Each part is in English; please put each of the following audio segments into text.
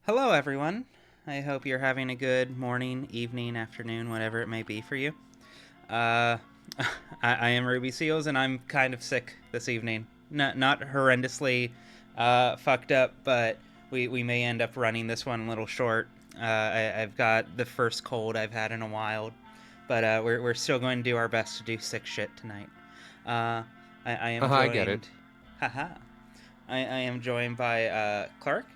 Hello, everyone. I hope you're having a good morning, evening, afternoon, whatever it may be for you. Uh, I am Ruby Seals, and I'm kind of sick this evening. Not horrendously fucked up, but we may end up running this one a little short. I've got the first cold I've had in a while, but we're still going to do our best to do sick shit tonight. I am joined... I get it. Haha. I am joined by Clark.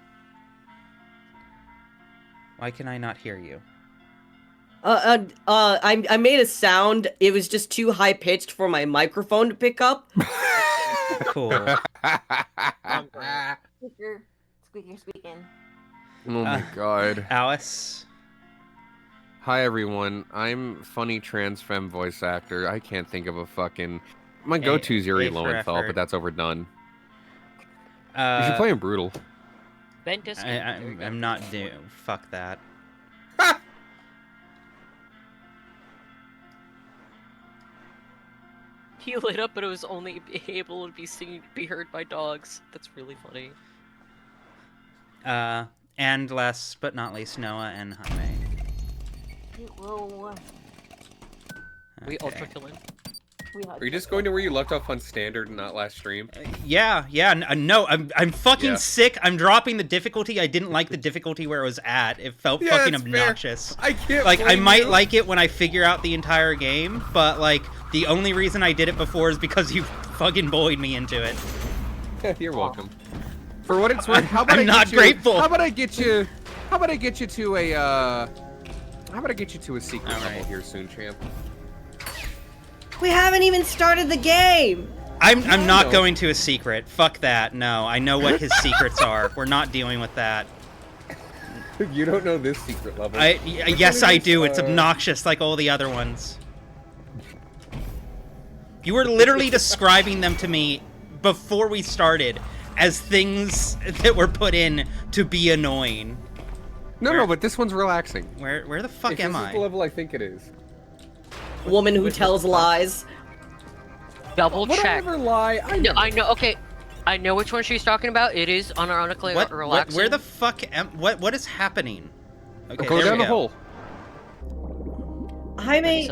Why can I not hear you? I made a sound. It was just too high pitched for my microphone to pick up. Cool. Squeaker speaking. Oh my god. Alice. Hi everyone, I'm funny trans femme voice actor. I can't think of a fucking... My go-to is Yuri Lowenthal, but that's overdone. You should play him brutal. I'm not doing... Fuck that. He lit up, but it was only able to be heard by dogs. That's really funny. And last but not least, Noah and Jaime. Whoa. We ultra killing. Are you just going to where you left off on standard and not last stream? Yeah. No, I'm fucking sick. I'm dropping the difficulty. I didn't like the difficulty where it was at. It felt fucking obnoxious. Fair. I can't. Like, I might like it when I figure out the entire game, but like the only reason I did it before is because you fucking bullied me into it. Yeah, you're welcome. For what it's worth, how about I'm not grateful. How about I get you to a How about I get you to a secret level here soon, champ? We haven't even started the game. I'm not going to a secret. Fuck that. No, I know what his secrets are. We're not dealing with that. You don't know this secret level. Yes, I do. It's obnoxious like all the other ones. You were literally describing them to me before we started as things that were put in to be annoying. No, but this one's relaxing. Where the fuck am I? This is the level I think it is. Woman who tells lies. Double check. Would I ever lie? I know. Okay, I know which one she's talking about. It is unironically relaxing. Where the fuck am? What is happening? Okay, go down the hole. Jaime,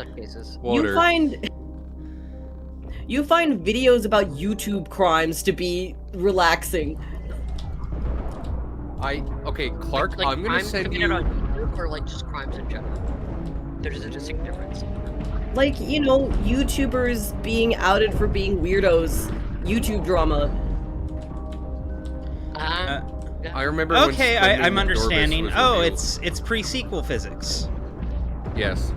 you find videos about YouTube crimes to be relaxing. Okay, Clark, like I'm gonna send you. On YouTube or like just crimes in general. There's a distinct difference. Like, you know, YouTubers being outed for being weirdos. YouTube drama. I remember. Okay, I'm understanding. Oh, it's pre-sequel physics. Yes.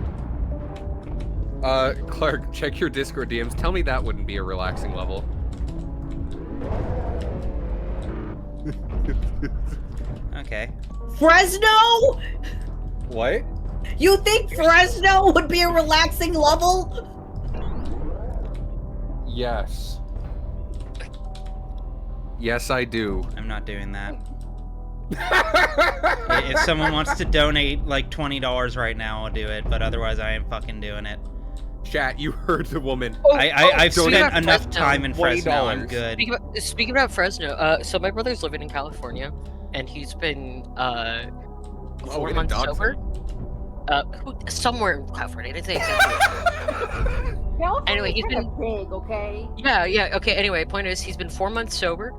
Clark, check your Discord DMs. Tell me that wouldn't be a relaxing level. Okay. Fresno? What? You think Fresno would be a relaxing level? Yes. Yes, I do. I'm not doing that. If someone wants to donate like $20 right now, I'll do it. But otherwise, I am fucking doing it. Chat, you heard the woman. I've spent enough time in Fresno. I'm good. Speaking about Fresno, so my brother's living in California, and he's been 4 months sober. Somewhere in California. I didn't say exactly. Anyway, he's been big, okay? Yeah. Okay. Anyway, point is, he's been 4 months sober.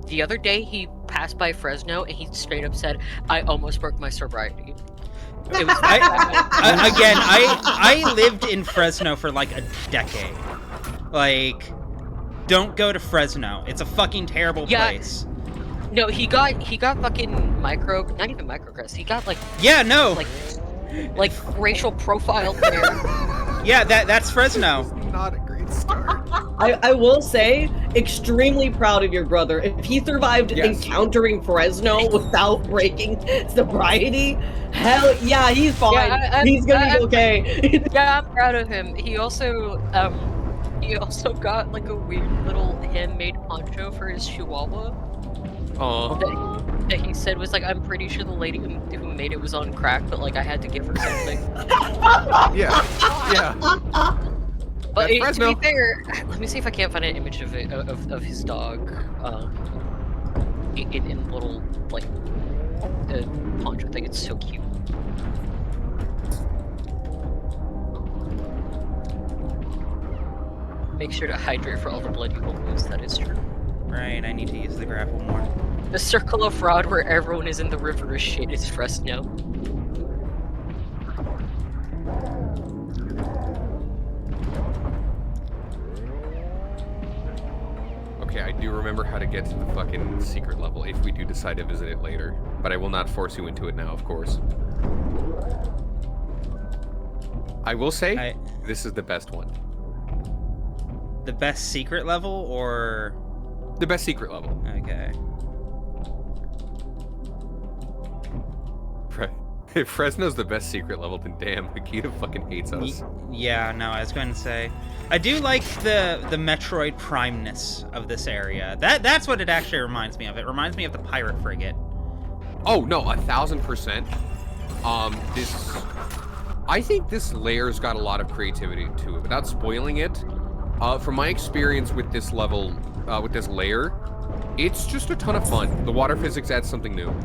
The other day, he passed by Fresno, and he straight up said, "I almost broke my sobriety." It was I lived in Fresno for like a decade. Like, don't go to Fresno. It's a fucking terrible place. No, he got fucking not even microgress. He got like like racial profile there. Yeah, that's Fresno. Not a great start. I will say, extremely proud of your brother. If he survived encountering Fresno without breaking sobriety, hell yeah, he's fine. Yeah, he's gonna be okay. Yeah, I'm proud of him. He also got like a weird little handmade poncho for his chihuahua. That he said was like, I'm pretty sure the lady who made it was on crack, but like I had to give her something. Yeah. But to be fair, let me see if I can't find an image of his dog. in little like poncho thing. It's so cute. Make sure to hydrate for all the blood you will lose. That is true. Right, I need to use the grapple more. The circle of fraud where everyone is in the river is shit is Fresno. Okay, I do remember how to get to the fucking secret level if we do decide to visit it later. But I will not force you into it now, of course. I will say, this is the best one. The best secret level, or...? The best secret level. Okay. If Fresno's the best secret level, then damn, Akita fucking hates us. Yeah, no, I was going to say. I do like the Metroid Prime-ness of this area. That's what it actually reminds me of. It reminds me of the pirate frigate. Oh, no, 1000%. I think this layer's got a lot of creativity to it. Without spoiling it, from my experience with this level, with this layer, it's just a ton of fun. The water physics adds something new.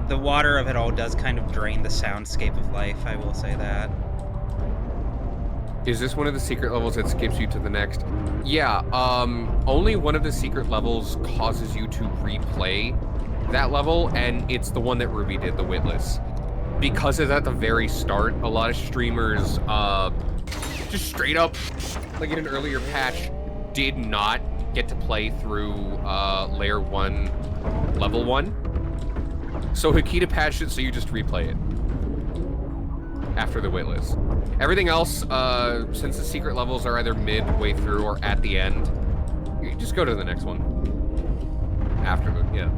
The water of it all does kind of drain the soundscape of life, I will say that. Is this one of the secret levels that skips you to the next? Yeah, only one of the secret levels causes you to replay that level, and it's the one that Ruby did, the Witless. Because it's at the very start, a lot of streamers, just straight up, like in an earlier patch, did not get to play through, Layer 1, Level 1. So Akita patched it so you just replay it after the Witless. Everything else, since the secret levels are either midway through or at the end, you just go to the next one. After the, yeah.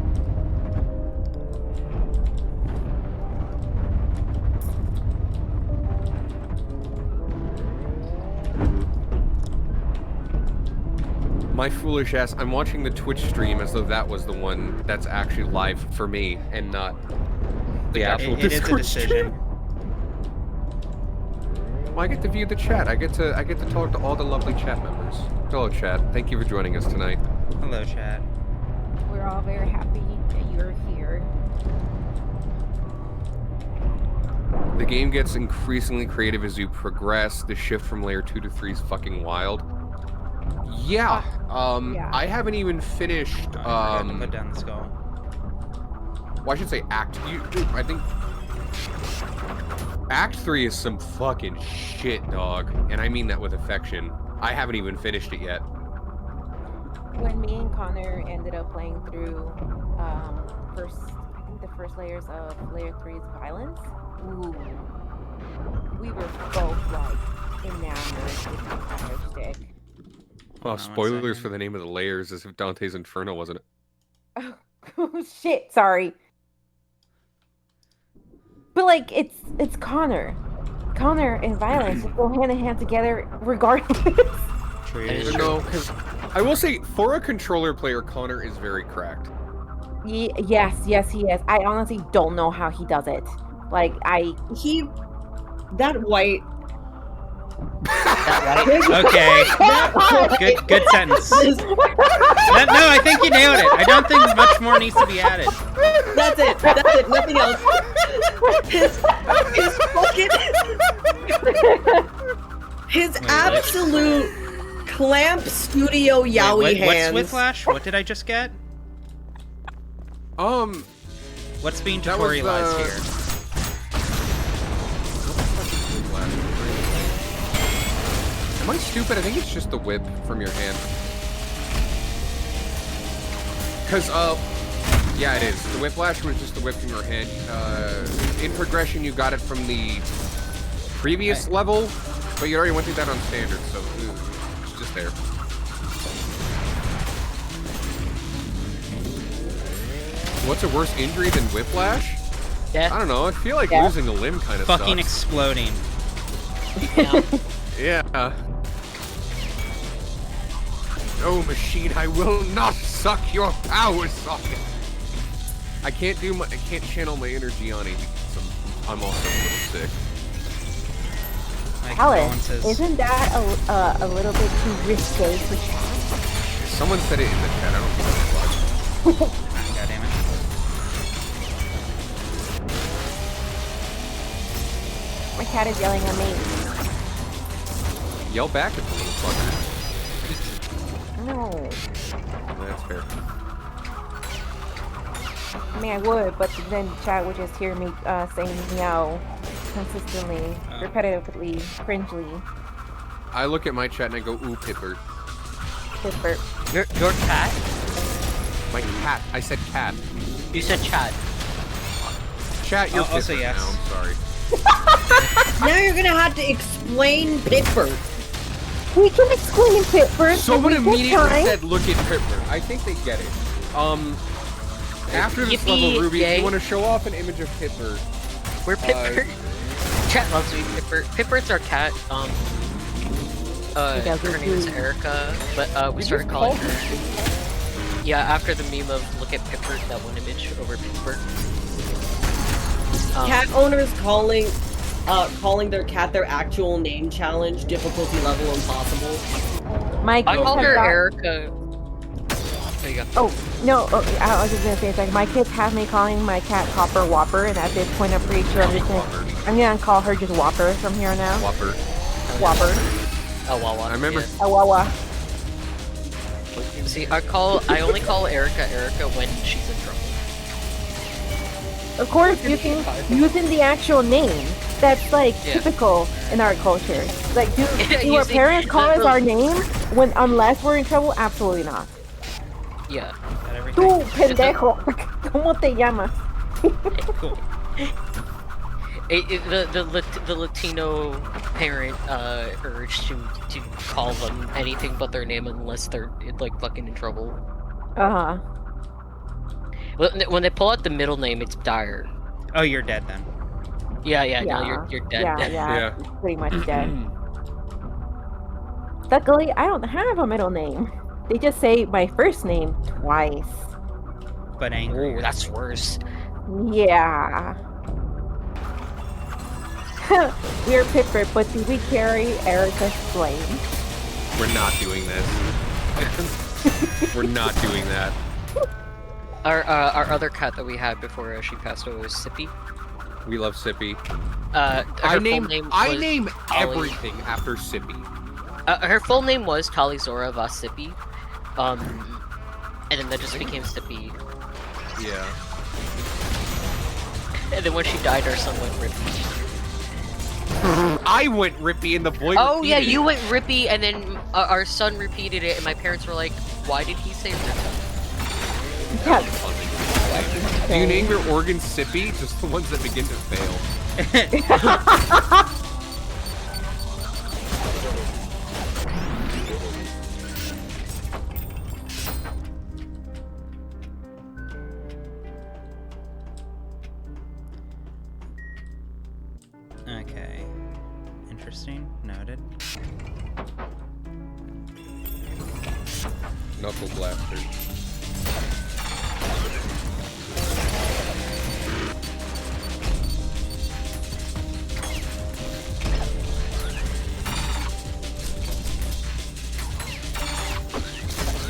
My foolish ass, I'm watching the Twitch stream as though that was the one that's actually live for me and not the actual it is a Discord decision. stream. Well, I get to view the chat. I get to talk to all the lovely chat members. Hello, chat. Thank you for joining us tonight. Hello, chat. We're all very happy that you're here. The game gets increasingly creative as you progress. The shift from layer 2 to 3 is fucking wild. Yeah. Yeah. I haven't even finished. I forgot to put down the skull. Well, I should say Act. I think Act 3 is some fucking shit, dog, and I mean that with affection. I haven't even finished it yet. When me and Connor ended up playing through I think the first layers of layer 3's violence, ooh, we were both like enamored with the fire stick. Well, spoilers for the name of the layers, as if Dante's Inferno wasn't it? Oh shit, sorry. But like it's Connor. Connor and violence go hand in hand together regardless. True. No, because I will say, for a controller player, Connor is very cracked. Yes, he is. I honestly don't know how he does it. Like that white. Okay. Good sentence. No, I think you nailed it. I don't think much more needs to be added. That's it. Nothing else. His absolute clamp studio yaoi Wait, hands. what's Whiplash? What did I just get? What's being tutorialized here? Am I stupid? I think it's just the whip from your hand. Because, yeah, it is. The whiplash was just the whip from your hand. In progression, you got it from the previous level, but you already went through that on standard, so it's just there. What's a worse injury than whiplash? Death. I don't know. I feel like losing a limb kind of Fucking sucks. exploding. Yeah. Yeah. No, machine, I will not suck your power socket. I can't channel my energy on it because I'm also a little sick. Alice, isn't that a little bit too risque for chat? Someone said it in the chat. I don't know what. God damn it. My cat is yelling at me. Yell back at the little fucker. No. That's fair. I mean, I would, but then the chat would just hear me saying meow consistently, repetitively, cringely. I look at my chat and I go, ooh, Pipper. Pipper. Your cat? My cat. I said cat. You said chat. Chat, you're also Pipper yes. now. I'm sorry. Now you're gonna have to explain Pittsburgh. We can explain Pittsburgh. Someone immediately said, look at Pittsburgh. I think they get it. After this level, Ruby, if you want to show off an image of Pittsburgh. We're Pittsburgh. Chat loves me, Pittsburgh. Pittsburgh's our cat. Her name is Erica, but we started calling her. Yeah, after the meme of look at Pittsburgh, that one image over Pittsburgh. Cat owners calling their cat their actual name challenge, difficulty level impossible. I called her Erica. There you go. Oh, no, I was just gonna say, it's like, my kids have me calling my cat Copper Whopper, and at this point I'm pretty sure I'm gonna call her just Whopper from here on out. Whopper. Whopper. Oh, Wawa. I remember. Yeah. Oh, Wawa. See, I only call Erica when she's in trouble. Of course, using the actual name. That's like typical in our culture. Like, do our parents call us our name unless we're in trouble? Absolutely not. Yeah. Tú, pendejo. ¿Cómo te llamas? Cool. The Latino parent urge to call them anything but their name unless they're like fucking in trouble. Uh-huh. When they pull out the middle name, it's dire. Oh, you're dead then. Yeah. No, you're dead. Yeah. Pretty much dead. Luckily, I don't have a middle name. They just say my first name twice. But angry. Oh, that's worse. Yeah. We're Pipper, but do we carry Erica's flame? We're not doing this. We're not doing that. Our other cat that we had before she passed away was Sippy. We love Sippy. I name everything after Sippy. Her full name was Talizora Vas Sippy. And then that just became Sippy. Yeah. And then when she died, our son went Rippy. I went Rippy and the boy yeah, you went Rippy, and then our son repeated it, and my parents were like, why did he say Rippy? Do you name your organs Sippy? Just the ones that begin to fail. Okay. Interesting. Noted. Knuckle blaster.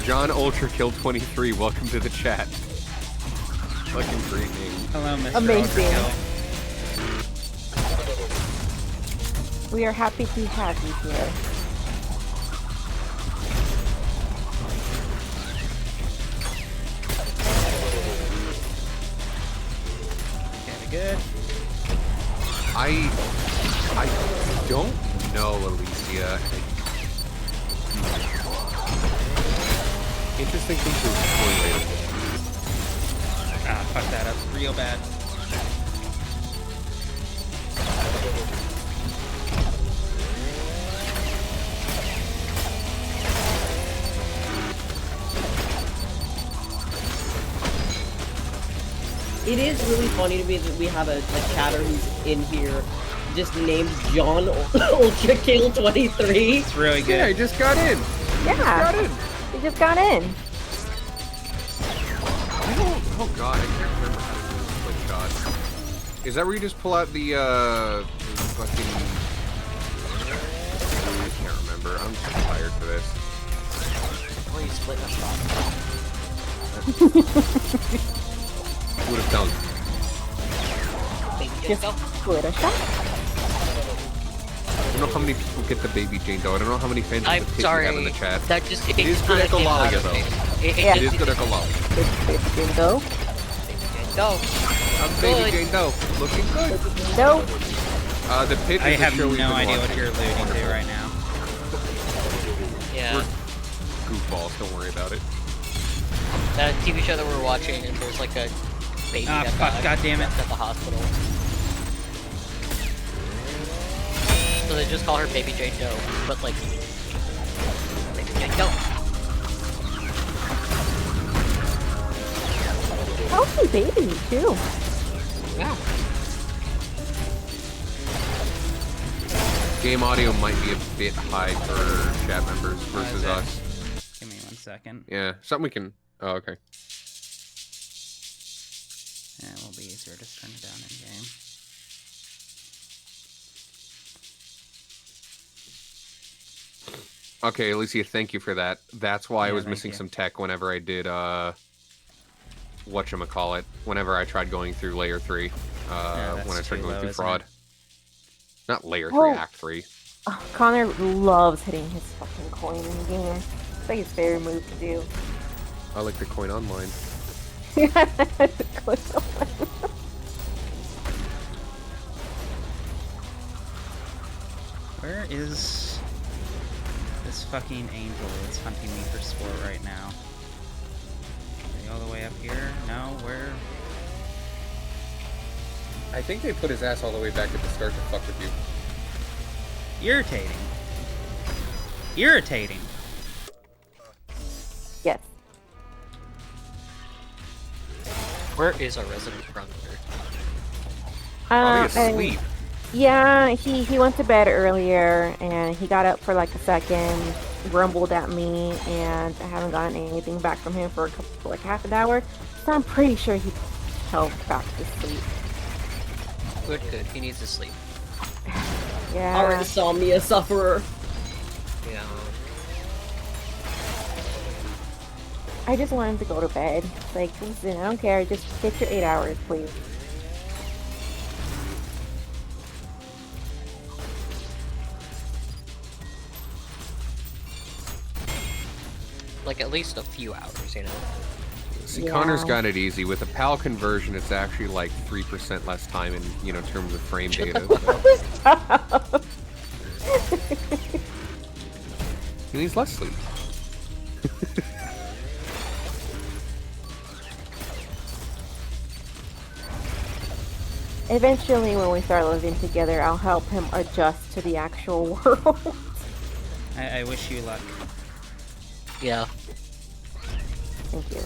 John ULTRAKILL 23, welcome to the chat. Fucking great name. Hello, Mr. Amazing. ULTRAKILL. We are happy to have you here. Kinda good. I don't know, Alicia. Interesting thing to explain later. Ah, fuck that up real bad. It is really funny to me that we have a chatter who's in here just named John ULTRAKILL 23. It's really good. Yeah, I just got in. Yeah. He just got in. Oh god, I can't remember how to do this split shot. Is that where you just pull out the fucking... I can't remember. I'm so tired for this. Oh, you split a shot. Would have done. Just split a shot. I don't know how many people get the Baby Jane Doe. I don't know how many fans of I'm the pit sorry. you have in the chat. That just It is good echolalia, though. Yeah. It is good echolalia. It's Jane Doe. Go. I'm Baby Jane Doe. Looking good. No. The pit I is a have show we've no been idea watching. what you're alluding to right now. Yeah. Goofballs, don't worry about it. That TV show that we're watching, and there's like a baby Ah, that fuck, got goddammit. at the hospital. So they just call her Baby Jane Doe, but like Baby Jane Doe. Healthy baby too. Yeah. Game audio might be a bit high for chat members versus it? us. Give me 1 second. Yeah, something we can... Oh, okay. Yeah, it will be easier to turn it down in game. Okay, Alicia, thank you for that. That's why I Yeah, was thank missing you. some tech whenever I did, whatchamacallit, whenever I tried going through Layer 3, that's when I tried too going low, through isn't Fraud. it? Not Layer 3, Oh. Act 3. Oh, Connor loves hitting his fucking coin in the game. It's like his favorite move to do. I like the coin online. Where is this fucking angel that's hunting me for sport right now? Are they all the way up here? No, where? I think they put his ass all the way back at the start to fuck with you. Irritating. Irritating. Yes. Where is our resident brother? Probably and- asleep. Yeah, he went to bed earlier and he got up for like a second, grumbled at me, and I haven't gotten anything back from him for like half an hour. So I'm pretty sure he fell back to sleep. Good, good. He needs to sleep. Yeah. Our insomnia sufferer. Yeah. I just want him to go to bed. Like, listen, I don't care. Just get your 8 hours, please. Like at least a few hours, you know? See, Yeah. Connor's got it easy. With a PAL conversion, it's actually like 3% less time in, terms of frame data. So. He needs less sleep. Eventually, when we start living together, I'll help him adjust to the actual world. I wish you luck. Yeah. Thank you.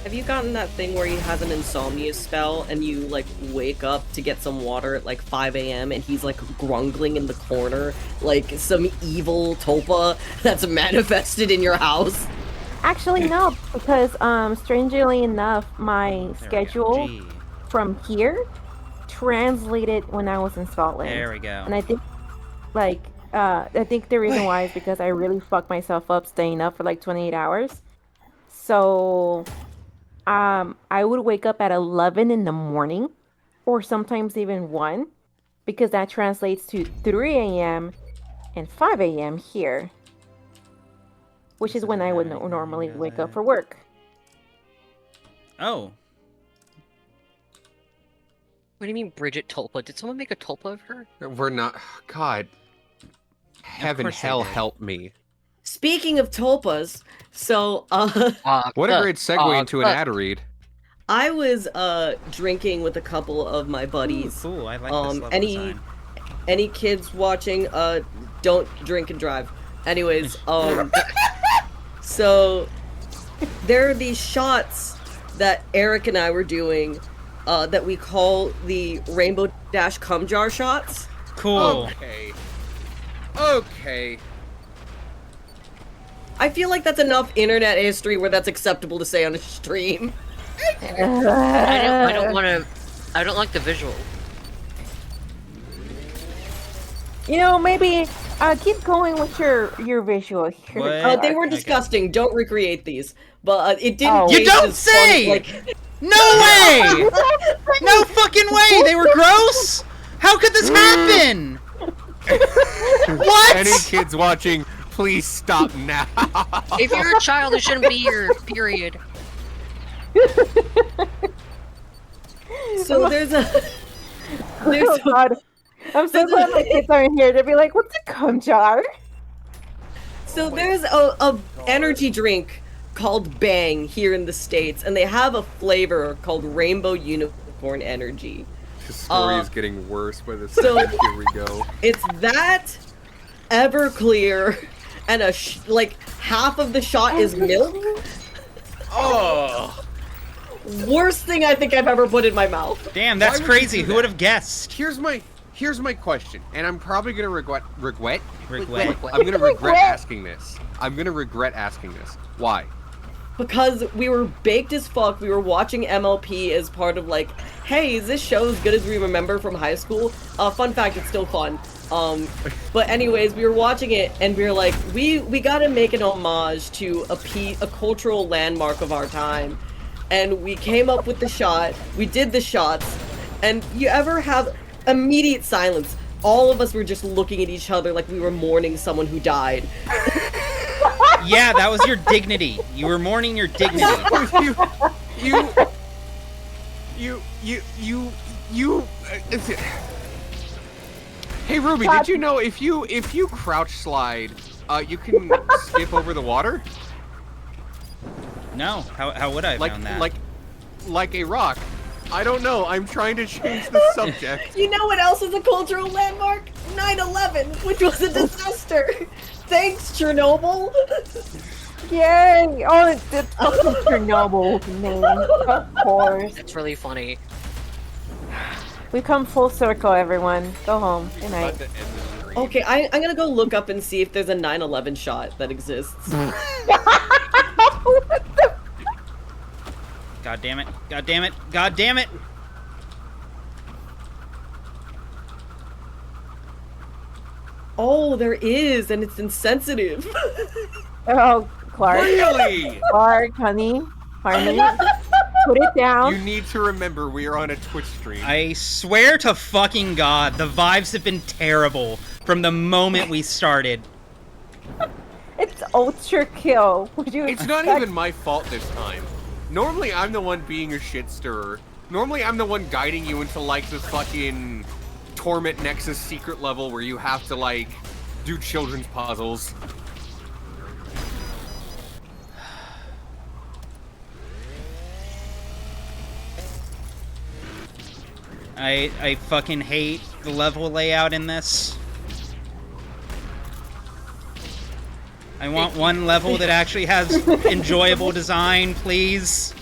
Have you gotten that thing where he has an insomnia spell and you like wake up to get some water at like 5 a.m. and he's like grungling in the corner like some evil tulpa that's manifested in your house? Actually, no, because strangely enough, my There we go. schedule Gee. from here translated when I was in Scotland. There we go. And I think, like, I think the reason why is because I really fucked myself up staying up for like 28 hours. So, I would wake up at 11 in the morning, or sometimes even 1, because that translates to 3 a.m. and 5 a.m. here, which is when I would normally wake up for work. Oh, What do you mean Bridget Tulpa? Did someone make a Tulpa of her? We're not... God. Heaven, course they hell, did. help me. Speaking of tulpas, so What a great segue into an ad read. I was drinking with a couple of my buddies. cool. I like this level any design. any kids watching, don't drink and drive. Anyways, so there are these shots that Eric and I were doing that we call the Rainbow Dash cum jar shots. Cool. Okay. Okay. I feel like that's enough internet history where that's acceptable to say on a stream. I don't want to. I don't like the visual. You know, maybe keep going with your visual here. What? They were disgusting. Don't recreate these. But it didn't. Oh. You taste don't as say! fun, like... No way! No fucking way! They were gross? How could this happen? What? Any kids watching, please stop now. If you're a child, it shouldn't be your period. So there's a. There's Oh, God. I'm so glad my kids aren't here. They'd be like, "What's a cum jar?" So there's a energy drink called Bang here in the States, and they have a flavor called Rainbow Unicorn Energy. The story is getting worse by the so- second. Here we go. It's that, Everclear, and like half of the shot is milk. Oh. Worst thing I think I've ever put in my mouth. Damn, that's Why would you crazy. do Who that? would have guessed? Here's my question, and I'm probably gonna regret. Regret. I'm gonna regret asking this. I'm gonna regret asking this. Why? Because we were baked as fuck. We were watching MLP as part of like, hey, is this show as good as we remember from high school? Fun fact, it's still fun. But anyways, we were watching it and we were like, we gotta make an homage to a cultural landmark of our time. And we came up with the shot. We did the shots, and you ever have immediate silence? All of us were just looking at each other like we were mourning someone who died. Yeah, that was your dignity. You were mourning your dignity. Hey Ruby, did you know if you crouch slide, you can skip over the water? No, how would I have known that? Like a rock. I don't know. I'm trying to change the subject. You know what else is a cultural landmark? 9/11, which was a disaster. Thanks, Chernobyl. Yay! Oh, it's fucking Chernobyl, man. Of course. It's really funny. We've come full circle, everyone. Go home. Good night. Okay, I'm gonna go look up and see if there's a 9/11 shot that exists. God damn it. God damn it. God damn it. Oh, there is, and it's insensitive. Oh, Clark. Really? Clark, honey. Honey. Put it down. You need to remember we are on a Twitch stream. I swear to fucking God, the vibes have been terrible from the moment we started. It's ULTRAKILL. Would you It's not expect- even my fault this time. Normally I'm the one being a shit stirrer. Normally I'm the one guiding you into like the fucking Torment Nexus secret level where you have to like do children's puzzles. I fucking hate the level layout in this. I want one level that actually has enjoyable design, please.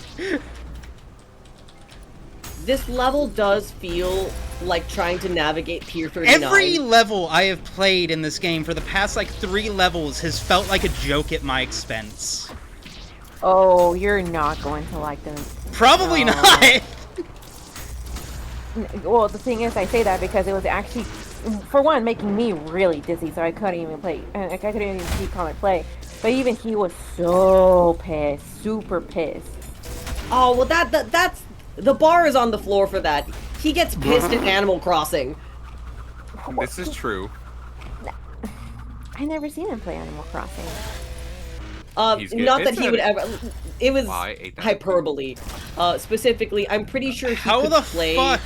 This level does feel like trying to navigate Pier 39. Every level I have played in this game for the past like 3 levels has felt like a joke at my expense. Oh, you're not going to like them. Probably No. not. Well, the thing is, I say that because it was actually, for one, making me really dizzy, so I couldn't even play. I couldn't even see Connor play. But even he was so pissed, super pissed. Oh, well that's... The bar is on the floor for that. He gets pissed at Animal Crossing. This is true. I never seen him play Animal Crossing. He's getting Not that pissed he at would it. ever... It was I ate that. hyperbole. Specifically, I'm pretty sure he How could the play... fuck?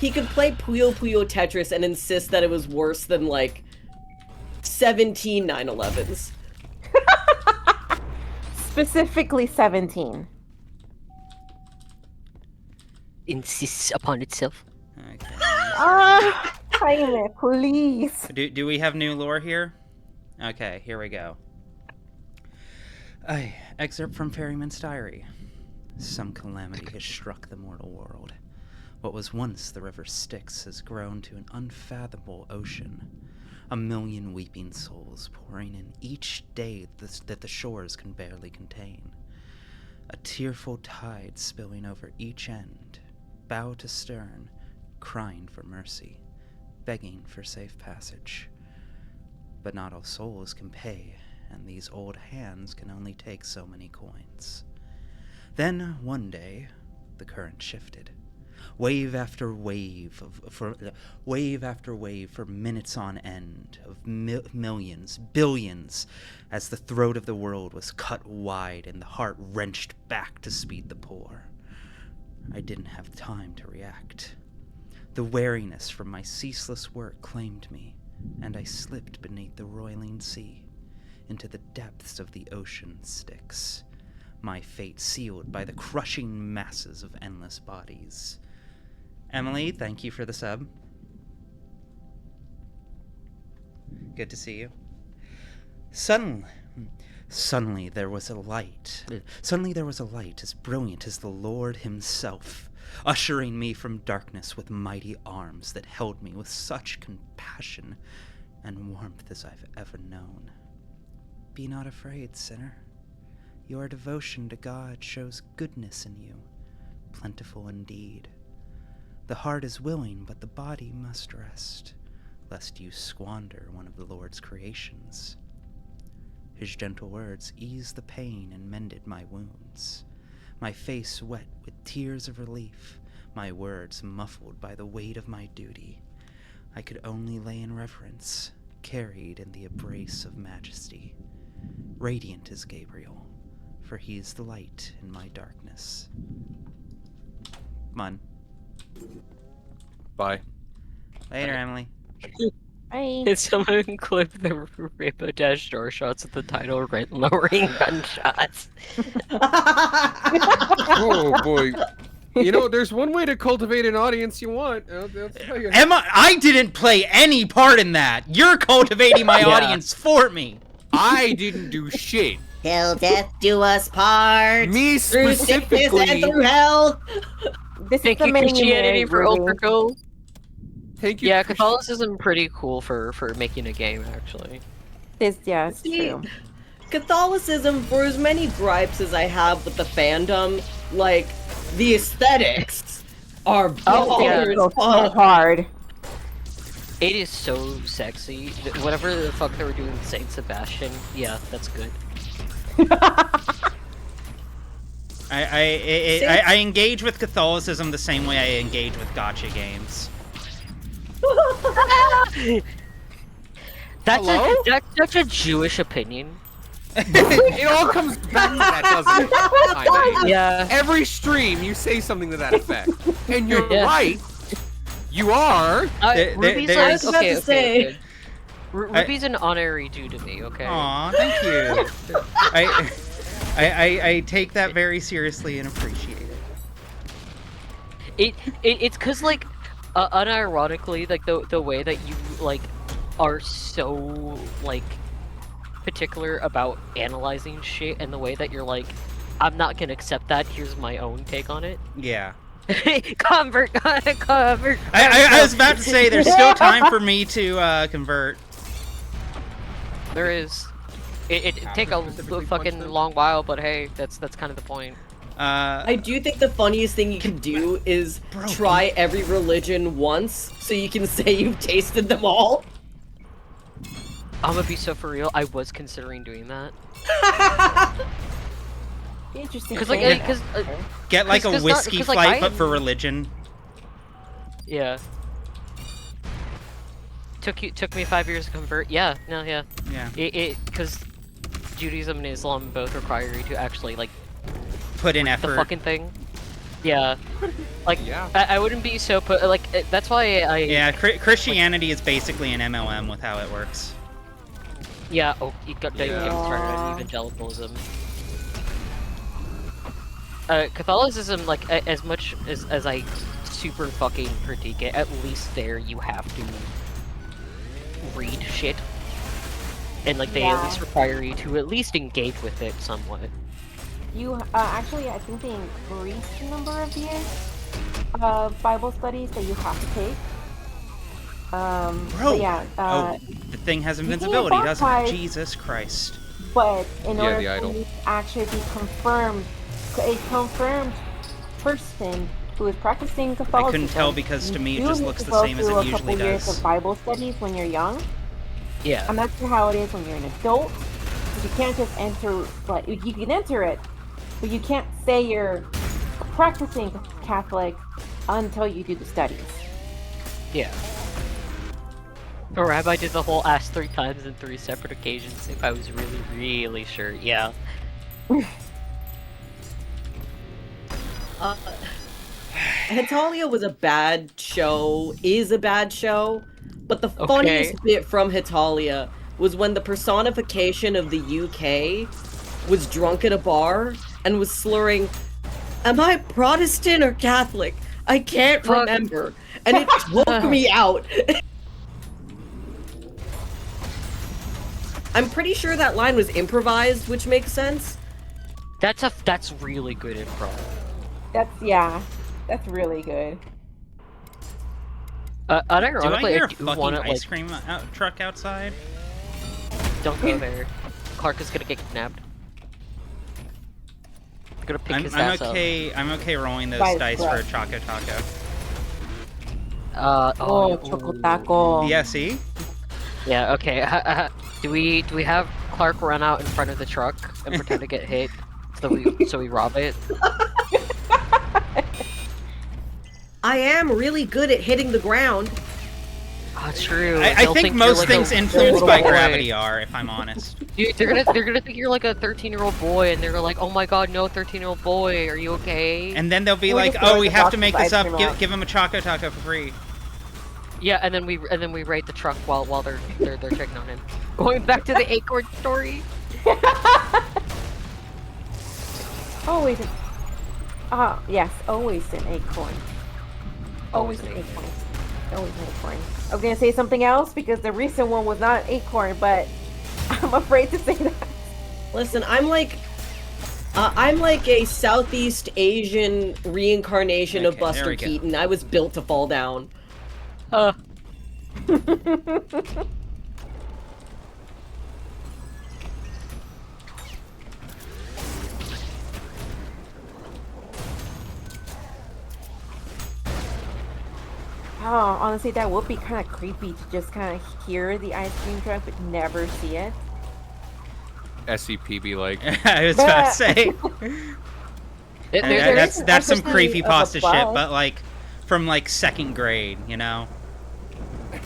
He could play Puyo Puyo Tetris and insist that it was worse than, like, 17 9/11s. Specifically 17. Insists upon itself. Okay. Ah, Jaime, please. Do we have new lore here? Okay, here we go. Excerpt from Ferryman's Diary. Some calamity has struck the mortal world. What was once the river Styx has grown to an unfathomable ocean, 1,000,000 weeping souls pouring in each day that the shores can barely contain. A tearful tide spilling over each end, bow to stern, crying for mercy, begging for safe passage. But not all souls can pay, and these old hands can only take so many coins. Then, one day, the current shifted. Wave after wave for minutes on end, of millions, billions, as the throat of the world was cut wide and the heart wrenched back to speed the pour. I didn't have time to react. The weariness from my ceaseless work claimed me, and I slipped beneath the roiling sea, into the depths of the ocean Styx, my fate sealed by the crushing masses of endless bodies. Emily, thank you for the sub. Good to see you. Suddenly there was a light. Suddenly there was a light as brilliant as the Lord himself, ushering me from darkness with mighty arms that held me with such compassion and warmth as I've ever known. Be not afraid, sinner. Your devotion to God shows goodness in you, plentiful indeed. The heart is willing, but the body must rest, lest you squander one of the Lord's creations. His gentle words eased the pain and mended my wounds, my face wet with tears of relief, my words muffled by the weight of my duty. I could only lay in reverence, carried in the embrace of majesty. Radiant is Gabriel, for he is the light in my darkness. Mun. Bye. Later, Emily. Bye. Did someone clip the Rainbow Dash door shots at the title right lowering gunshots? Oh boy. You know, there's one way to cultivate an audience you want. I'll tell you. Emma, I didn't play any part in that. You're cultivating my audience for me. I didn't do shit. Till death do us part. Me Through sickness and specifically. through hell. This Thank is the you, main Christianity, for Ruby. ULTRAKILL. Thank you. Yeah, Christian. Catholicism pretty cool for making a game, actually. This, yeah, it's See, true. Catholicism, for as many gripes as I have with the fandom, like, the aesthetics are Oh, yeah. baller as so fuck. hard. It is so sexy. Whatever the fuck they were doing with Saint Sebastian, yeah, that's good. I engage with Catholicism the same way I engage with gotcha games. That's such a Jewish opinion. It all comes back to that, doesn't it? I know. Yeah. Every stream, you say something to that effect, and you're Yeah. right. You are. Ruby's I like, was about to say. Ruby's an honorary Jew to me, okay? Aw, thank you. I take that very seriously and appreciate it. It's cause like, unironically, like the way that you like are so like particular about analyzing shit, and the way that you're like, I'm not gonna accept that. Here's my own take on it. Yeah. Convert. I was about to say there's still time for me to convert. There is. It take a fucking long while, but hey, that's kind of the point. I do think the funniest thing you can do is try every religion once, so you can say you've tasted them all. I'm gonna be so for real. I was considering doing that. Interesting. Cause like, take. cause Get like a 'cause whiskey like, flight, but for religion. yeah. Took me 5 years to convert. Yeah, no, yeah. Yeah. Because Judaism and Islam both require you to actually like Put in the effort. fucking thing. Yeah. Like, Yeah. I wouldn't be so that's why I. Yeah, Christianity is basically an MLM with how it works. Yeah. Oh, you got to get me started Yeah. on evangelicalism. Catholicism, like, as much as I super fucking critique it, at least there you have to read shit. And, like, they at least require you to at least engage with it somewhat. You actually, I think they increased the number of years Bible studies that you have to take. Bro! Yeah, the thing has you can get invincibility, doesn't it? baptized, Jesus Christ. but in order the for idol. you to actually be confirmed, a confirmed person who is practicing Catholicism, I couldn't tell because to me it you just need looks to the go same as through it a couple usually years does. of Bible studies when you're young. Yeah. I'm not sure how it is when you're an adult. You can't just enter, like, you can enter it, but you can't say you're practicing Catholic until you do the studies. Yeah. The rabbi did the whole ask 3 times in 3 separate occasions if I was really, really sure. Yeah. Hetalia was a bad show, is a bad show, but the funniest bit from Hetalia was when the personification of the UK was drunk at a bar and was slurring, "Am I Protestant or Catholic? I can't remember." And it took me out. I'm pretty sure that line was improvised, which makes sense. That's really good improv. That's really good. Unironically, Do I hear a do fucking wanna, ice cream truck outside? Don't go there. Clark is gonna get kidnapped. They're gonna pick his ass up. I'm okay rolling those dice for a Choco Taco. Choco Taco. Yeah, see? Yeah, okay. Do we have Clark run out in front of the truck and pretend to get hit so we rob it? I am really good at hitting the ground. Oh, true. I think most things influenced by gravity are, if I'm honest. Dude, they're gonna think you're like a 13-year-old boy, and they're like, "Oh my God, no, 13-year-old boy, are you okay?" And then they'll be like, "Oh, we have to make this up. Give him a Choco Taco for free." Yeah, and then we raid the truck while they're checking on him. Going back to the acorn story. Always yes, always an acorn. Always an acorn. Always an acorn. I was gonna say something else because the recent one was not acorn, but I'm afraid to say that. Listen, I'm like a Southeast Asian reincarnation of Buster Keaton. I was built to fall down. Oh, honestly, that would be kind of creepy to just kind of hear the ice cream truck but never see it. SCP be like. I was about to say. That's some creepy pasta shit, but like from like 2nd grade, you know.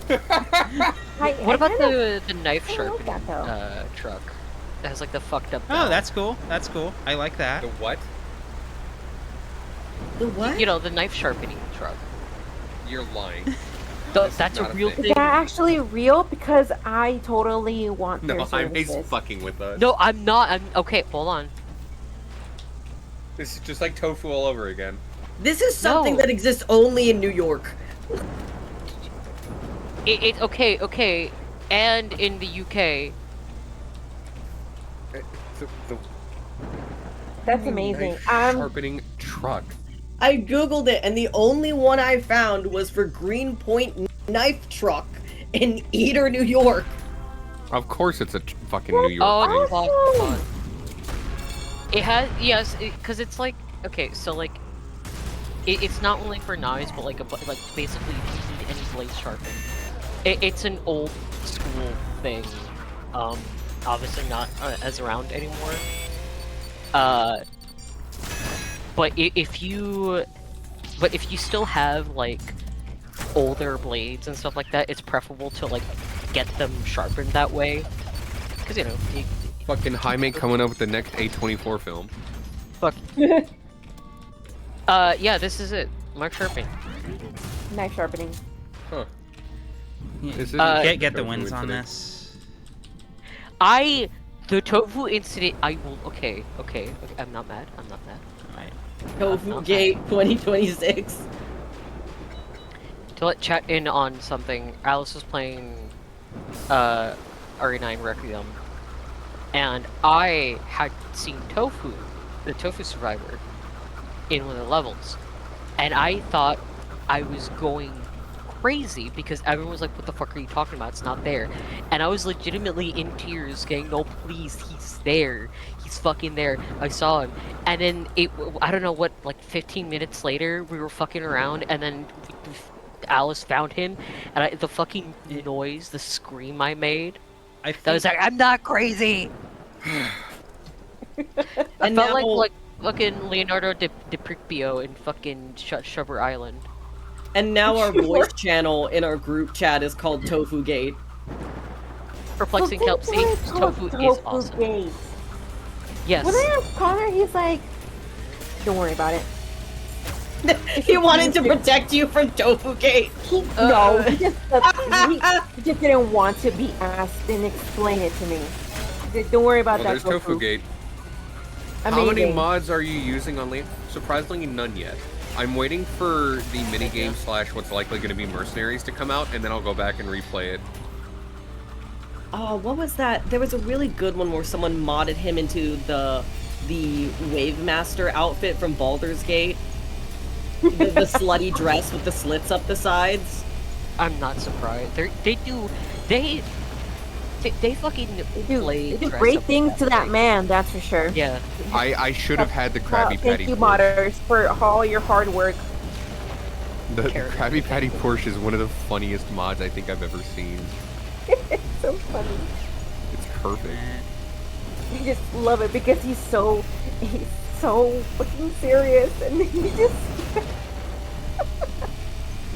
What about the knife sharpening truck? That has like the fucked up. Oh, that's cool. That's cool. I like that. The what? The what? You know, the knife sharpening truck. You're lying. That's a real thing. Is that actually real? Because I totally want their services. No, he's fucking with us. No, I'm not. Okay, hold on. This is just like tofu all over again. This is something that exists only in New York. It's okay, and in the UK. That's amazing. Sharpening truck. I googled it, and the only one I found was for Greenpoint Knife Truck in Eder, New York. Of course, it's a fucking New York thing. Awesome. It has because it's like so like it's not only for knives, but like basically if you need any blade sharpened. It's an old school thing. Obviously not as around anymore. But if you still have like older blades and stuff like that, it's preferable to like get them sharpened that way, because you know. Fucking Jaime coming up with the next A24 film. Fuck. Yeah, this is it. Mark sharpening. Knife sharpening. Huh. Get the wins on this. The tofu incident. I will. Okay. I'm not mad. Alright. Tofu Gate 2026. To let chat in on something, Alice was playing RE9 Requiem, and I had seen Tofu, the Tofu Survivor, in one of the levels. and I thought I was going crazy because everyone was like, what the fuck are you talking about? It's not there. And I was legitimately in tears going, no, please, he's there. He's fucking there. I saw him. And then I don't know what, like 15 minutes later, we were fucking around, and then Alice found him, and the fucking noise, the scream I made, I was like, I'm not crazy! I felt like fucking Leonardo DiCaprio in fucking Shubber Island. And now our voice channel in our group chat is called Tofu Gate. Perplexing Kelpsy, Tofu is awesome. Gate. Yes. When I asked Connor, he's like, don't worry about it. He wanted to protect you from Tofu Gate. No, he just didn't want to be asked and explain it to me. Don't worry about that. There's Tofu Gate. How many mods are you using on Leon? Surprisingly, none yet. I'm waiting for the minigame / what's likely going to be Mercenaries to come out, and then I'll go back and replay it. Oh, what was that? There was a really good one where someone modded him into the Wave Master outfit from Baldur's Gate. the slutty dress with the slits up the sides. I'm not surprised. They fucking do great things to that man, that's for sure. Yeah. I should have had the Krabby Patty. Thank you, modders, for all your hard work. The Krabby Patty Porsche is one of the funniest mods I think I've ever seen. It's so funny. It's perfect. I just love it because he's so fucking serious, and he just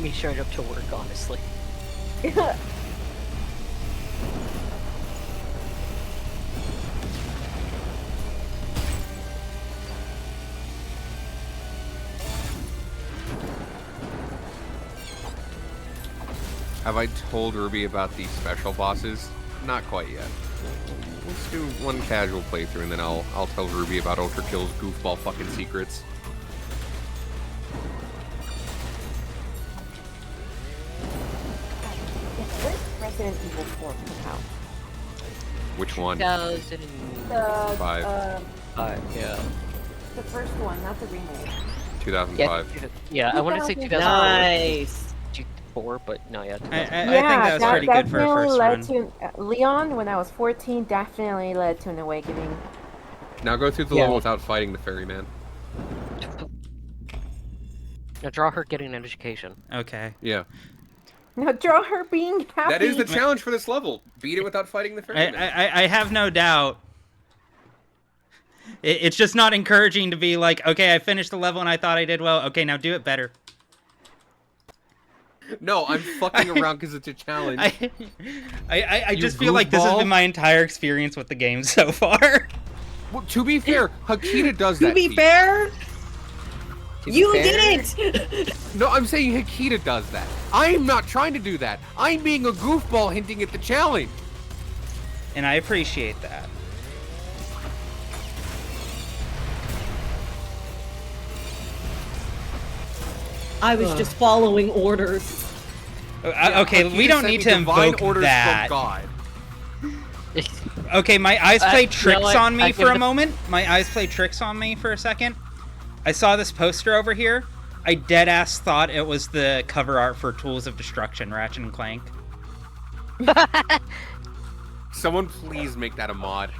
me showing up to work, honestly. Have I told Ruby about the special bosses? Not quite yet. Let's do one casual playthrough, and then I'll tell Ruby about ULTRAKILL's goofball fucking secrets. Where's Resident Evil 4 come out? Which one? 2005. Yeah. The first one, not the remake. 2005. Yeah, I want to say 2005. Nice. 4, but no, yeah. I think that was pretty good for a first run. Leon, when I was 14, definitely led to an awakening. Now go through the level without fighting the ferryman. Now draw her getting an education. Okay. Yeah. Now draw her being happy. That is the challenge for this level. Beat it without fighting the ferryman. I have no doubt. It's just not encouraging to be like, okay, I finished the level and I thought I did well. Okay, now do it better. No, I'm fucking around because it's a challenge. I just feel like this has been my entire experience with the game so far. Well, to be fair, Hakita does that. To be fair, you did it! No, I'm saying Hakita does that. I'm not trying to do that. I'm being a goofball hinting at the challenge. And I appreciate that. I was just following orders. Okay, we don't need to invoke that. Okay, my eyes play tricks on me for a moment. My eyes play tricks on me for a second. I saw this poster over here. I deadass thought it was the cover art for Tools of Destruction, Ratchet and Clank. Someone please make that a mod.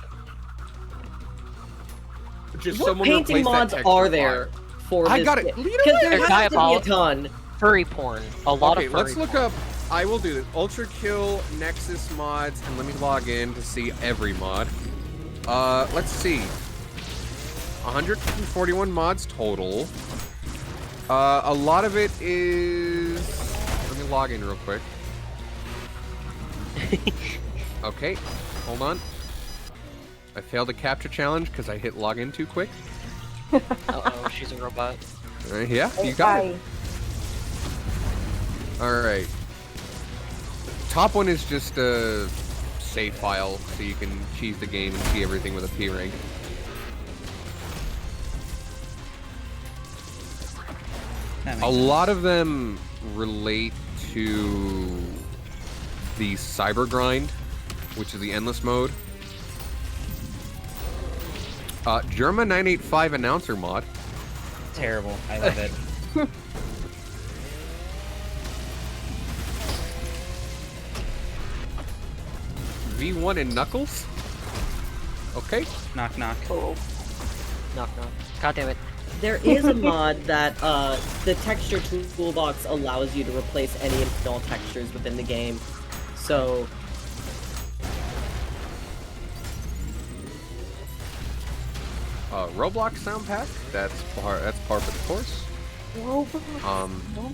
Just what painting mods are there for this? I got it. Because there has to be a ton. Furry porn. A lot of furry let's look up. I will do this. ULTRAKILL Nexus mods, and let me log in to see every mod. Let's see. 141 mods total. A lot of it is... Let me log in real quick. Okay, hold on. I failed a capture challenge because I hit login too quick. Uh-oh, she's a robot. Yeah, you got it. Alright. Top one is just a save file, so you can cheese the game and see everything with a P rank. A lot of them relate to the cyber grind, which is the endless mode. Germa 985 announcer mod. Terrible. I love it. V1 and Knuckles? Okay. Knock knock. Oh. Knock knock. God damn it. There is a mod that the texture toolbox allows you to replace any and all textures within the game. So Roblox sound pack. That's par for the course. Roblox.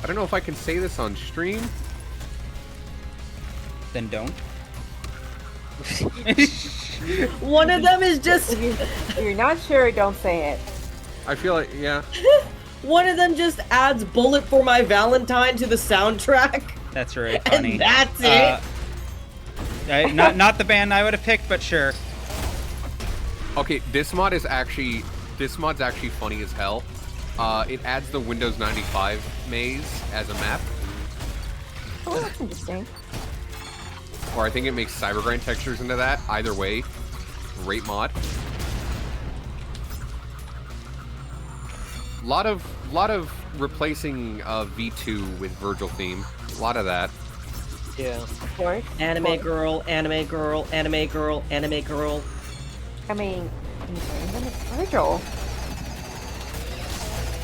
I don't know if I can say this on stream. Then don't. one of them is just If you're not sure, don't say it. I feel like, yeah. one of them just adds "Bullet for My Valentine" to the soundtrack. That's really funny. And that's it. Not the band I would have picked, but sure. Okay, this mod's actually funny as hell. It adds the Windows 95 maze as a map. Oh, that's interesting. Or I think it makes Cybergrind textures into that. Either way, great mod. Lot of replacing V2 with Virgil theme. A lot of that. Yeah. Of course. Anime girl, anime girl, anime girl, anime girl. I mean, then it's Virgil.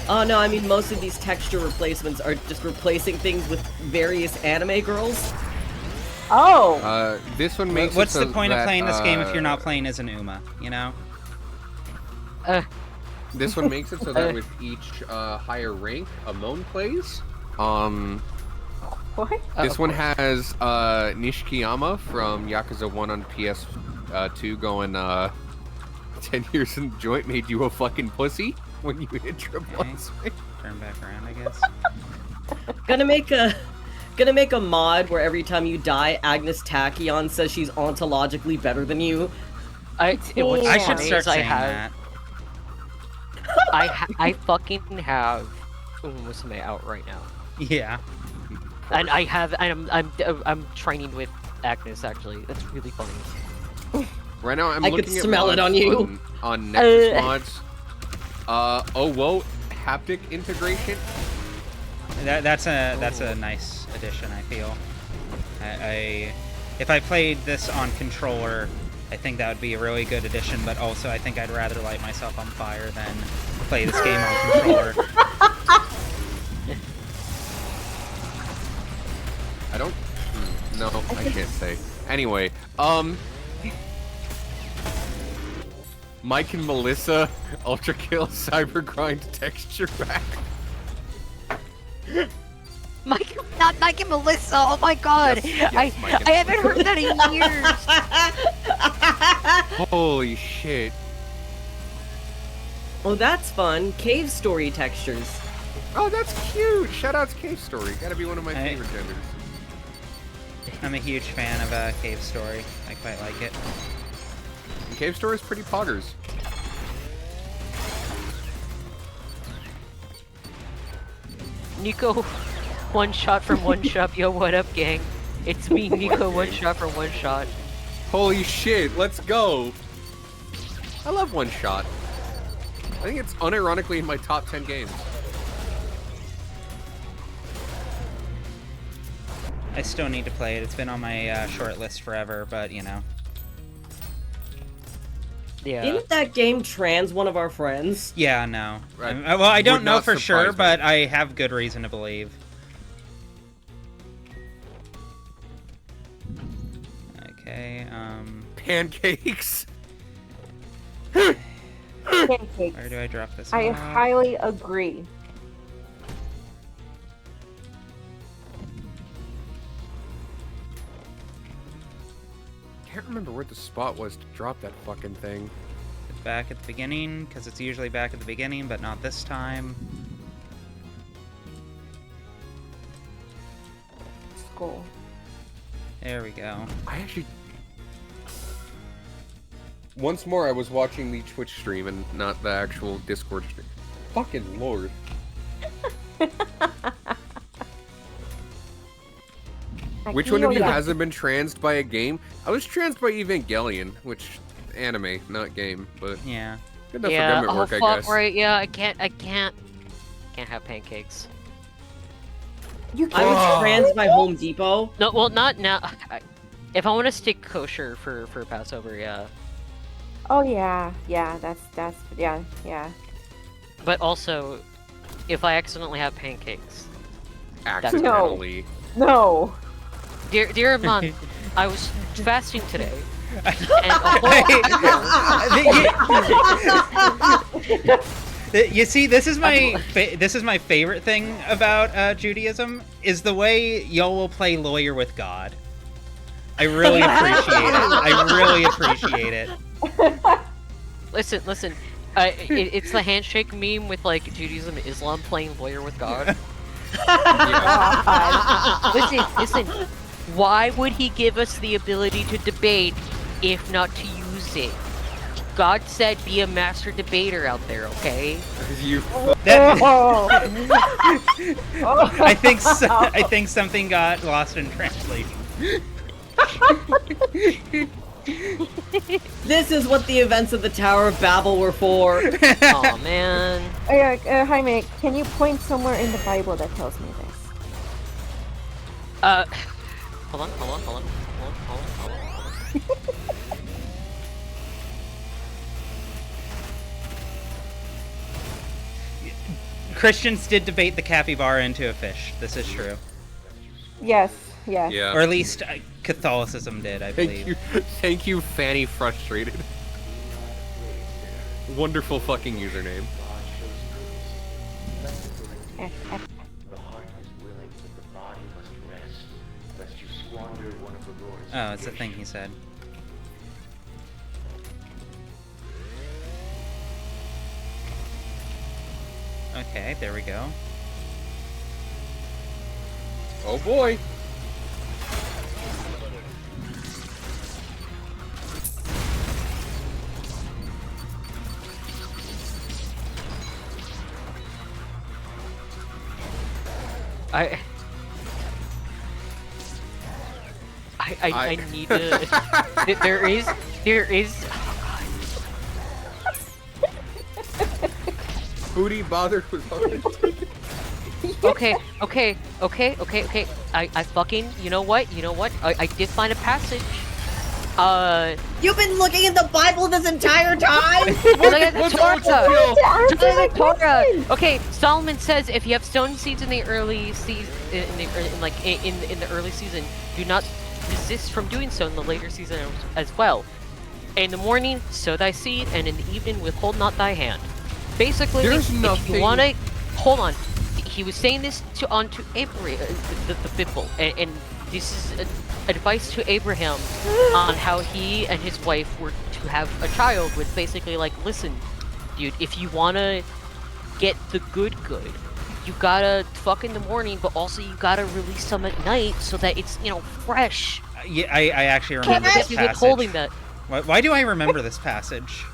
Oh no, I mean most of these texture replacements are just replacing things with various anime girls. Oh. This one makes What's it the so point of that, playing this game if you're not playing as an Uma, you know? This one makes it so that with each higher rank, Amon plays. What? This one has Nishikiyama from Yakuza 1 on PS2 going 10 years in the joint made you a fucking pussy when you hit triple Okay. S. Turn back around, I guess. Gonna make a mod where every time you die, Agnes Tachyon says she's ontologically better than you. I should start saying that. I fucking have Musume out right now, Yeah. and I'm training with Agnes actually. That's really funny. Right now, I'm I looking could at smell it mods on you. on Nexus mods. Oh whoa, haptic integration. That's a nice addition, I feel. If I played this on controller, I think that would be a really good addition, but also I think I'd rather light myself on fire than play this game on controller. I don't. No, I can't say. Anyway, Mike and Melissa, ULTRAKILL Cybergrind texture pack. Not Mike and Melissa. Oh my god, Yes, Mike and I haven't heard that in years. Holy shit. Oh, that's fun. Cave story textures. Oh, that's cute. Shoutouts Cave Story. Gotta be one of my Hey. favorite genders. I'm a huge fan of Cave Story. I quite like it. And Cave Story is pretty poggers. Nico, one shot from one shot. Yo, what up, gang? It's me, Nico. One shot from one shot. Holy shit, let's go. I love One Shot. I think it's unironically in my top 10 games. I still need to play it. It's been on my short list forever, but you know. Yeah. Didn't that game trans one of our friends? Yeah, no. Right. Well, I don't Would know not for sure, surprise me. but I have good reason to believe. Okay, Pancakes. Pancakes. where do I drop this I off? highly agree. Can't remember where the spot was to drop that fucking thing. It's back at the beginning, because it's usually back at the beginning, but not this time. School. There we go. I actually... Once more, I was watching the Twitch stream and not the actual Discord stream. Fucking lord. Which one of you hasn't been transed by a game? I was transed by Evangelion, which anime, not game, but Yeah. good enough Yeah. for government Oh work, I fuck. guess. Right. Yeah. I can't have pancakes. You I was Oh. trans by Home Depot. No. Well, not now. If I want to stick kosher for Passover, yeah. Oh yeah, that's yeah. But also, if I accidentally have pancakes. Accidentally. No. Dear Iman, I was fasting today. And You see, this is my favorite thing about Judaism is the way y'all will play lawyer with God. I really appreciate it. Listen. It's the handshake meme with like Judaism and Islam playing lawyer with God. Listen. Why would he give us the ability to debate if not to use it? God said be a master debater out there, okay? I think something got lost in translation. This is what the events of the Tower of Babel were for. Oh man. Jaime, can you point somewhere in the Bible that tells me this? Hold on. Christians did debate the capybara into a fish. This is true. Yes. Yeah. Or at least Catholicism did, I believe. Thank you, Fanny Frustrated. Wonderful fucking username. Oh, it's a thing he said. Okay, there we go. Oh boy. I need to. There is. Booty bothered with Okay. I fucking. You know what? I did find a passage. You've been looking in the Bible this entire time? Look at the Torah. Okay, Solomon says if you have stone seeds in the early season, in the early season, do not desist from doing so in the later season as well. In the morning, sow thy seed, and in the evening, withhold not thy hand. Basically, if you want to, hold on. He was saying this to Abraham, the Bible, and this is advice to Abraham on how he and his wife were to have a child. With basically like, listen, dude, if you want to get the good, you gotta fuck in the morning, but also you gotta release some at night so that it's fresh. Yeah, I actually remember this passage. Withholding that. Why do I remember this passage?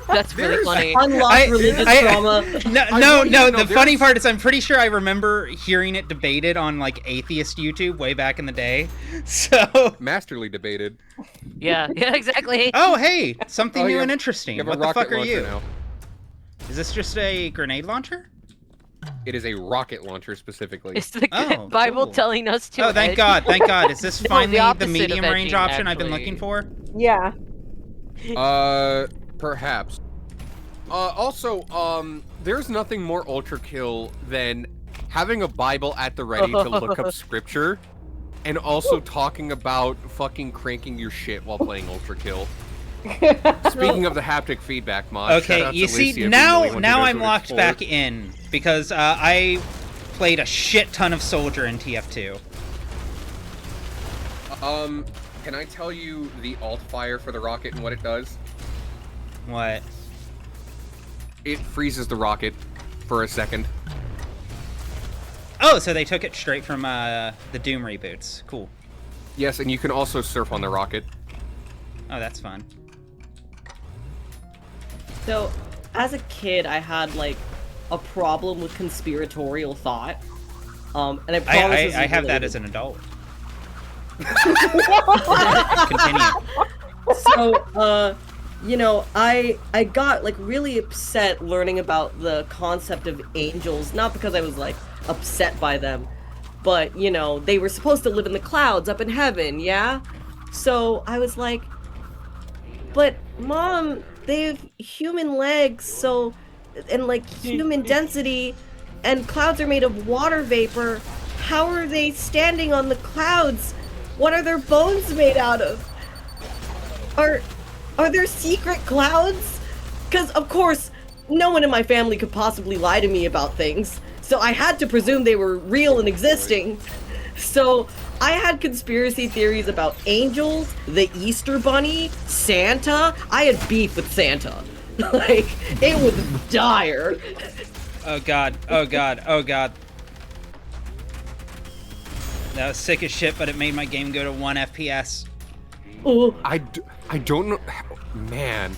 That's really funny. Unlocked religious trauma. No. The funny part is I'm pretty sure I remember hearing it debated on like atheist YouTube way back in the day. So masterly debated. Yeah, exactly. Oh, hey, something new and interesting. What the fuck are you? Now. Is this just a grenade launcher? It is a rocket launcher specifically. It's the Bible telling us to. Oh, thank God. Is this finally the medium range option I've been looking for? Yeah. Perhaps. Also, there's nothing more ULTRAKILL than having a Bible at the ready to look up scripture, and also talking about fucking cranking your shit while playing ULTRAKILL. Speaking of the haptic feedback mod, okay, you see, now I'm locked back in, because I played a shit ton of Soldier in TF2. Can I tell you the alt fire for the rocket and what it does? What? It freezes the rocket for a second. Oh, so they took it straight from the Doom reboots. Cool. Yes, and you can also surf on the rocket. Oh, that's fun. So, as a kid, I had like a problem with conspiratorial thought. And I promise I have that as an adult. Continue. So, I got like really upset learning about the concept of angels, not because I was like upset by them, but, you know, they were supposed to live in the clouds up in heaven, yeah? So I was like, but Mom, they have human legs, so, and like human density, and clouds are made of water vapor. How are they standing on the clouds? What are their bones made out of? Are there secret clouds? Because, of course, no one in my family could possibly lie to me about things, so I had to presume they were real and existing. So I had conspiracy theories about angels, the Easter Bunny, Santa. I had beef with Santa. Like, it was dire. Oh god, oh god, oh god. That was sick as shit, but it made my game go to 1 FPS. Ooh. I don't know. Man,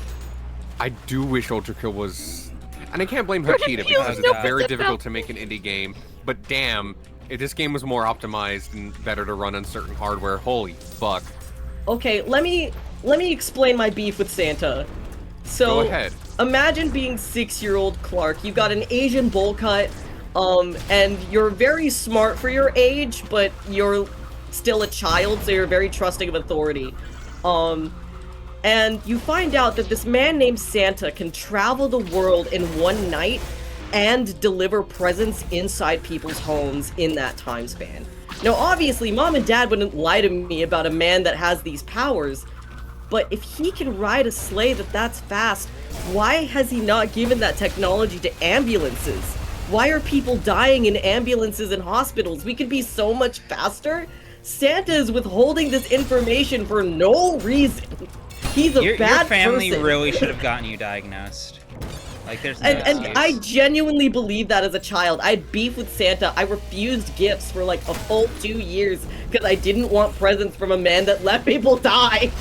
I do wish ULTRAKILL was... And I can't blame Hakita because it's very difficult to make an indie game. But damn, if this game was more optimized and better to run on certain hardware, holy fuck. Okay, let me explain my beef with Santa. So, go ahead. Imagine being 6-year-old Clark. You've got an Asian bowl cut, and you're very smart for your age, but you're still a child, so you're very trusting of authority. And you find out that this man named Santa can travel the world in one night and deliver presents inside people's homes in that time span. Now, obviously, Mom and Dad wouldn't lie to me about a man that has these powers, but if he can ride a sleigh that's fast, why has he not given that technology to ambulances? Why are people dying in ambulances and hospitals? We could be so much faster. Santa is withholding this information for no reason. He's a bad person. Your family really should have gotten you diagnosed. Like, there's no and I genuinely believe that as a child. I had beef with Santa. I refused gifts for like a full 2 years because I didn't want presents from a man that let people die.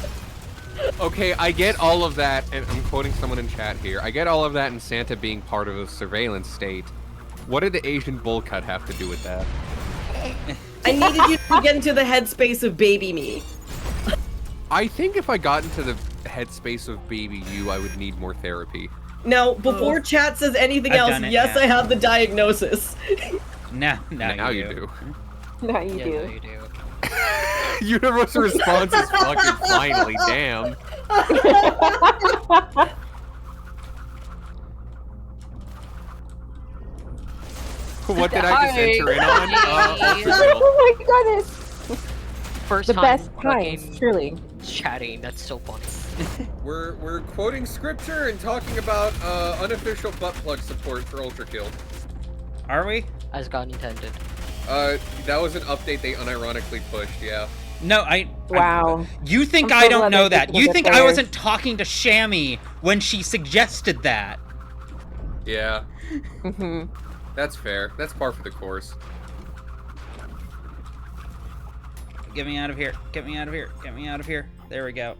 Okay, I get all of that, and I'm quoting someone in chat here. I get all of that and Santa being part of a surveillance state. What did the Asian bowl cut have to do with that? I needed you to get into the headspace of baby me. I think if I got into the headspace of baby you, I would need more therapy. Now, before chat says anything else, yes, I have the diagnosis. Now you do. Now you do. Now you do. Universal response is fucking finally, damn. What did I just enter in on? Oh my goodness! First The time best times, fucking truly. chatting, that's so funny. We're quoting scripture and talking about unofficial butt plug support for ULTRAKILL. Are we? As God intended. That was an update they unironically pushed, yeah. No, Wow. You think I'm I so don't glad know they that. did You the think I players. wasn't talking to Shammy when she suggested that. Yeah, Mm-hmm. that's fair. That's par for the course. Get me out of here. Get me out of here. Get me out of here. There we go.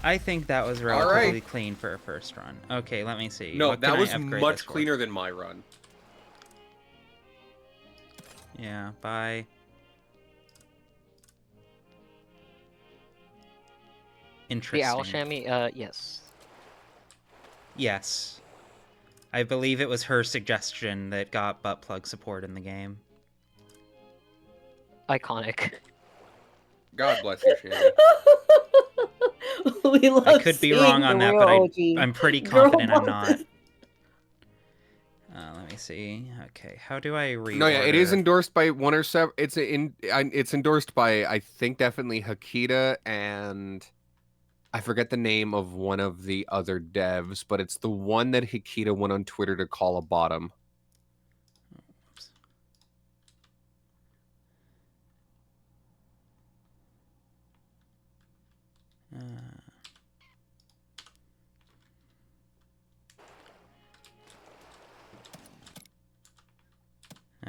I think that was relatively clean for a first run. Okay, let me see. No, What that can I was upgrade much this for? cleaner than my run. Yeah, bye. Interesting. The owl shammy, yes. Yes. I believe it was her suggestion that got butt plug support in the game. Iconic. God bless you, Shannon. We love I could be wrong on the that, real but OG. I'm pretty Girl confident I'm not. bosses. Let me see. Okay, how do I read? No, yeah, it is endorsed by one or several. It's endorsed by, I think, definitely Hakita, and I forget the name of one of the other devs, but it's the one that Hakita went on Twitter to call a bottom.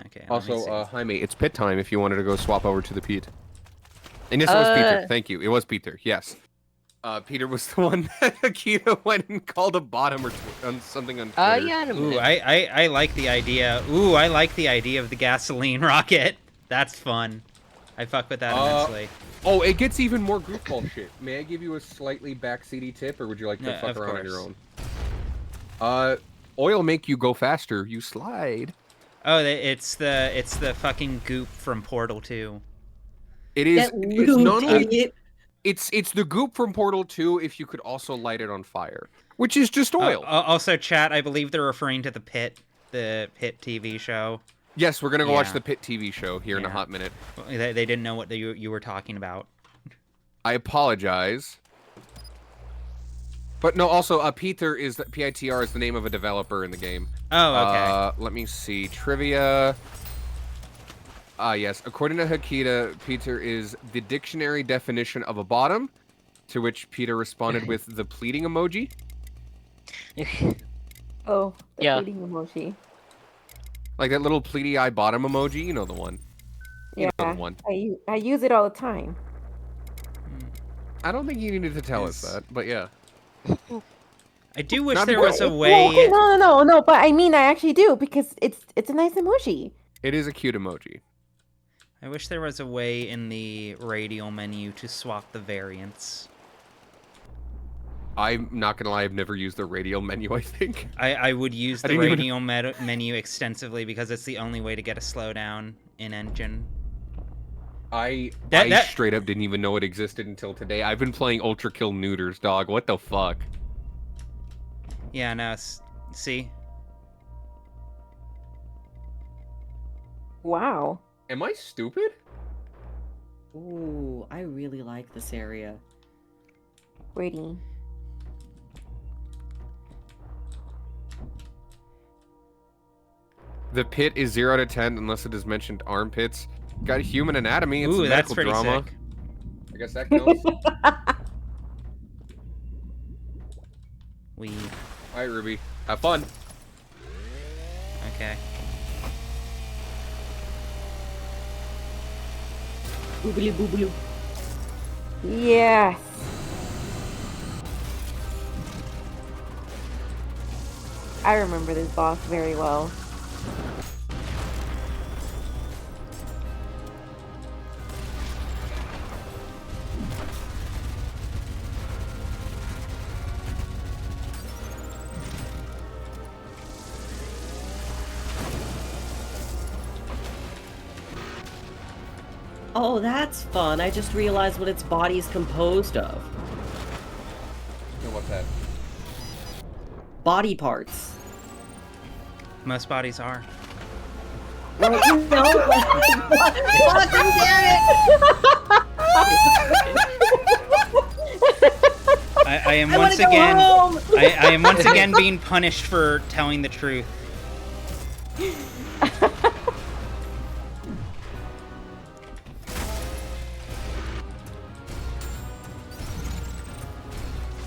Okay. Also, Jaime, it's pit time if you wanted to go swap over to the Pete. And yes, it was Peter. Thank you. It was Peter. Yes. Peter was the one that Akita went and called a bottom or on something on Twitter. Yeah, in a Ooh, minute. I like the idea. Ooh, I like the idea of the gasoline rocket. That's fun. I fuck with that immensely. Oh, it gets even more goofball shit. May I give you a slightly backseaty tip, or would you like to fuck around on your own? Oil make you go faster. You slide. Oh, it's the fucking goop from Portal 2. It is. It's not only. It's the goop from Portal 2 if you could also light it on fire, which is just oil. Also, chat, I believe they're referring to the Pit TV show. Yes, we're gonna go watch the Pit TV show here in a hot minute. They didn't know what you were talking about. I apologize. But no, also, Peter is PITR is the name of a developer in the game. Oh, okay. Let me see. Trivia. Yes. According to Hakita, Peter is the dictionary definition of a bottom, to which Peter responded with the pleading emoji. Oh, the pleading emoji. Like that little pleady eye bottom emoji, you know the one. You know the one. I use it all the time. I don't think you needed to tell us that, but yeah. I do wish there was a way. Okay, no, but I mean I actually do because it's a nice emoji. It is a cute emoji. I wish there was a way in the radial menu to swap the variants. I'm not gonna lie, I've never used the radial menu, I think. I would use the radial menu extensively because it's the only way to get a slowdown in engine. I straight up didn't even know it existed until today. I've been playing ULTRAKILL neuters, dog. What the fuck? Yeah, no, see? Wow. Am I stupid? Ooh, I really like this area. Waiting. The pit is 0 to 10 unless it is mentioned armpits. Got human anatomy. It's Ooh, a that's medical pretty drama. sick. I guess that counts. Alright, Ruby. Have fun. Okay. Boobly boobly. Yes. I remember this boss very well. Oh, that's fun. I just realized what its body's composed of. So what's that? Body parts. Most bodies are. Well, you know, fucking damn I am once again. I am once again being punished for telling the truth.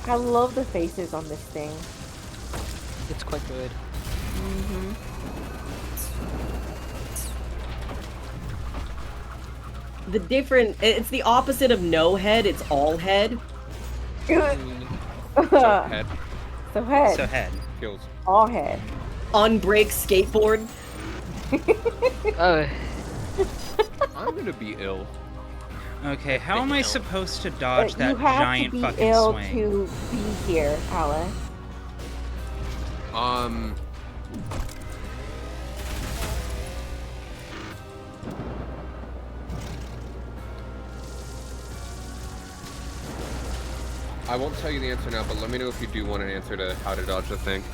I love the faces on this thing. It's quite good. Mm-hmm. It's the opposite of no head, it's all head. So head. So head. So head. Kills. All head. Unbreak skateboard. I'm gonna be ill. Okay, how am I supposed to dodge that you have giant to be fucking ill swing? to be here, Alex. I won't tell you the answer now, but let me know if you do want an answer to how to dodge the thing.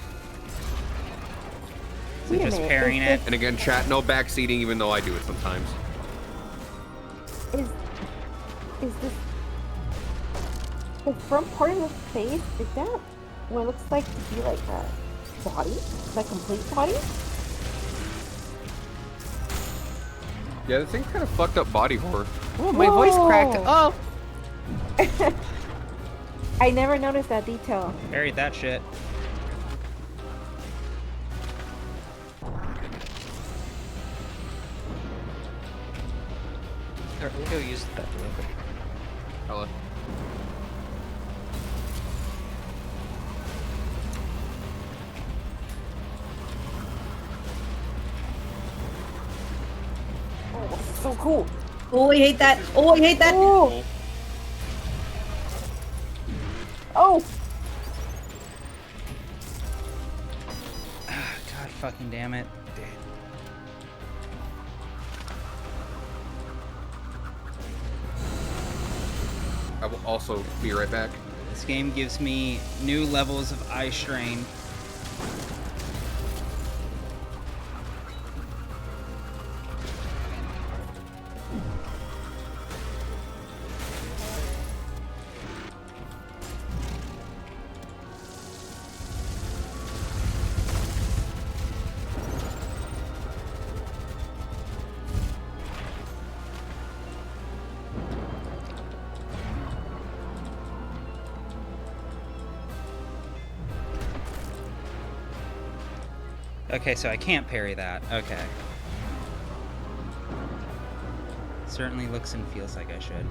So just parrying it. And again, chat, no backseating, even though I do it sometimes. Is this the front part of the face? Is that what it looks like to be like a body? Like complete body? Yeah, this thing's kind of fucked up body horror. Oh, my voice cracked. Oh! I never noticed that detail. Buried that shit. Alright, let me go use that real quick. Hello. Oh, this is so cool. Oh, I hate that. Oh, I hate that. Oh. Oh. God fucking damn it. I will also be right back. This game gives me new levels of eye strain. Okay, so I can't parry that. Okay. Certainly looks and feels like I should.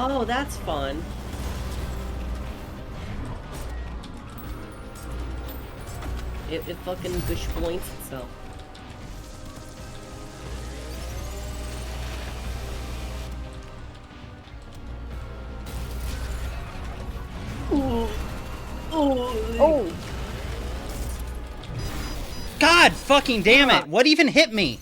Oh, that's fun. It fucking gush points itself. Ooh. Oh. God fucking damn it! What even hit me?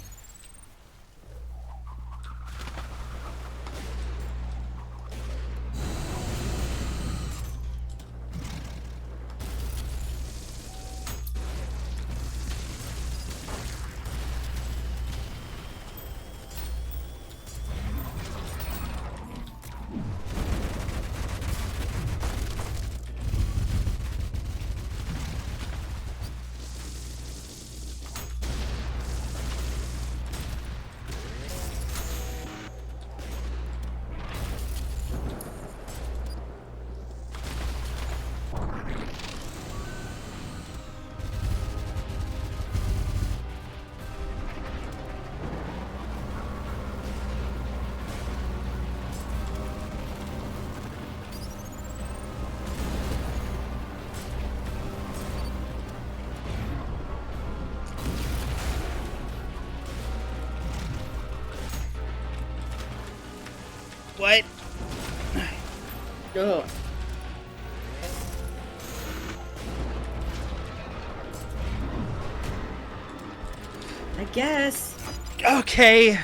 What? Ugh. I guess. Okay.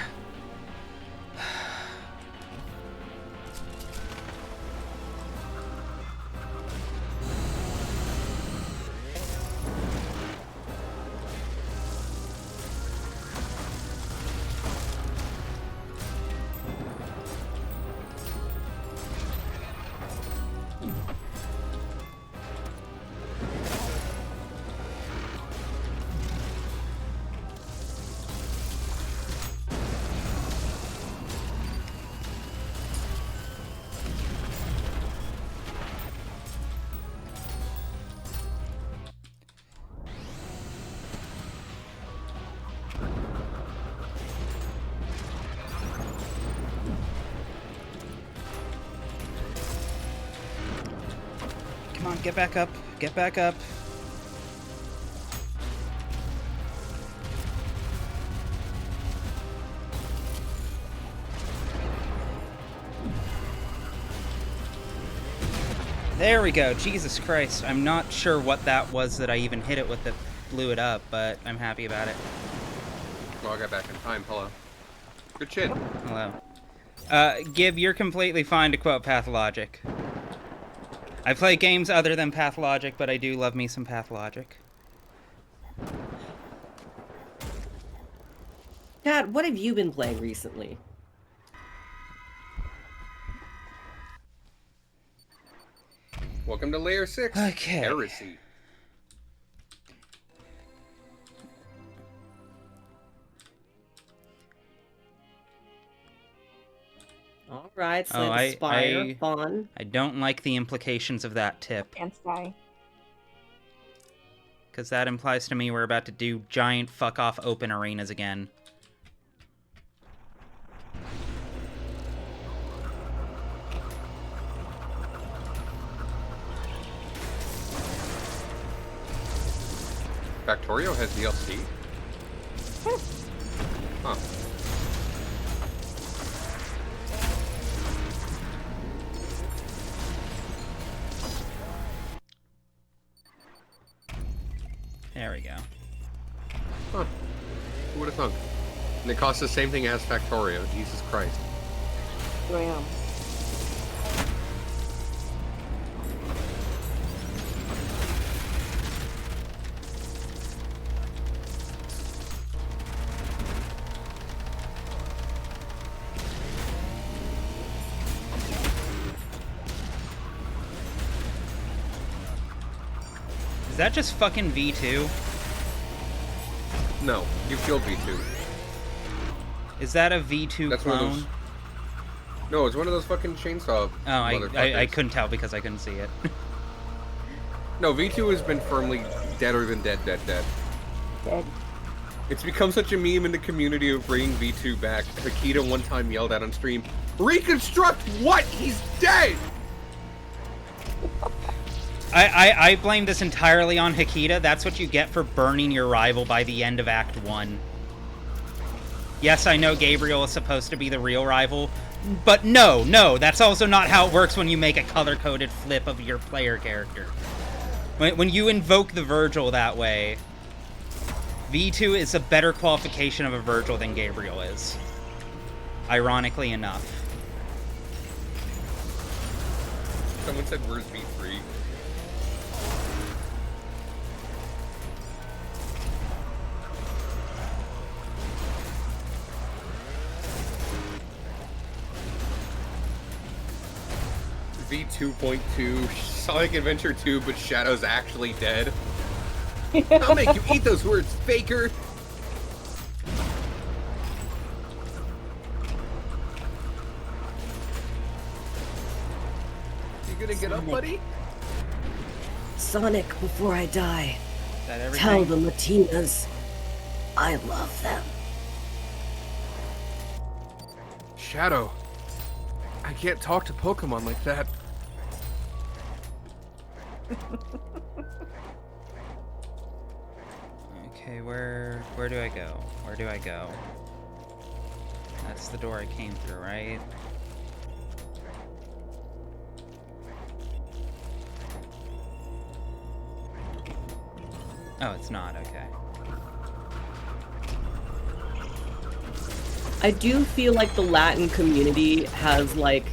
Come on, get back up. Get back up. There we go. Jesus Christ. I'm not sure what that was that I even hit it with that blew it up, but I'm happy about it. Well, I got back in time. Hello. Good shit. Hello. Gib, you're completely fine to quote Pathologic. I play games other than Pathologic, but I do love me some Pathologic. Kat, what have you been playing recently? Welcome to Layer 6. Okay. Heresy. Alright, slay the spire. Fun. I don't like the implications of that tip. Can't die. Because that implies to me we're about to do giant fuck-off open arenas again. Factorio has DLC? Huh. There we go. Huh. Who would have thunk? And it costs the same thing as Factorio. Jesus Christ. Damn. Is that just fucking V2? No, you killed V2. Is that a V2 That's clone? one of those... No, it's one of those fucking chainsaw. Oh, I couldn't tell because I couldn't see it. No, V2 has been firmly dead or been dead. Dead. It's become such a meme in the community of bringing V2 back. Hikita one time yelled out on stream, "Reconstruct what? He's dead!" I blame this entirely on Hikita. That's what you get for burning your rival by the end of Act 1. Yes, I know Gabriel is supposed to be the real rival, but no, that's also not how it works when you make a color-coded flip of your player character. When you invoke the Virgil that way, V2 is a better qualification of a Virgil than Gabriel is. Ironically enough. Someone said, "Where's V3?" V2.2, Sonic Adventure 2, but Shadow's actually dead. I'll make you eat those words, faker! You gonna get up, buddy? Sonic, before I die, Is that everything? tell the Latinas I love them. Shadow, I can't talk to Pokemon like that. Okay, where do I go? Where do I go? That's the door I came through, right? Oh, it's not, okay. I do feel like the Latin community has, like,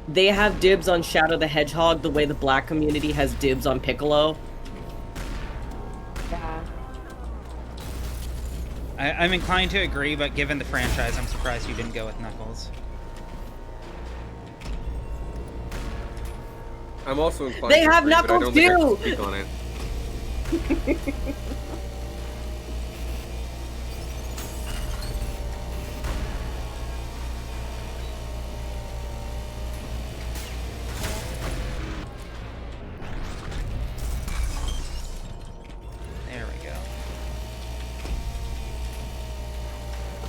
they have dibs on Shadow the Hedgehog the way the black community has dibs on Piccolo. Yeah. I'm inclined to agree, but given the franchise, I'm surprised you didn't go with Knuckles. I'm also inclined They to have agree, but I Knuckles don't think I too! can speak on it. There we go.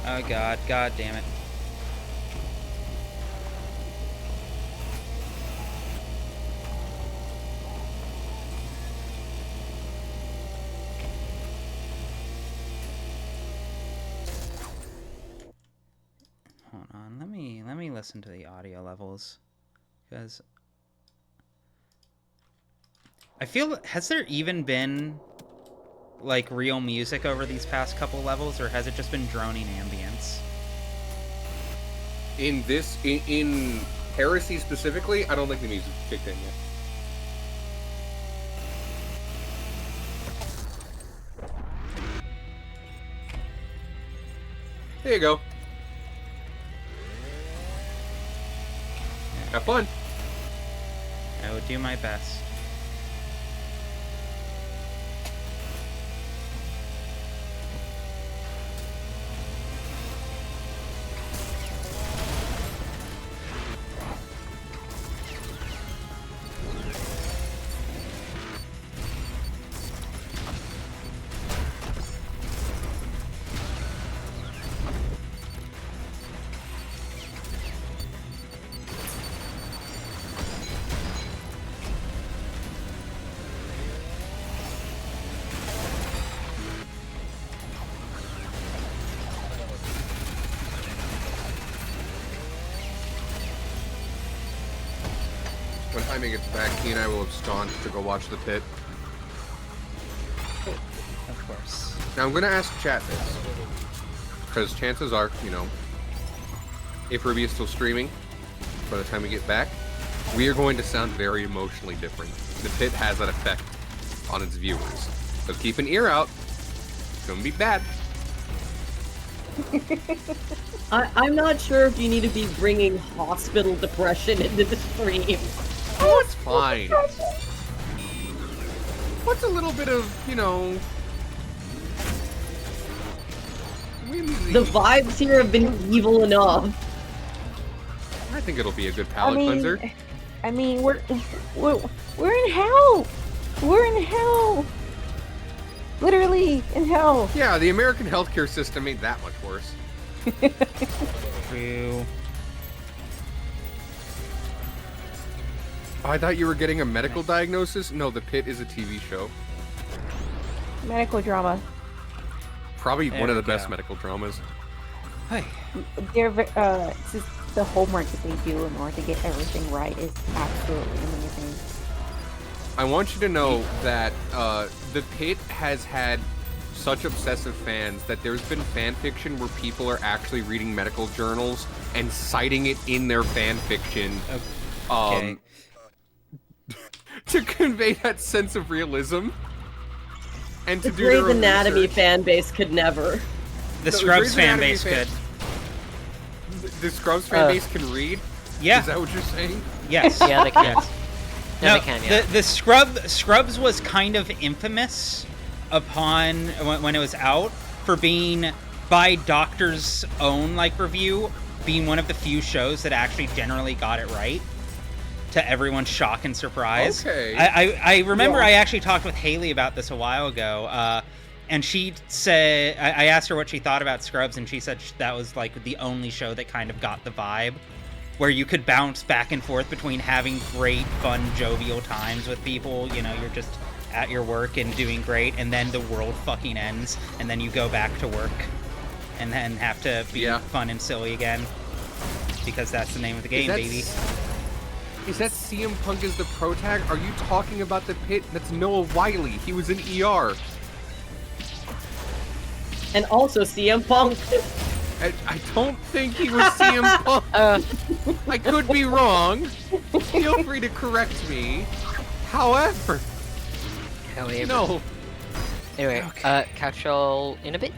Oh god, god damn it. Hold on, let me listen to the audio levels, because I feel, has there even been like real music over these past couple levels, or has it just been droning ambience? In this, in Heresy specifically, I don't think the music kicked in yet. There you go. Have fun. I would do my best. When Jaime gets back, he and I will abscond to go watch The Pit. Of course. Now I'm gonna ask chat this, because chances are, you know, if Ruby is still streaming by the time we get back, we are going to sound very emotionally different. The Pit has that effect on its viewers, so keep an ear out. It's gonna be bad. I'm not sure if you need to be bringing hospital depression into the stream. Oh, it's fine. What's a little bit of, you know... whimsy? The vibes here have been evil enough. I think it'll be a good palate cleanser. I mean, we're in hell. We're in hell. Literally in hell. Yeah, the American healthcare system ain't that much worse. True. Oh, I thought you were getting a medical diagnosis? No, The Pit is a TV show. Medical drama. Probably There one of we the best go. medical dramas. Hey. It's just the homework that they do in order to get everything right is absolutely amazing. I want you to know that The Pit has had such obsessive fans that there's been fan fiction where people are actually reading medical journals and citing it in their fan fiction Okay. to convey that sense of realism and to The do their Grey's own Anatomy research. fan base could never. The No, Scrubs Grey's fan Anatomy base fan- could. The Scrubs fan base can read? Yeah. Is that what you're saying? Yes. Yeah, they can. Yes. Yeah, No, they can, yeah. the Scrubs was kind of infamous upon when it was out for being, by Doctor's own review, being one of the few shows that actually generally got it right, to everyone's shock and surprise. Okay. I remember Yeah. I actually talked with Haley about this a while ago, and she said, I asked her what she thought about Scrubs, and she said that was the only show that kind of got the vibe, where you could bounce back and forth between having great, fun, jovial times with people, you're just at your work and doing great, and then the world fucking ends, and then you go back to work, and then have to be fun and silly again, because that's the name of the game, baby. Is that CM Punk as the protag? Are you talking about The Pit? That's Noah Wyle. He was in ER. And also CM Punk. I don't think he was CM Punk. I could be wrong. Feel free to correct me. However, no. Anyway, catch y'all in a bit.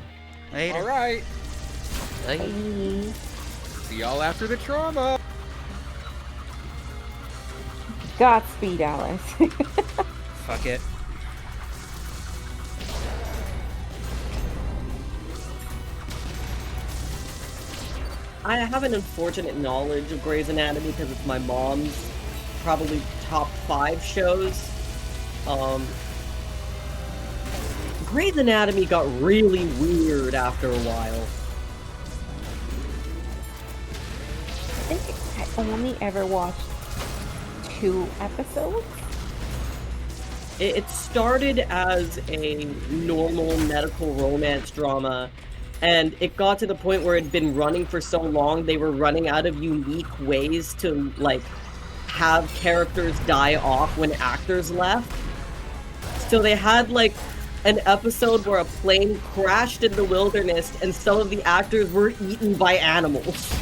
Later. All right. Bye. See y'all after the trauma. Godspeed, Alice. Fuck it. I have an unfortunate knowledge of Grey's Anatomy because it's my mom's probably top 5 shows. Grey's Anatomy got really weird after a while. I think I only ever watched 2 episodes. It started as a normal medical romance drama, and it got to the point where it had been running for so long they were running out of unique ways to have characters die off when actors left. So they had an episode where a plane crashed in the wilderness and some of the actors were eaten by animals.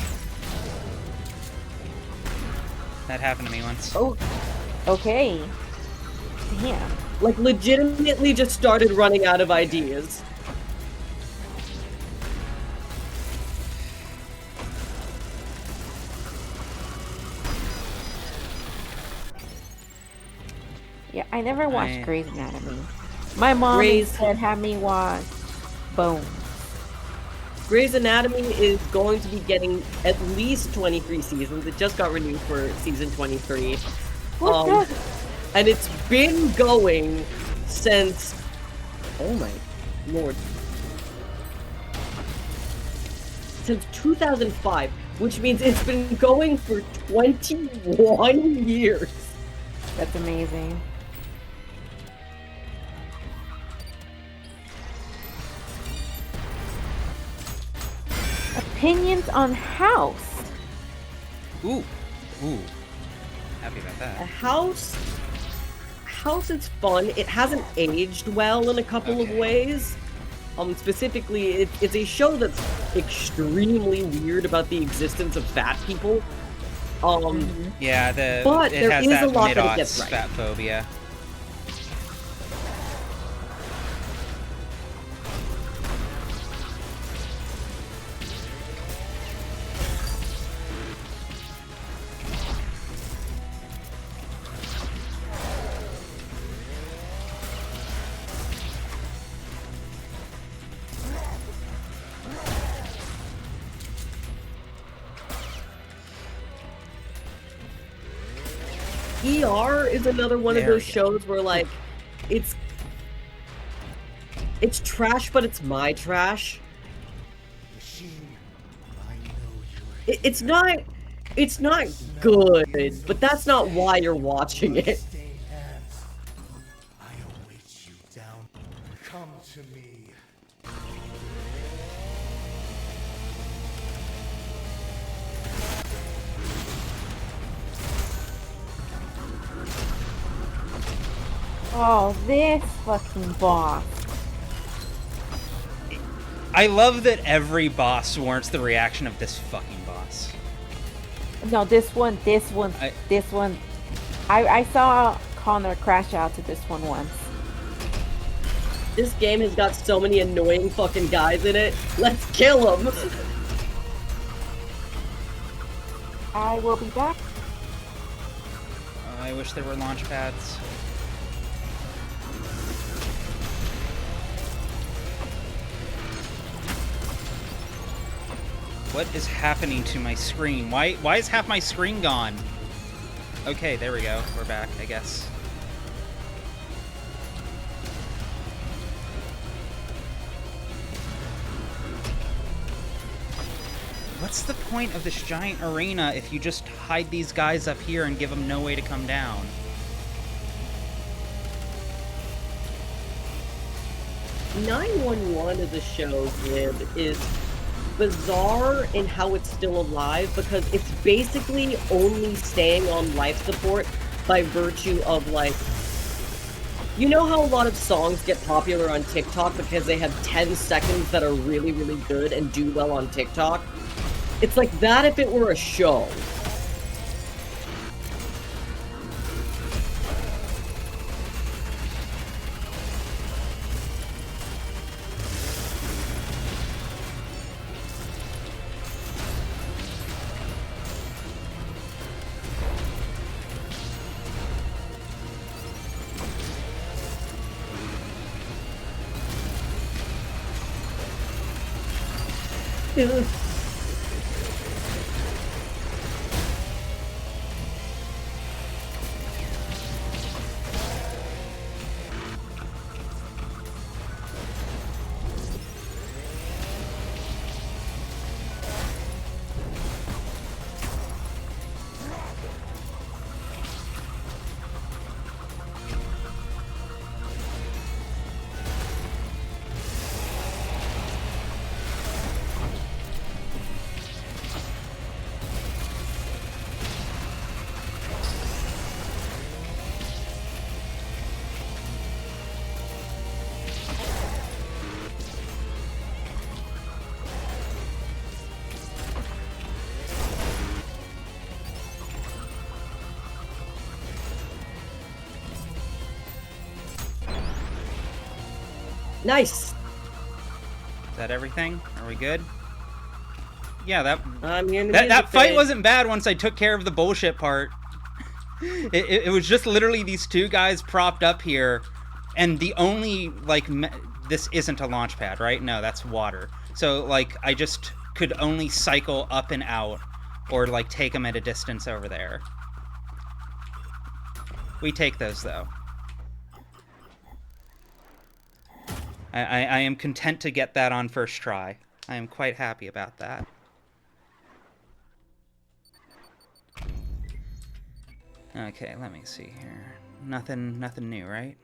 That happened to me once. Oh, okay. Damn. Legitimately just started running out of ideas. Yeah, I never watched Grey's Anatomy. My mom instead had me watch Bones. Grey's Anatomy is going to be getting at least 23 seasons. It just got renewed for season 23. And it's been going since... Oh my lord. Since 2005, which means it's been going for 21 years. That's amazing. Opinions on House. Ooh. Happy about that. House is fun. It hasn't aged well in a couple of ways. Specifically, it's a show that's extremely weird about the existence of fat people. Yeah, but it there has is that a lot that it mid-aughts gets right. fat phobia. ER is another one of those shows where, like, it's trash, but it's my trash. It's not good, but that's not why you're watching it. I await you down. Come to me. Oh, this fucking boss. I love that every boss warrants the reaction of this fucking boss. No, this one. I saw Connor crash out to this one once. This game has got so many annoying fucking guys in it. Let's kill them! I will be back. I wish there were launch pads. What is happening to my screen? Why is half my screen gone? Okay, there we go. We're back, I guess. What's the point of this giant arena if you just hide these guys up here and give them no way to come down? "911" as a show, is bizarre in how it's still alive, because it's basically only staying on life support by virtue of, like... You know how a lot of songs get popular on TikTok because they have 10 seconds that are really, really good and do well on TikTok? It's like that if it were a show. Nice! Is that everything? Are we good? Yeah, that fight wasn't bad once I took care of the bullshit part. It was just literally these two guys propped up here, and the only, like, this isn't a launch pad, right? No, that's water. So, like, I just could only cycle up and out, or, like, take them at a distance over there. We take those, though. I am content to get that on first try. I am quite happy about that. Okay, let me see here. Nothing new, right?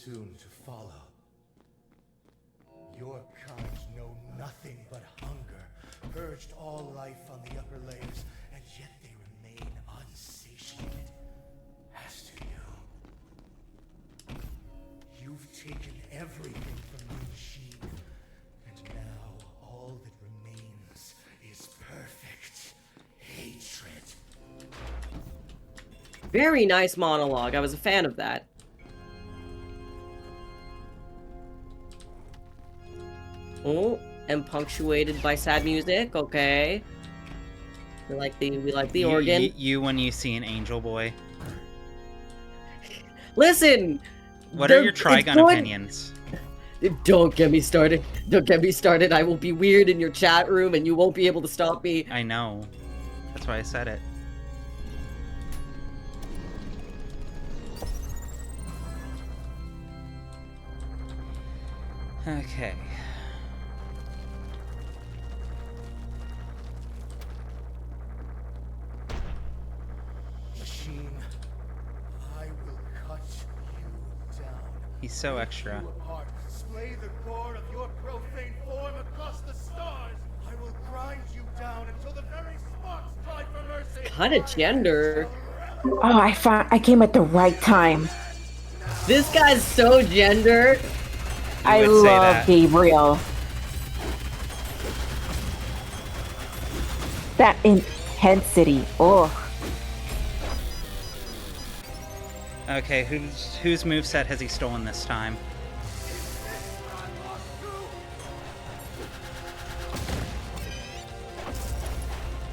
soon to follow. Your kind know nothing but hunger, purged all life on the upper layers, and yet they remain unsatiated. As to you, you've taken everything from Moonsheen, and now all that remains is perfect hatred. Very nice monologue. I was a fan of that. Oh, and punctuated by sad music. Okay. We like the organ. You when you see an angel boy. Listen! What are your Trigun opinions? Don't get me started. Don't get me started. I will be weird in your chat room and you won't be able to stop me. I know. That's why I said it. Okay. Machine, I will cut you down. He's so extra. You apart, splay the gore of your profane form across the stars. I will grind you down until the very sparks cry for mercy. Kind of gender. Oh, I came at the right time. This guy's so gender. I love Gabriel. That intensity. Oh. Okay, whose moveset has he stolen this time?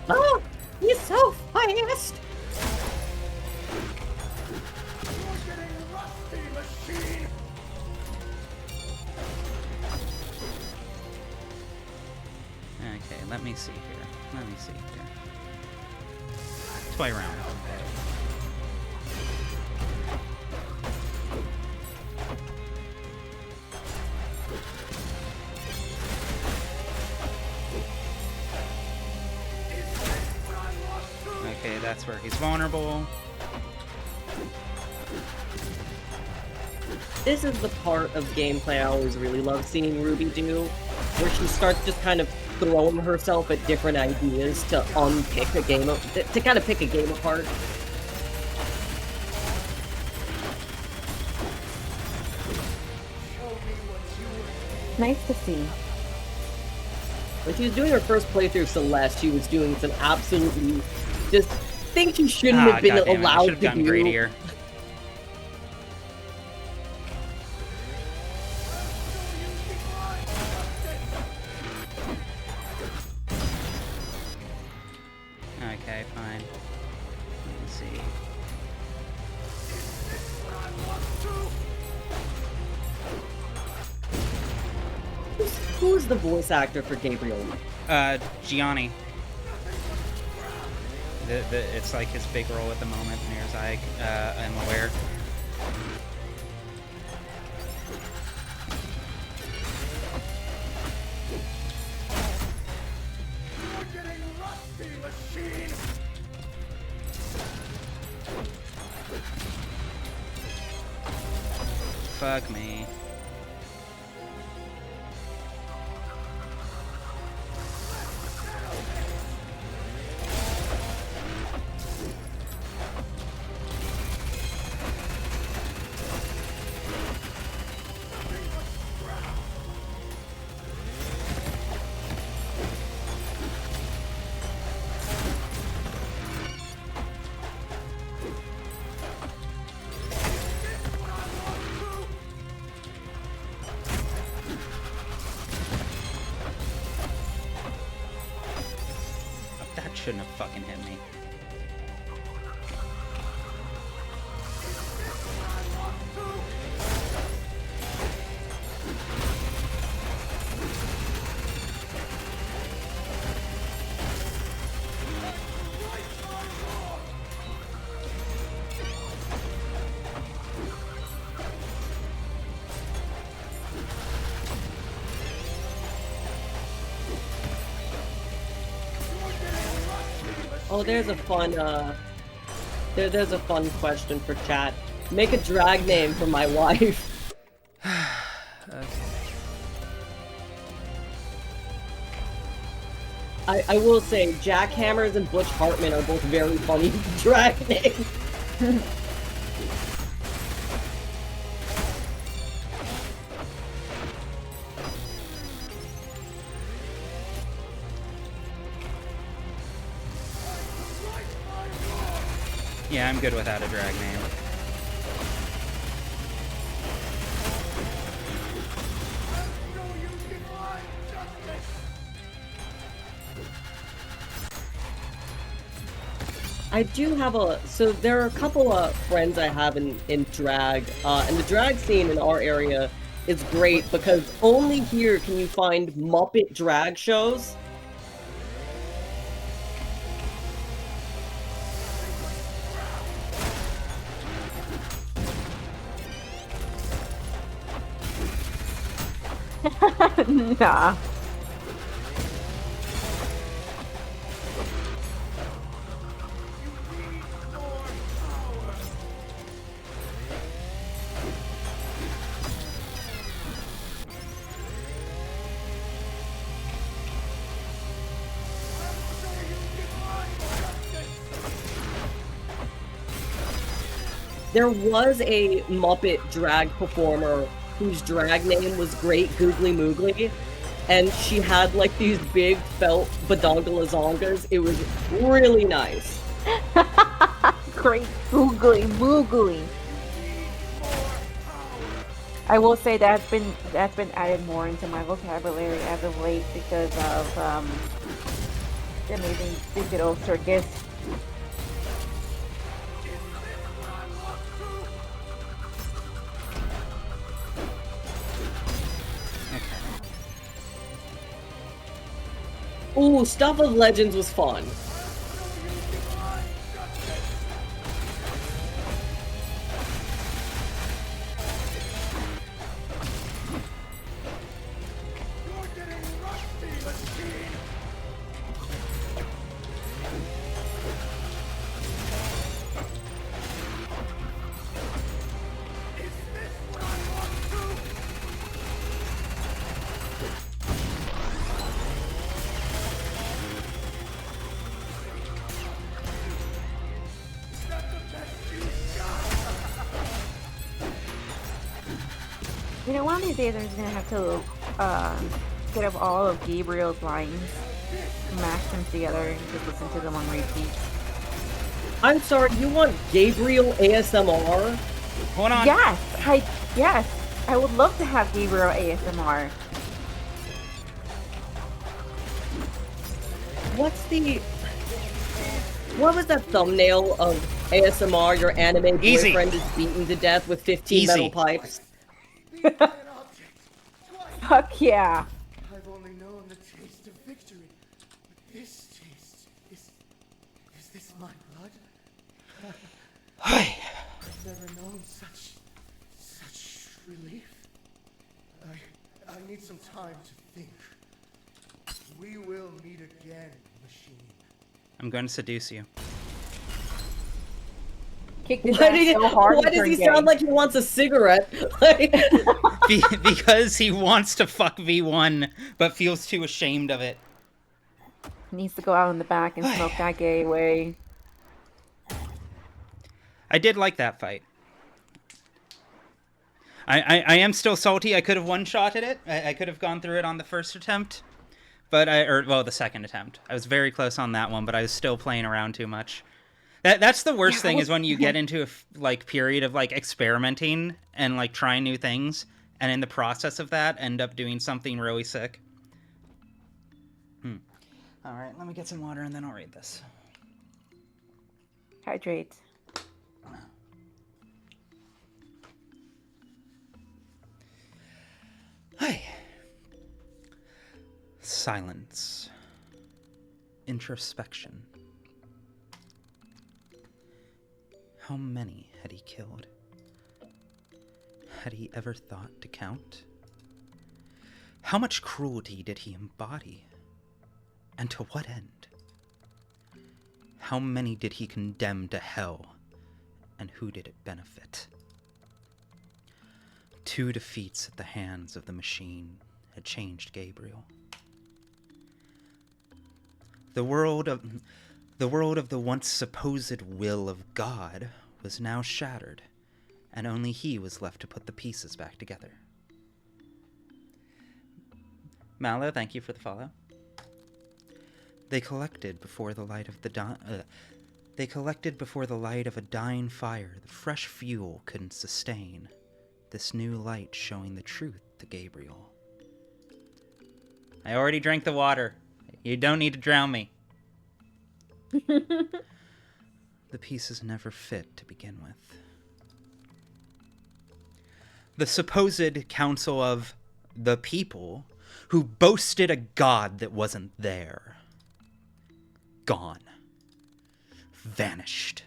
Oh, he's so fast. Okay, let me see here. Let me see here. Toy round. Okay, that's where he's vulnerable. This is the part of gameplay I always really love seeing Ruby do, where she starts just kind of throwing herself at different ideas to unpick a game, to kind of pick a game apart. Nice to see. When she was doing her first playthrough of Celeste, she was doing some absolutely just things she shouldn't have been allowed to do. Greedier. Okay, fine. Let me see. Who's the voice actor for Gabriel? Gianni. It's like his big role at the moment, near as I am aware. Fuck me. Shouldn't have fucking hit me. Oh, there's a fun, there's a fun question for chat. Make a drag name for my wife. I will say, Jackhammers and Butch Hartman are both very funny drag names. Yeah, I'm good without a drag name. I do have so there are a couple of friends I have in drag, and the drag scene in our area is great because only here can you find Muppet drag shows. Nah. There was a Muppet drag performer whose drag name was Great Googly Moogly, and she had like these big felt badongalazongas. It was really nice. Great googly moogly. I will say that's been added more into my vocabulary as of late because of the amazing digital circus. Ooh, Stuff of Legends was fun. You know, one of these days I'm just gonna have to get up all of Gabriel's lines, mash them together, and just listen to them on repeat. I'm sorry, you want Gabriel ASMR? Hold on. Yes, I would love to have Gabriel ASMR. What was that thumbnail of ASMR? Your anime Easy. boyfriend is beaten to death with 15 metal pipes. Fuck yeah. I've only known the taste of victory, but this taste is this my blood? I've never known such relief. I need some time to think. We will meet again, machine. I'm going to seduce you. Kick this ass so hard. Why does he sound like he wants a cigarette? Because he wants to fuck V1, but feels too ashamed of it. Needs to go out in the back and smoke that gay away. I did like that fight. I am still salty. I could have one-shotted it. I could have gone through it on the first attempt. But the second attempt. I was very close on that one, but I was still playing around too much. That's the worst thing is when you get into a period of like experimenting and like trying new things, and in the process of that end up doing something really sick. All right, let me get some water and then I'll read this. Hydrate. Hi. Silence. Introspection. How many had he killed? Had he ever thought to count? How much cruelty did he embody? And to what end? How many did he condemn to hell? And who did it benefit? 2 defeats at the hands of the machine had changed Gabriel. The world of the once supposed will of God was now shattered, and only he was left to put the pieces back together. Mallow, thank you for the follow. They collected before the light of a dying fire the fresh fuel couldn't sustain. This new light showing the truth to Gabriel. I already drank the water. You don't need to drown me. The pieces never fit to begin with. The supposed council of the people who boasted a god that wasn't there. Gone. Vanished.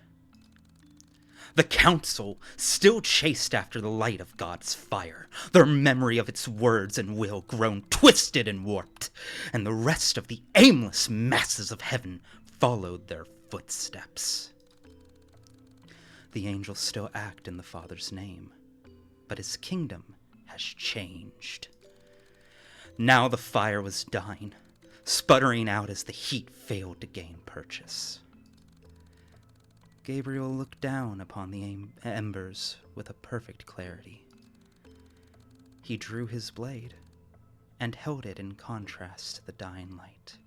The council still chased after the light of God's fire, their memory of its words and will grown twisted and warped, and the rest of the aimless masses of heaven followed their footsteps. The angels still act in the Father's name, but his kingdom has changed. Now the fire was dying, sputtering out as the heat failed to gain purchase. Gabriel looked down upon the embers with a perfect clarity. He drew his blade and held it in contrast to the dying light.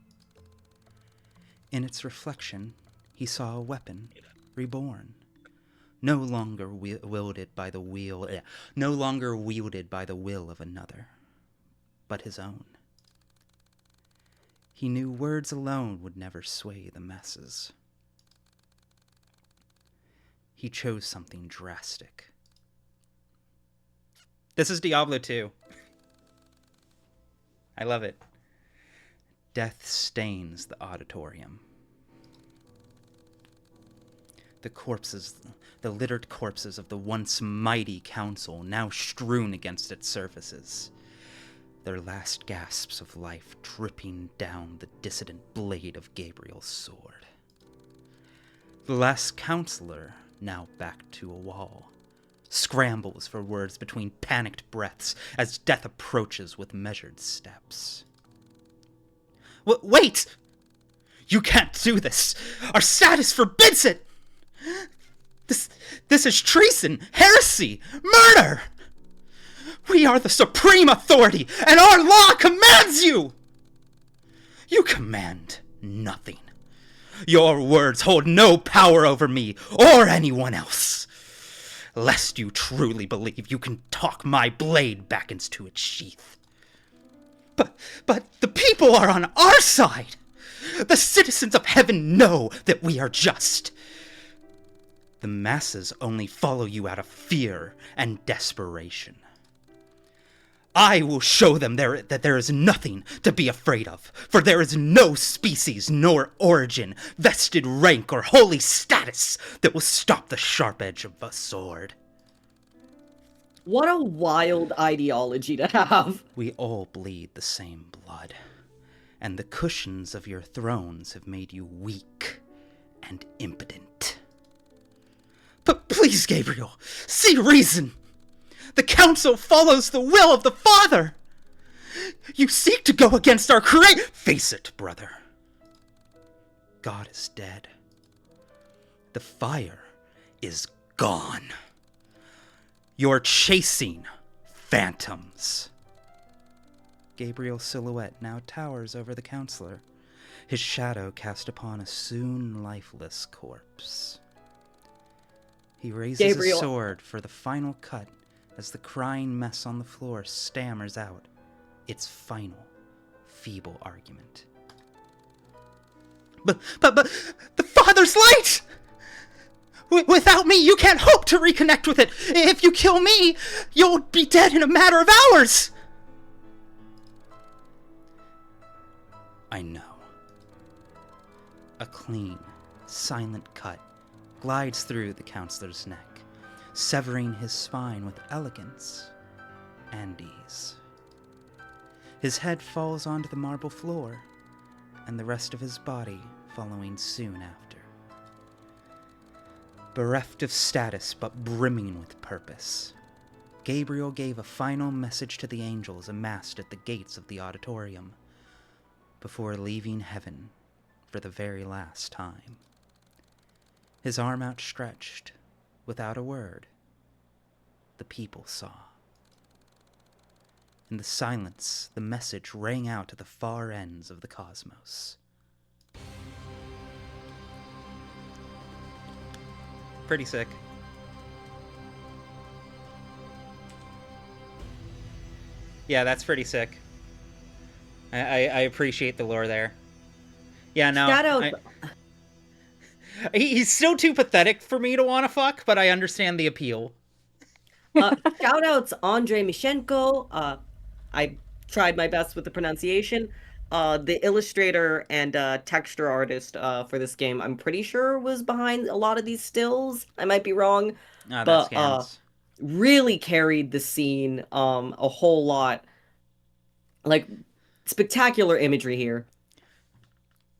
In its reflection, he saw a weapon reborn, no longer wielded by the will of another, but his own. He knew words alone would never sway the masses. He chose something drastic. This is Diablo 2. I love it. Death stains the auditorium. The littered corpses of the once mighty council now strewn against its surfaces, their last gasps of life dripping down the dissident blade of Gabriel's sword. The last counselor, now back to a wall, scrambles for words between panicked breaths as death approaches with measured steps. Wait! You can't do this! Our status forbids it! This is treason, heresy, murder! We are the supreme authority, and our law commands you! You command nothing. Your words hold no power over me or anyone else. Lest you truly believe you can talk my blade back into its sheath. But the people are on our side. The citizens of heaven know that we are just. The masses only follow you out of fear and desperation. I will show them that there is nothing to be afraid of, for there is no species nor origin, vested rank or holy status that will stop the sharp edge of a sword. What a wild ideology to have. We all bleed the same blood, and the cushions of your thrones have made you weak and impotent. But please, Gabriel, see reason. The council follows the will of the Father. You seek to go against our Creator. Face it, brother. God is dead. The fire is gone. You're chasing phantoms. Gabriel's silhouette now towers over the counselor, his shadow cast upon a soon lifeless corpse. He raises his sword for the final cut as the crying mess on the floor stammers out its final, feeble argument. But the Father's light! Without me, you can't hope to reconnect with it. If you kill me, you'll be dead in a matter of hours. I know. A clean, silent cut glides through the counselor's neck, severing his spine with elegance and ease. His head falls onto the marble floor, and the rest of his body following soon after. Bereft of status but brimming with purpose, Gabriel gave a final message to the angels amassed at the gates of the auditorium before leaving heaven for the very last time. His arm outstretched, without a word, the people saw. In the silence, the message rang out at the far ends of the cosmos. Pretty sick. Yeah, that's pretty sick. I appreciate the lore there. Yeah, no. Shout out. He's still too pathetic for me to want to fuck, but I understand the appeal. Shout outs Andrei Mishenko. I tried my best with the pronunciation. The illustrator and texture artist for this game, I'm pretty sure was behind a lot of these stills. I might be wrong, but really carried the scene a whole lot. Like, spectacular imagery here.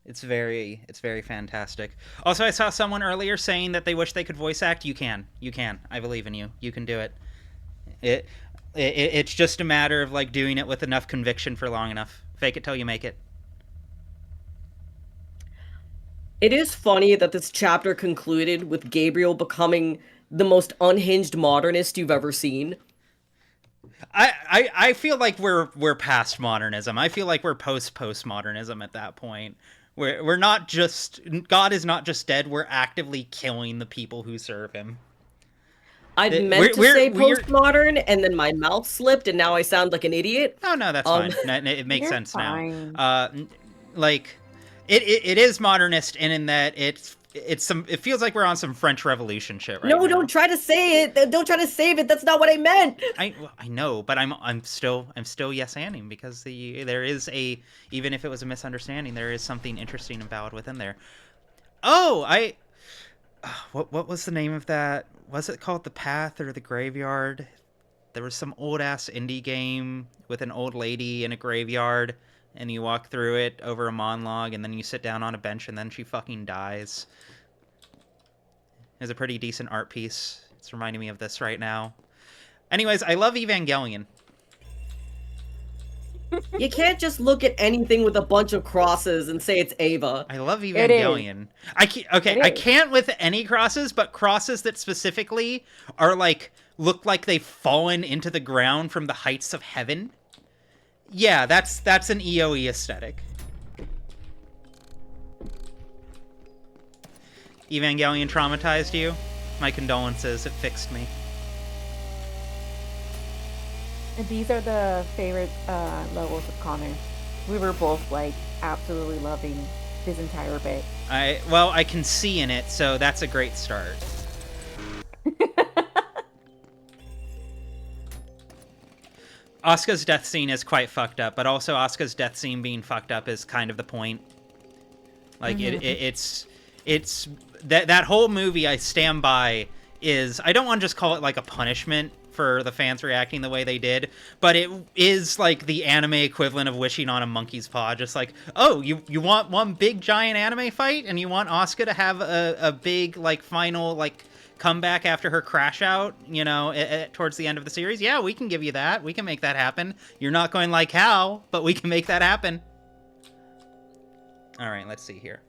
It's very fantastic. Also, I saw someone earlier saying that they wish they could voice act. You can. I believe in you. You can do it. It's just a matter of like doing it with enough conviction for long enough. Fake it till you make it. It is funny that this chapter concluded with Gabriel becoming the most unhinged modernist you've ever seen. I feel like we're past modernism. I feel like we're postmodernism at that point. We're not just, God is not just dead, we're actively killing the people who serve him. I meant to say postmodern, and then my mouth slipped, and now I sound like an idiot. Oh, no, that's fine. It makes sense fine. Now. Like, it is modernist, and in that it feels like we're on some French Revolution shit right now. No, don't try to say it. Don't try to save it. That's not what I meant. I know, but I'm still yes-anding because there is even if it was a misunderstanding, there is something interesting and valid within there. Oh, what was the name of that? Was it called The Path or The Graveyard? There was some old-ass indie game with an old lady in a graveyard, and you walk through it over a monologue, and then you sit down on a bench, and then she fucking dies. It was a pretty decent art piece. It's reminding me of this right now. Anyways, I love Evangelion. You can't just look at anything with a bunch of crosses and say it's Ava. I love Evangelion. I can't with any crosses, but crosses that specifically are like look like they've fallen into the ground from the heights of heaven. Yeah, that's an EOE aesthetic. Evangelion traumatized you? My condolences, it fixed me. These are the favorite levels of Connor. We were both like absolutely loving this entire bit. I can see in it, so that's a great start. Asuka's death scene is quite fucked up, but also Asuka's death scene being fucked up is kind of the point. Like it's that whole movie I stand by is, I don't want to just call it like a punishment for the fans reacting the way they did, but it is like the anime equivalent of wishing on a monkey's paw. Just like, oh, you want one big giant anime fight and you want Asuka to have a big like final like comeback after her crash out, you know, towards the end of the series. Yeah, we can give you that. We can make that happen. You're not going like how, but we can make that happen. All right, let's see here.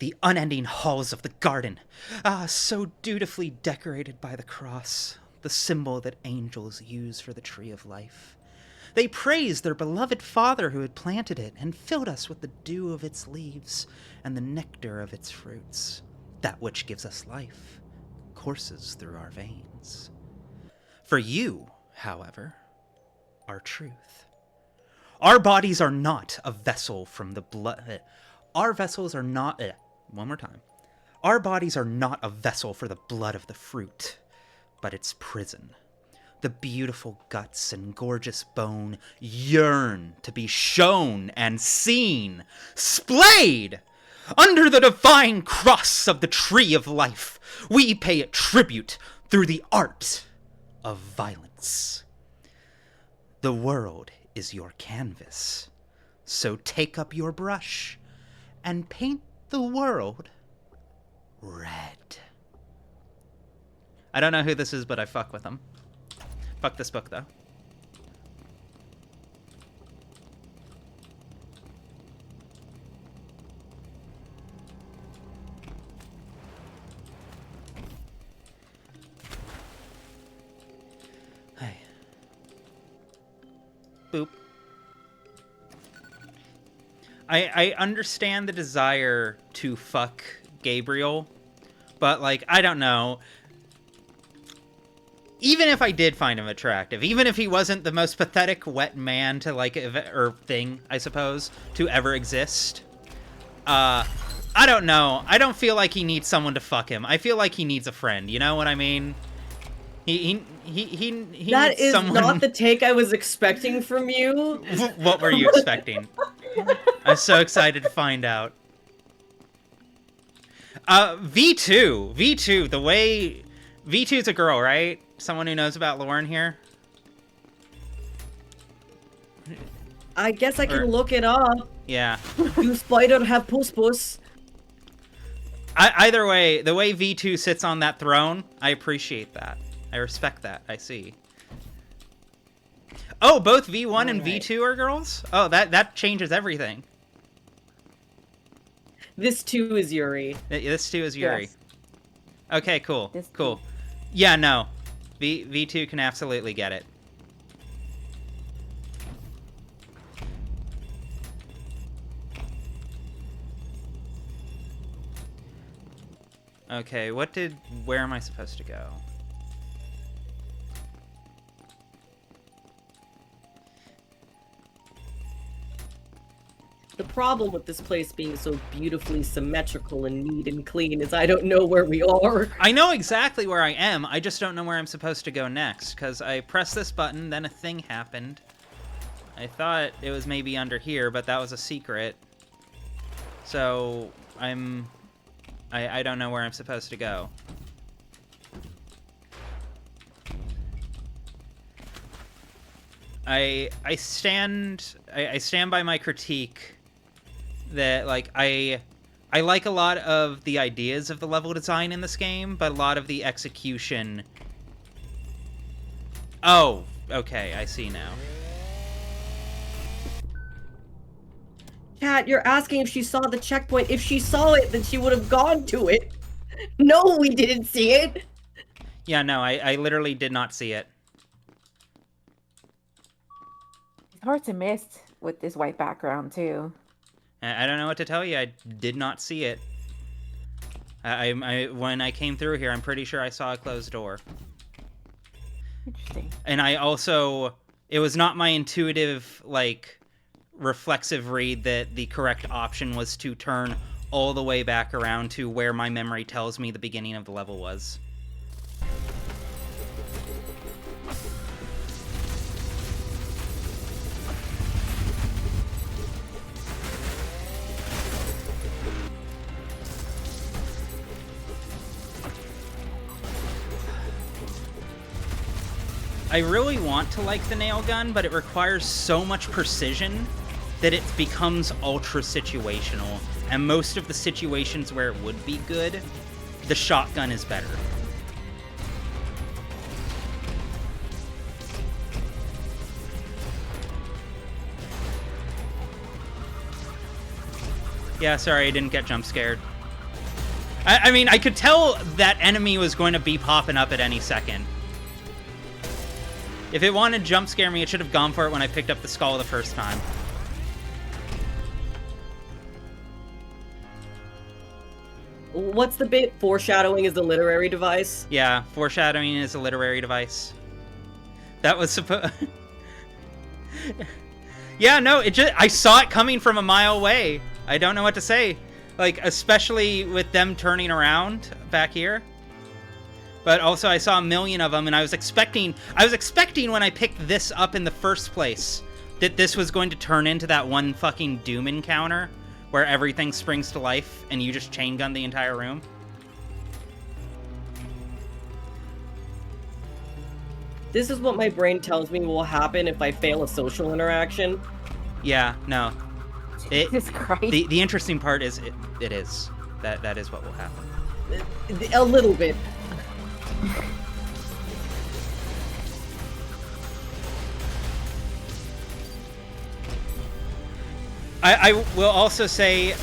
The unending halls of the garden, so dutifully decorated by the cross, the symbol that angels use for the tree of life. They praised their beloved Father who had planted it and filled us with the dew of its leaves and the nectar of its fruits. That which gives us life courses through our veins. For you, however, are truth. Our bodies are not a vessel from the blood. Our vessels are not... One more time. Our bodies are not a vessel for the blood of the fruit, but its prison. The beautiful guts and gorgeous bone yearn to be shown and seen, splayed! Under the divine cross of the tree of life, we pay it tribute through the art of violence. The world is your canvas, so take up your brush and paint the world red. I don't know who this is, but I fuck with him. Fuck this book, though. Boop. I understand the desire to fuck Gabriel, but, like, I don't know. Even if I did find him attractive, even if he wasn't the most pathetic wet man to, like, or thing, I suppose, to ever exist, I don't know. I don't feel like he needs someone to fuck him. I feel like he needs a friend, you know what I mean? He That is someone... not the take I was expecting from you. What were you expecting? I'm so excited to find out. V2, the way... V2's a girl, right? Someone who knows about lore in here? I guess I can look it up. Yeah. You spider have puss. Either way, the way V2 sits on that throne, I appreciate that. I respect that. I see. Oh, both V1 and V2 are girls? Oh, that changes everything. This too is Yuri. This too is Yuri. Yes. Okay, cool. This Cool. Yeah, no. V2 can absolutely get it. Okay, where am I supposed to go? The problem with this place being so beautifully symmetrical and neat and clean is I don't know where we are. I know exactly where I am, I just don't know where I'm supposed to go next, because I pressed this button, then a thing happened. I thought it was maybe under here, but that was a secret. So, I don't know where I'm supposed to go. I stand by my critique that, like, I like a lot of the ideas of the level design in this game, but a lot of the execution... Oh, okay, I see now. Kat, you're asking if she saw the checkpoint. If she saw it, then she would have gone to it. No, we didn't see it. Yeah, no, I literally did not see it. It's hard to miss with this white background, too. I don't know what to tell you. I did not see it. When I came through here, I'm pretty sure I saw a closed door. Interesting. And I also... It was not my intuitive, like, reflexive read that the correct option was to turn all the way back around to where my memory tells me the beginning of the level was. I really want to like the nail gun, but it requires so much precision that it becomes ultra situational. And most of the situations where it would be good, the shotgun is better. Yeah, sorry, I didn't get jump scared. I mean, I could tell that enemy was going to be popping up at any second. If it wanted to jump scare me, it should have gone for it when I picked up the skull the first time. What's the bit? Foreshadowing is a literary device? Yeah, foreshadowing is a literary device. That was supposed... Yeah, no, I saw it coming from a mile away. I don't know what to say. Like, especially with them turning around back here. But also, I saw a million of them, and I was expecting when I picked this up in the first place, that this was going to turn into that one fucking Doom encounter, where everything springs to life, and you just chain gun the entire room. This is what my brain tells me will happen if I fail a social interaction. Yeah, no. Jesus Christ. The interesting part is, it is. That is what will happen. A little bit. I will also say,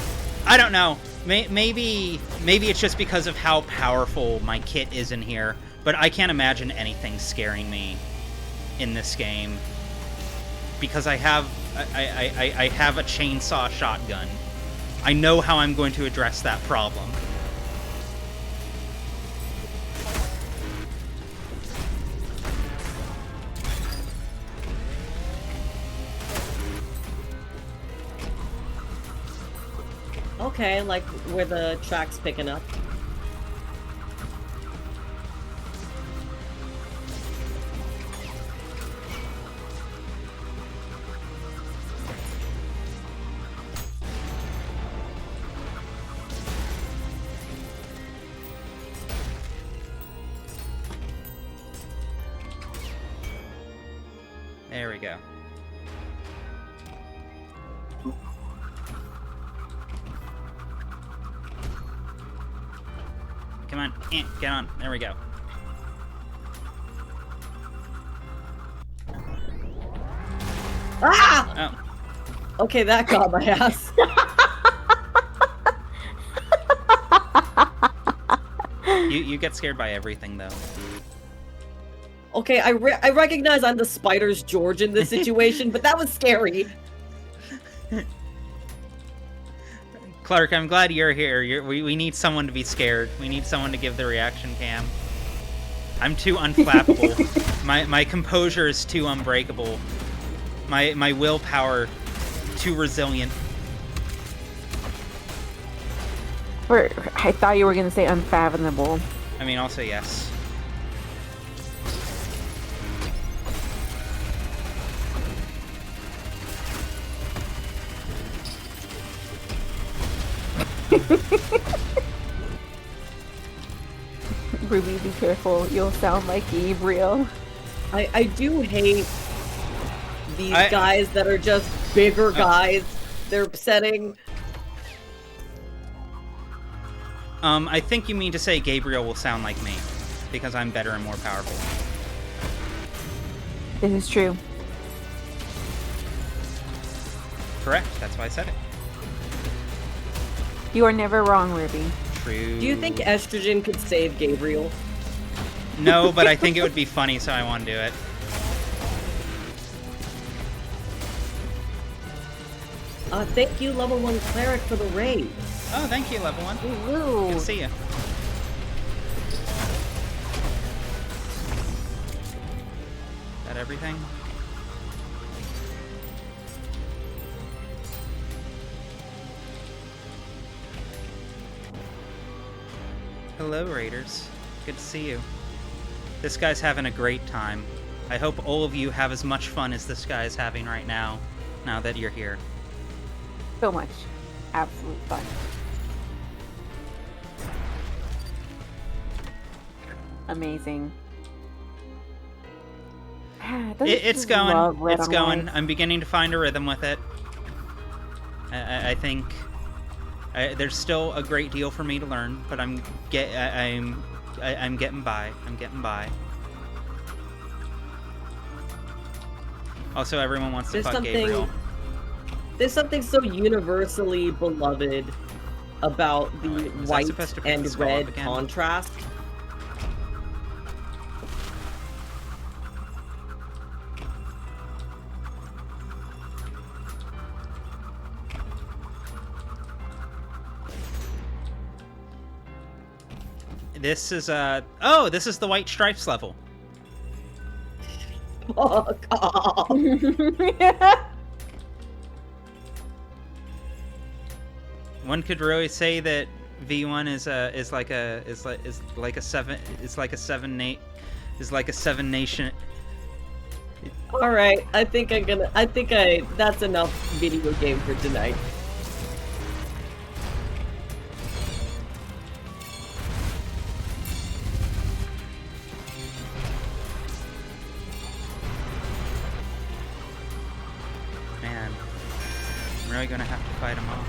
I don't know, maybe it's just because of how powerful my kit is in here, but I can't imagine anything scaring me in this game. because I have a chainsaw shotgun. I know how I'm going to address that problem. Okay, like where the track's picking up. There we go. Come on, get on. There we go. Ah! Oh. Okay, that got my ass. You get scared by everything, though. Okay, I recognize I'm the spider's George in this situation, but that was scary. Clark, I'm glad you're here. We need someone to be scared. We need someone to give the reaction cam. I'm too unflappable. my composure is too unbreakable. My willpower too resilient. I thought you were gonna say unfathomable. I mean, also yes. Ruby, be careful. You'll sound like Gabriel. I do hate these guys that are just bigger guys. They're upsetting. I think you mean to say Gabriel will sound like me, because I'm better and more powerful. This is true. Correct, that's why I said it. You are never wrong, Ruby. True. Do you think estrogen could save Gabriel? No, but I think it would be funny, so I want to do it. Thank you, level 1 cleric, for the raid. Oh, thank you, level 1. Ooh. Good to see you. That everything? Hello, Raiders. Good to see you. This guy's having a great time. I hope all of you have as much fun as this guy is having right now that you're here. So much. Absolute fun. Amazing. It's going. It's going. I'm beginning to find a rhythm with it. I think there's still a great deal for me to learn, but I'm getting by. I'm getting by. Also, everyone wants to fuck Gabriel. There's something so universally beloved about the white and red contrast. This is oh, this is the White Stripes level. Fuck off. One could really say that V1 is like a seven nation. All right, I think that's enough video game for tonight. Man, I'm really gonna have to fight him off.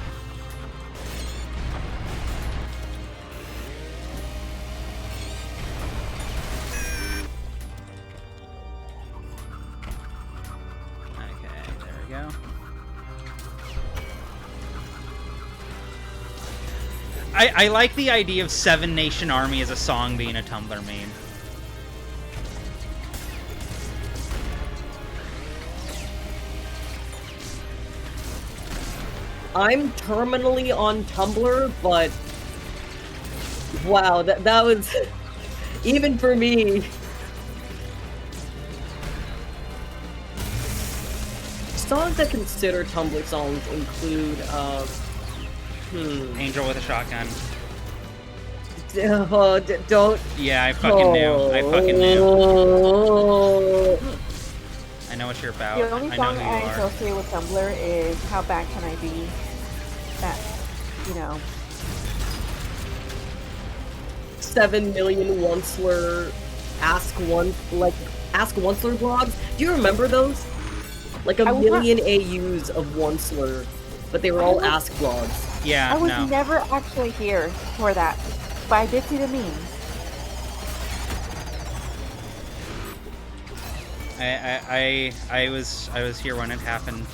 I like the idea of Seven Nation Army as a song being a Tumblr meme. I'm terminally on Tumblr, but wow, that was even for me. Songs that consider Tumblr songs include Angel with a Shotgun. Don't. Yeah, I fucking knew. I fucking knew. I know what you're about. The only I know song who I you are. associate with Tumblr is How Bad Can I Be? That, you know. 7 million Onceler Ask Onceler blogs. Do you remember those? Like a million AUs of Onceler, but they were all Ask blogs. Yeah, I was never actually here for that, but I did see the memes. I was here when it happened.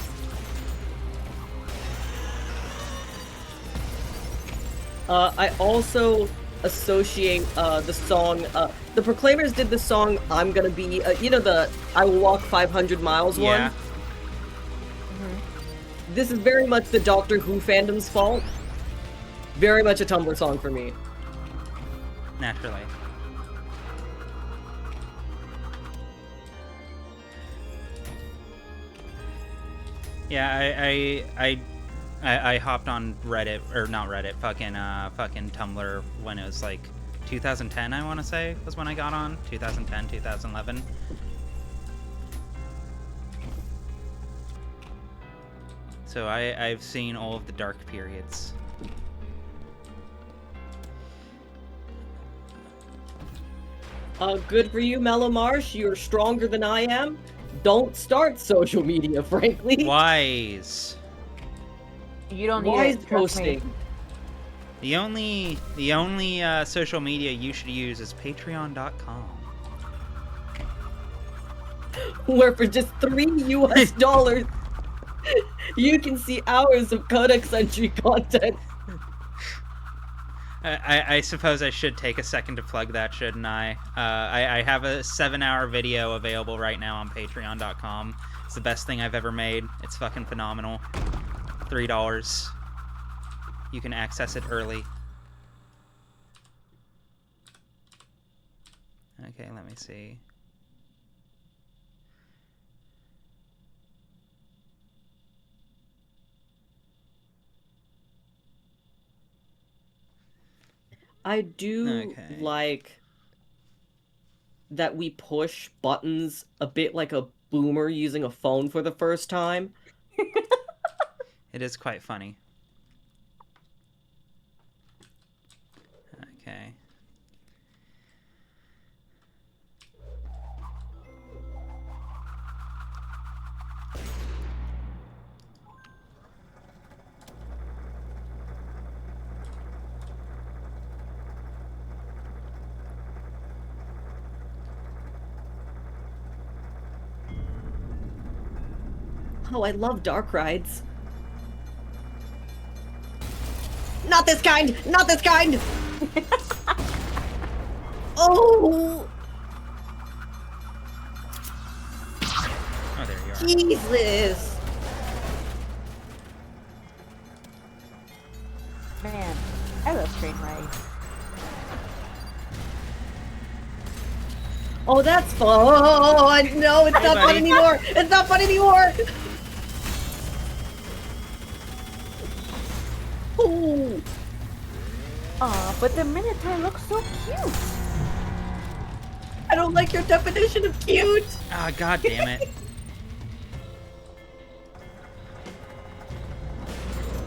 I also associate the song. The Proclaimers did the song "I'm Gonna Be." You know the "I Will Walk 500 Miles" one. This is very much the Doctor Who fandom's fault. Very much a Tumblr song for me. Naturally. Yeah, I hopped on Reddit, or not Reddit, fucking Tumblr when it was like 2010, I want to say, was when I got on. 2010, 2011. So I've seen all of the dark periods. Good for you, Mellow Marsh. You're stronger than I am. Don't start social media, frankly. Wise. You don't need Wise it, trust me. posting. The only social media you should use is patreon.com. Where for just $3 US, you can see hours of Codex Entry content. I suppose I should take a second to plug that, shouldn't I? I have a 7-hour video available right now on patreon.com. It's the best thing I've ever made. It's fucking phenomenal. $3. You can access it early. Okay, let me see. I do like that we push buttons a bit like a boomer using a phone for the first time. It is quite funny. Okay. Oh, I love dark rides. Not this kind! Not this kind! Oh! Oh, there you are. Jesus! Man, I love train rides. Oh, that's fun! No, it's not fun anymore! It's not fun anymore! Ooh. Aw, but the Minotaur looks so cute! I don't like your definition of cute! Ah, god damn it.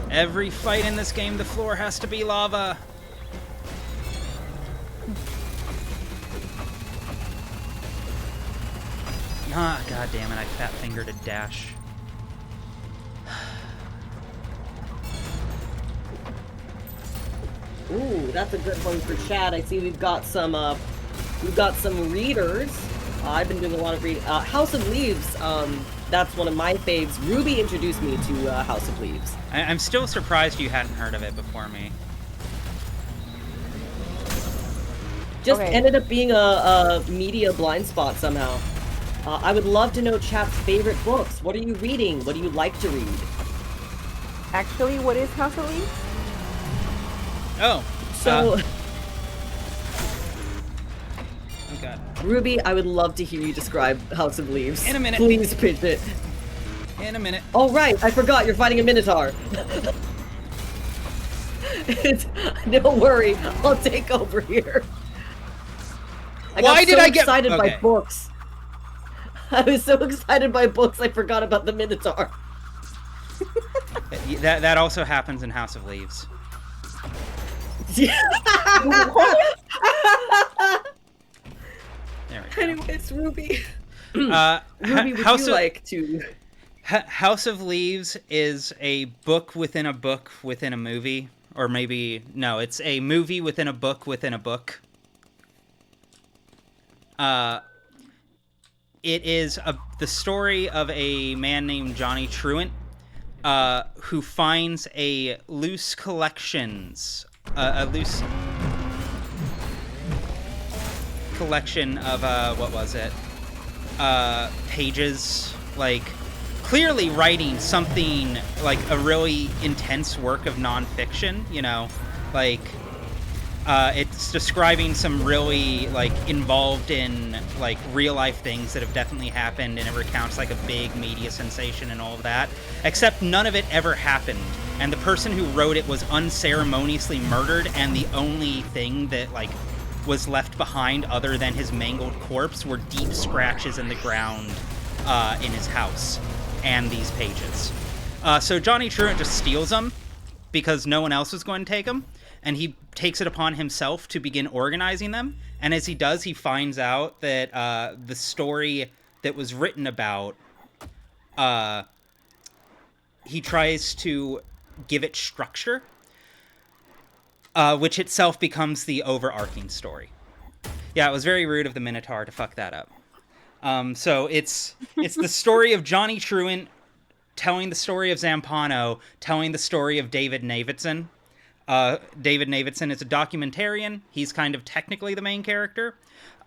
Every fight in this game, the floor has to be lava. Ah, god damn it, I fat fingered a dash. Ooh, that's a good one for chat. I see we've got some readers. I've been doing a lot of reading. House of Leaves, that's one of my faves. Ruby introduced me to House of Leaves. I'm still surprised you hadn't heard of it before me. Just ended up being a media blind spot somehow. I would love to know chat's favorite books. What are you reading? What do you like to read? Actually, what is House of Leaves? Oh. So, Oh god. Ruby, I would love to hear you describe House of Leaves. In a minute. Please pitch it. In a minute. Oh right, I forgot you're fighting a Minotaur. Don't worry, I'll take over here. Why did I get excited by books? I was so excited by books, I forgot about the Minotaur. That also happens in House of Leaves. There we go. Anyways, Ruby. Ruby, would you like to... House of Leaves is a book within a book within a movie. Or maybe... No, it's a movie within a book within a book. It is the story of a man named Johnny Truant, who finds a loose collection of, what was it? Pages, like, clearly writing something, like, a really intense work of nonfiction, you know? Like, it's describing some really, like, involved in, like, real-life things that have definitely happened, and it recounts, like, a big media sensation and all of that. Except none of it ever happened, and the person who wrote it was unceremoniously murdered, and the only thing that, like, was left behind other than his mangled corpse were deep scratches in the ground in his house, and these pages. So Johnny Truant just steals them, because no one else was going to take them, and he takes it upon himself to begin organizing them. And as he does, he finds out that the story that was written about, he tries to give it structure, which itself becomes the overarching story. Yeah, it was very rude of the Minotaur to fuck that up. So it's the story of Johnny Truant telling the story of Zampano, telling the story of David Navidson. David Navidson is a documentarian. He's kind of technically the main character.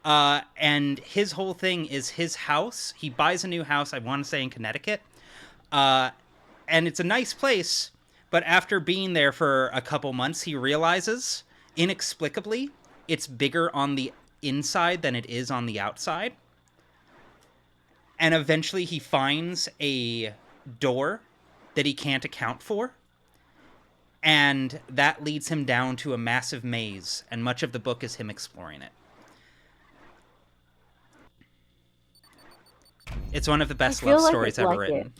And his whole thing is his house. He buys a new house, I want to say in Connecticut. And it's a nice place, but after being there for a couple months, he realizes, inexplicably, it's bigger on the inside than it is on the outside. And eventually he finds a door that he can't account for. And that leads him down to a massive maze, and much of the book is him exploring it. It's one of the best love stories ever written.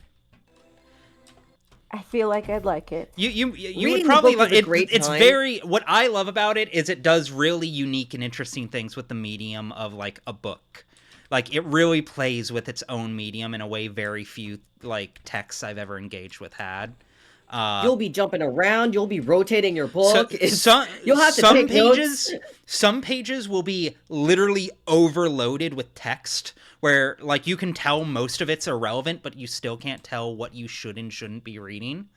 I feel like I'd like it. You would probably like it. It's very, what I love about it is it does really unique and interesting things with the medium of, like, a book. Like, it really plays with its own medium in a way very few, like, texts I've ever engaged with had. You'll be jumping around. You'll be rotating your book. You'll have to take notes. Some pages will be literally overloaded with text, where, like, you can tell most of it's irrelevant, but you still can't tell what you should and shouldn't be reading.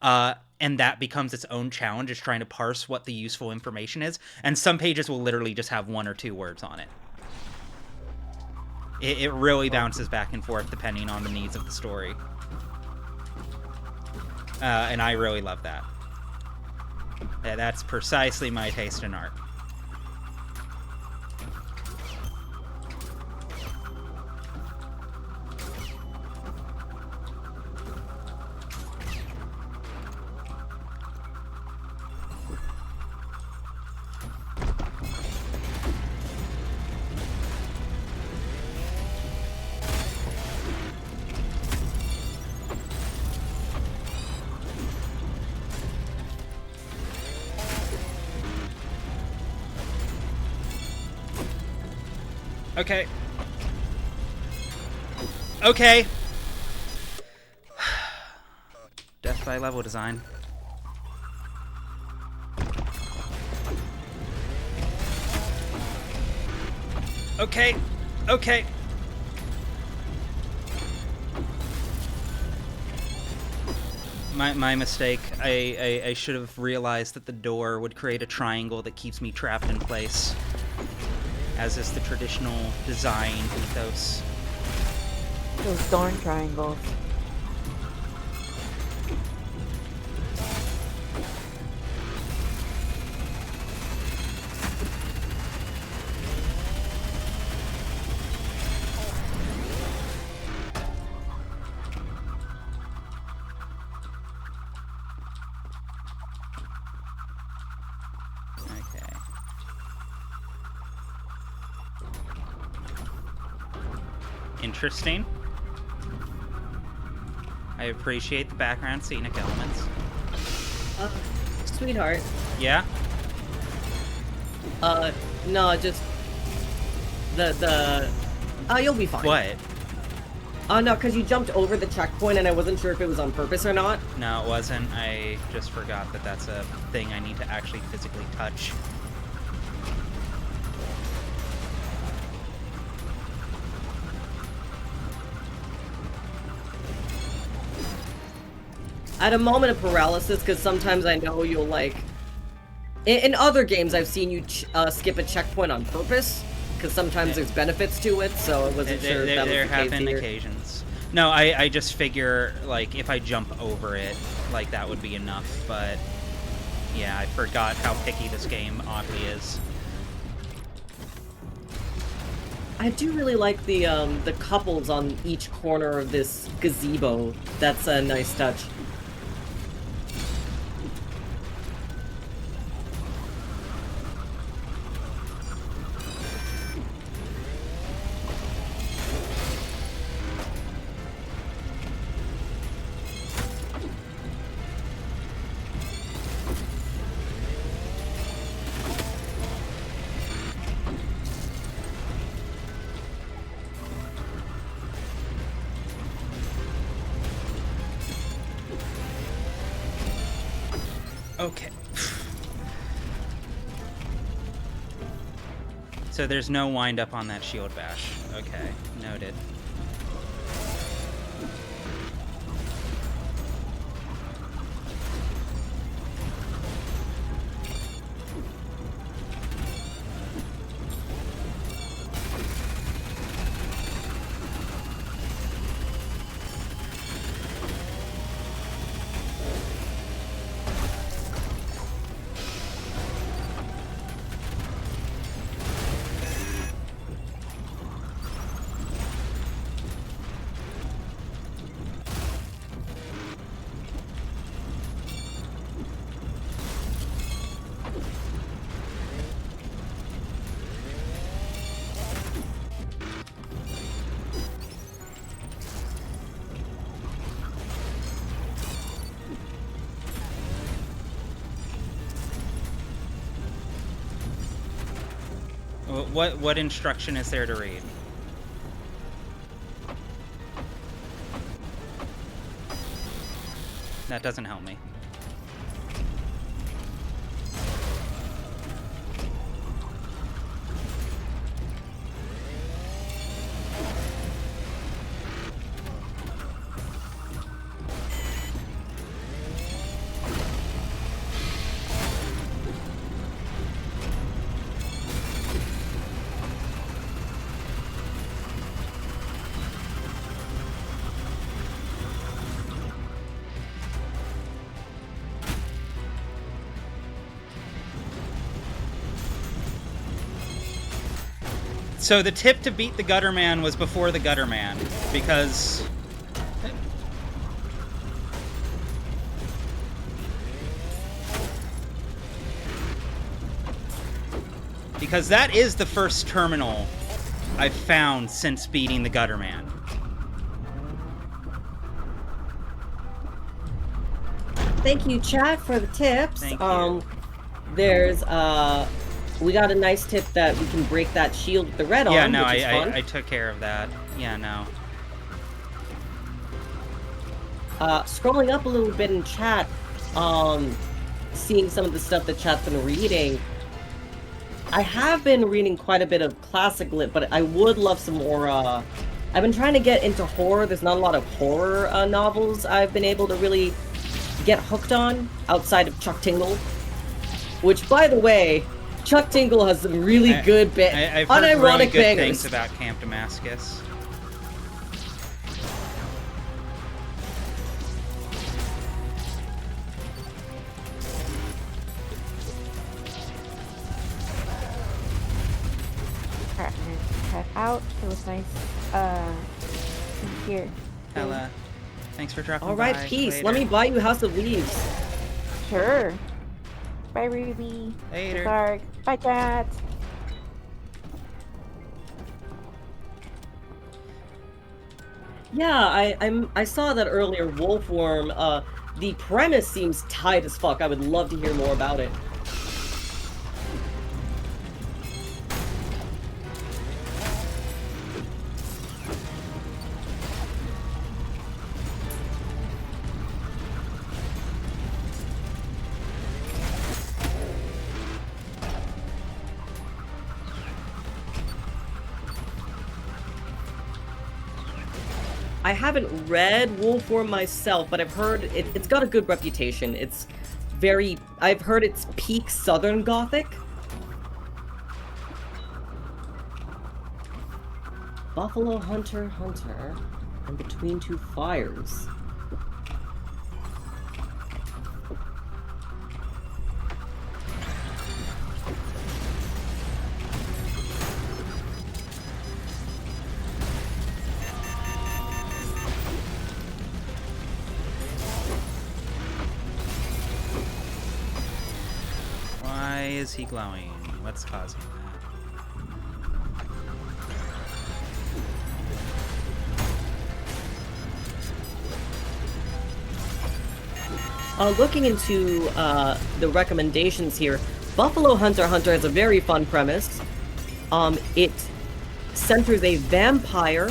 And that becomes its own challenge, is trying to parse what the useful information is. And some pages will literally just have 1 or 2 words on it. It really bounces back and forth depending on the needs of the story. And I really love that. That's precisely my taste in art. Okay. Okay. Death by level design. Okay. Okay. My mistake. I should have realized that the door would create a triangle that keeps me trapped in place, as is the traditional design ethos. Those darn triangles. Interesting. I appreciate the background scenic elements. Sweetheart. Yeah? No, just... you'll be fine. What? No, because you jumped over the checkpoint and I wasn't sure if it was on purpose or not. No, it wasn't. I just forgot that that's a thing I need to actually physically touch. I had a moment of paralysis because sometimes I know you'll like... In other games, I've seen you skip a checkpoint on purpose because sometimes there's benefits to it, so I wasn't sure if that was the case here. There have been occasions. No, I just figure, like, if I jump over it, like, that would be enough, but... Yeah, I forgot how picky this game oddly is. I do really like the couples on each corner of this gazebo. That's a nice touch. Okay. So there's no wind up on that shield bash. Okay, noted. What instruction is there to read? That doesn't help me. So the tip to beat the Gutter Man was before the Gutter Man, because... Because that is the first terminal I've found since beating the Gutter Man. Thank you, chat, for the tips. Thank you. There's we got a nice tip that we can break that shield with the red Yeah, on, no, which is fun. I took care of that. Yeah, no. Scrolling up a little bit in chat, seeing some of the stuff that chat's been reading. I have been reading quite a bit of classic lit, but I would love some more, I've been trying to get into horror. There's not a lot of horror novels I've been able to really get hooked on outside of Chuck Tingle. Which, by the way, Chuck Tingle has some really good I've heard unironic really good bangers. things about Camp Damascus. Alright, I'm gonna head out. It was nice here. Ella, thanks for dropping by. Alright, peace. Later. Let me buy you House of Leaves. Sure. Bye, Ruby. Later. Dark. Bye, chat. Yeah, I saw that earlier. Wolfworm. The premise seems tight as fuck. I would love to hear more about it. I haven't read Wolfworm myself, but I've heard it's got a good reputation. It's very... I've heard it's peak Southern Gothic. Buffalo Hunter and Between Two Fires. Why is he glowing? What's causing that? Looking into the recommendations here, Buffalo Hunter has a very fun premise. It centers a vampire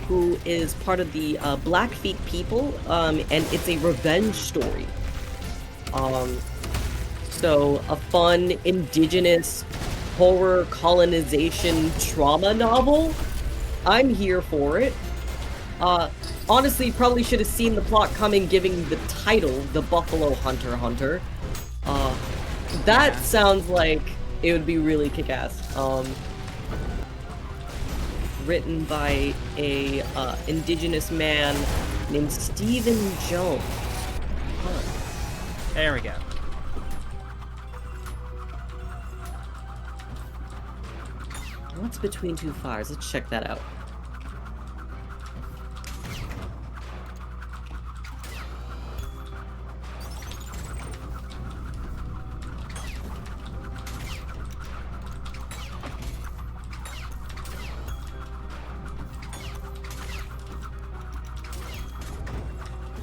who is part of the Blackfeet people, and it's a revenge story. So a fun indigenous horror colonization trauma novel. I'm here for it. Honestly, probably should have seen the plot coming, giving the title The Buffalo Hunter. That sounds like it would be really kick-ass. Written by a indigenous man named Stephen Jones. Huh. There we go. What's Between Two Fires? Let's check that out.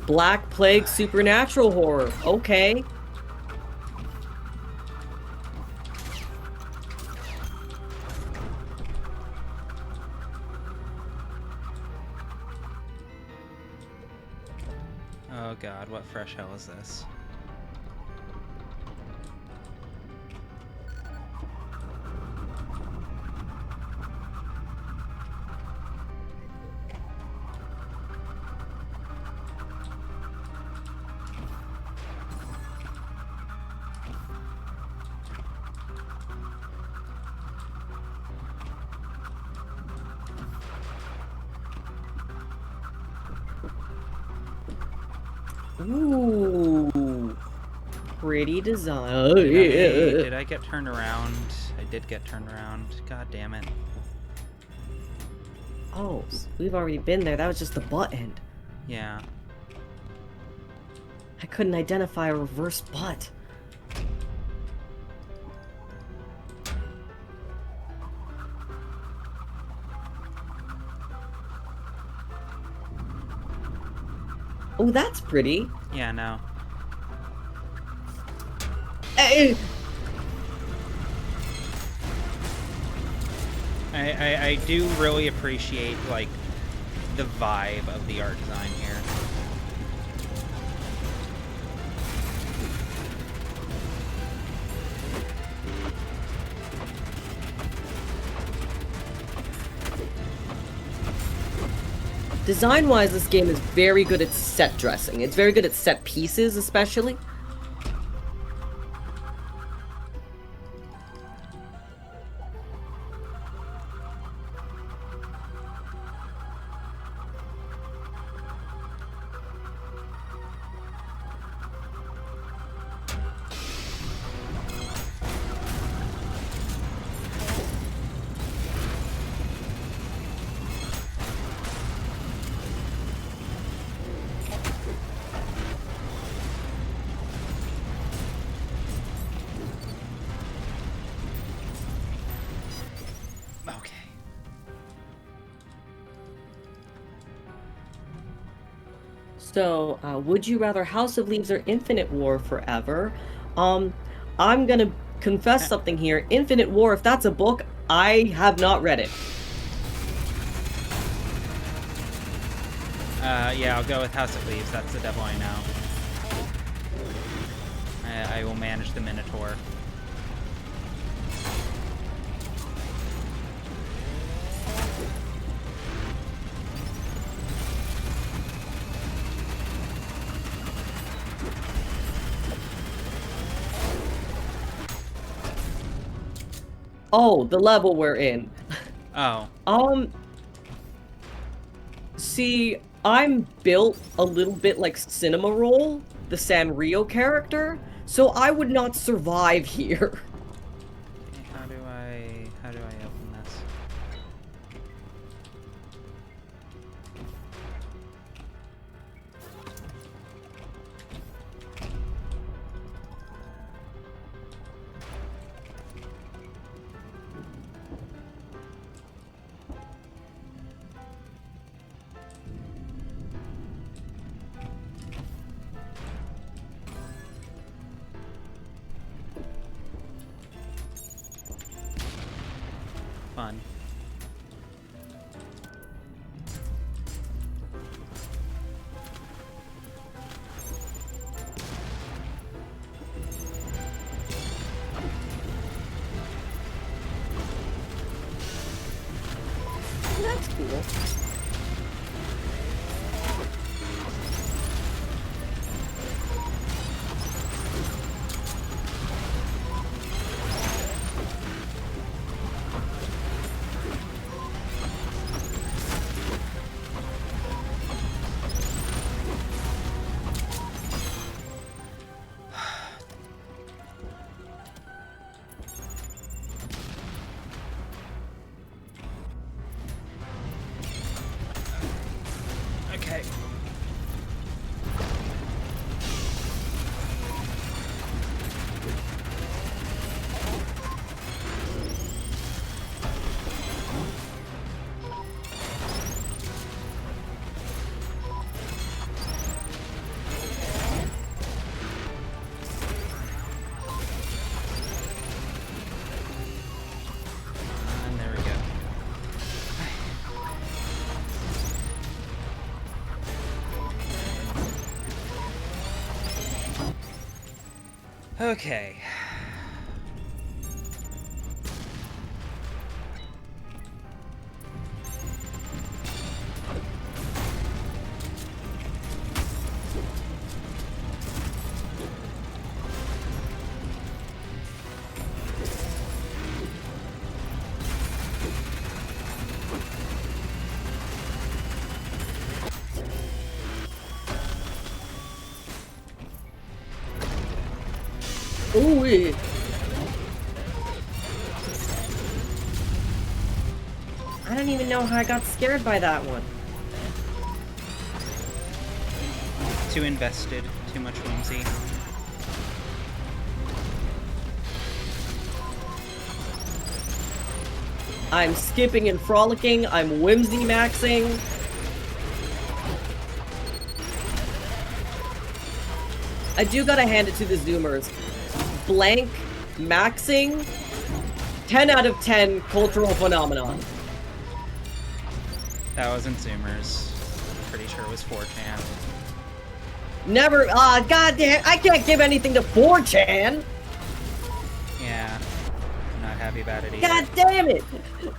Black Plague supernatural horror. Okay. Oh god, what fresh hell is this? Ooh. Pretty design. Did I get turned around? I did get turned around. God damn it. Oh, we've already been there. That was just the butt end. Yeah. I couldn't identify a reverse butt. Oh, that's pretty. Yeah, no. Hey. I do really appreciate, like, the vibe of the art design here. Design-wise, this game is very good at set dressing. It's very good at set pieces, especially. So, would you rather House of Leaves or Infinite War forever? I'm gonna confess something here. Infinite War, if that's a book, I have not read it. Yeah, I'll go with House of Leaves. That's the devil I know. I will manage the Minotaur. Oh, the level we're in. Oh. See, I'm built a little bit like Cinnamoroll, the Sanrio character, so I would not survive here. How do I open this? Fun. That's cool. Okay. And there we go. Okay. Ooh. I don't even know how I got scared by that one. Too invested. Too much whimsy. I'm skipping and frolicking. I'm whimsy maxing. I do gotta hand it to the Zoomers. Blank maxing. 10 out of 10 cultural phenomenon. That wasn't Zoomers. Pretty sure it was 4chan. Never. Goddamn! I can't give anything to 4chan. Yeah. I'm not happy about it either. God damn it!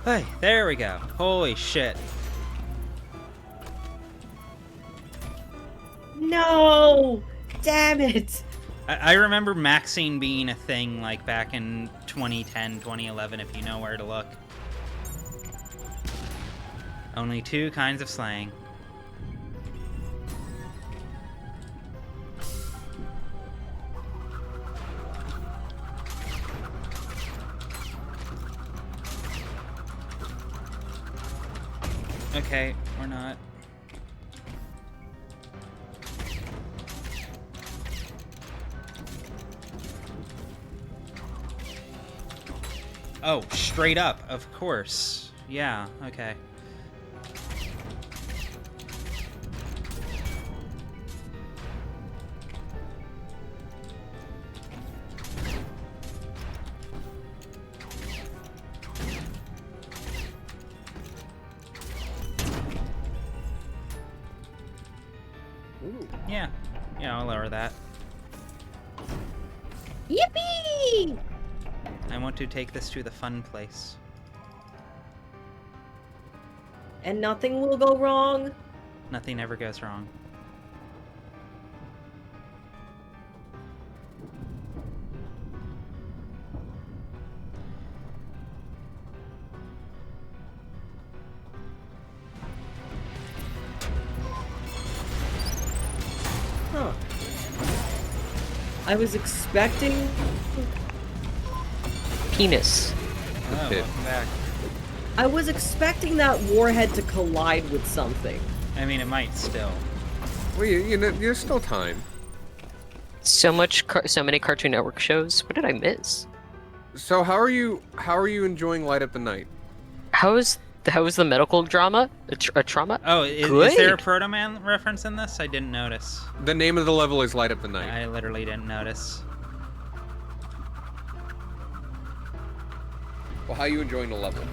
Hey, there we go. Holy shit. No! Damn it! I remember maxing being a thing like back in 2010, 2011, if you know where to look. Only two kinds of slang. Okay, or not. Oh, straight up, of course. Yeah, okay. Ooh. Yeah. Yeah, I'll lower that. Yippee! I want to take this to the fun place. And nothing will go wrong? Nothing ever goes wrong. Huh. I was expecting... Penis. Oh, welcome back. I was expecting that warhead to collide with something. I mean, it might still. Well, you know, there's still time. So many Cartoon Network shows. What did I miss? So how are you enjoying Light Up the Night? How is the medical drama? A trauma? Oh, is there a Proto Man reference in this? I didn't notice. The name of the level is Light Up the Night. I literally didn't notice. Well, how are you enjoying the level?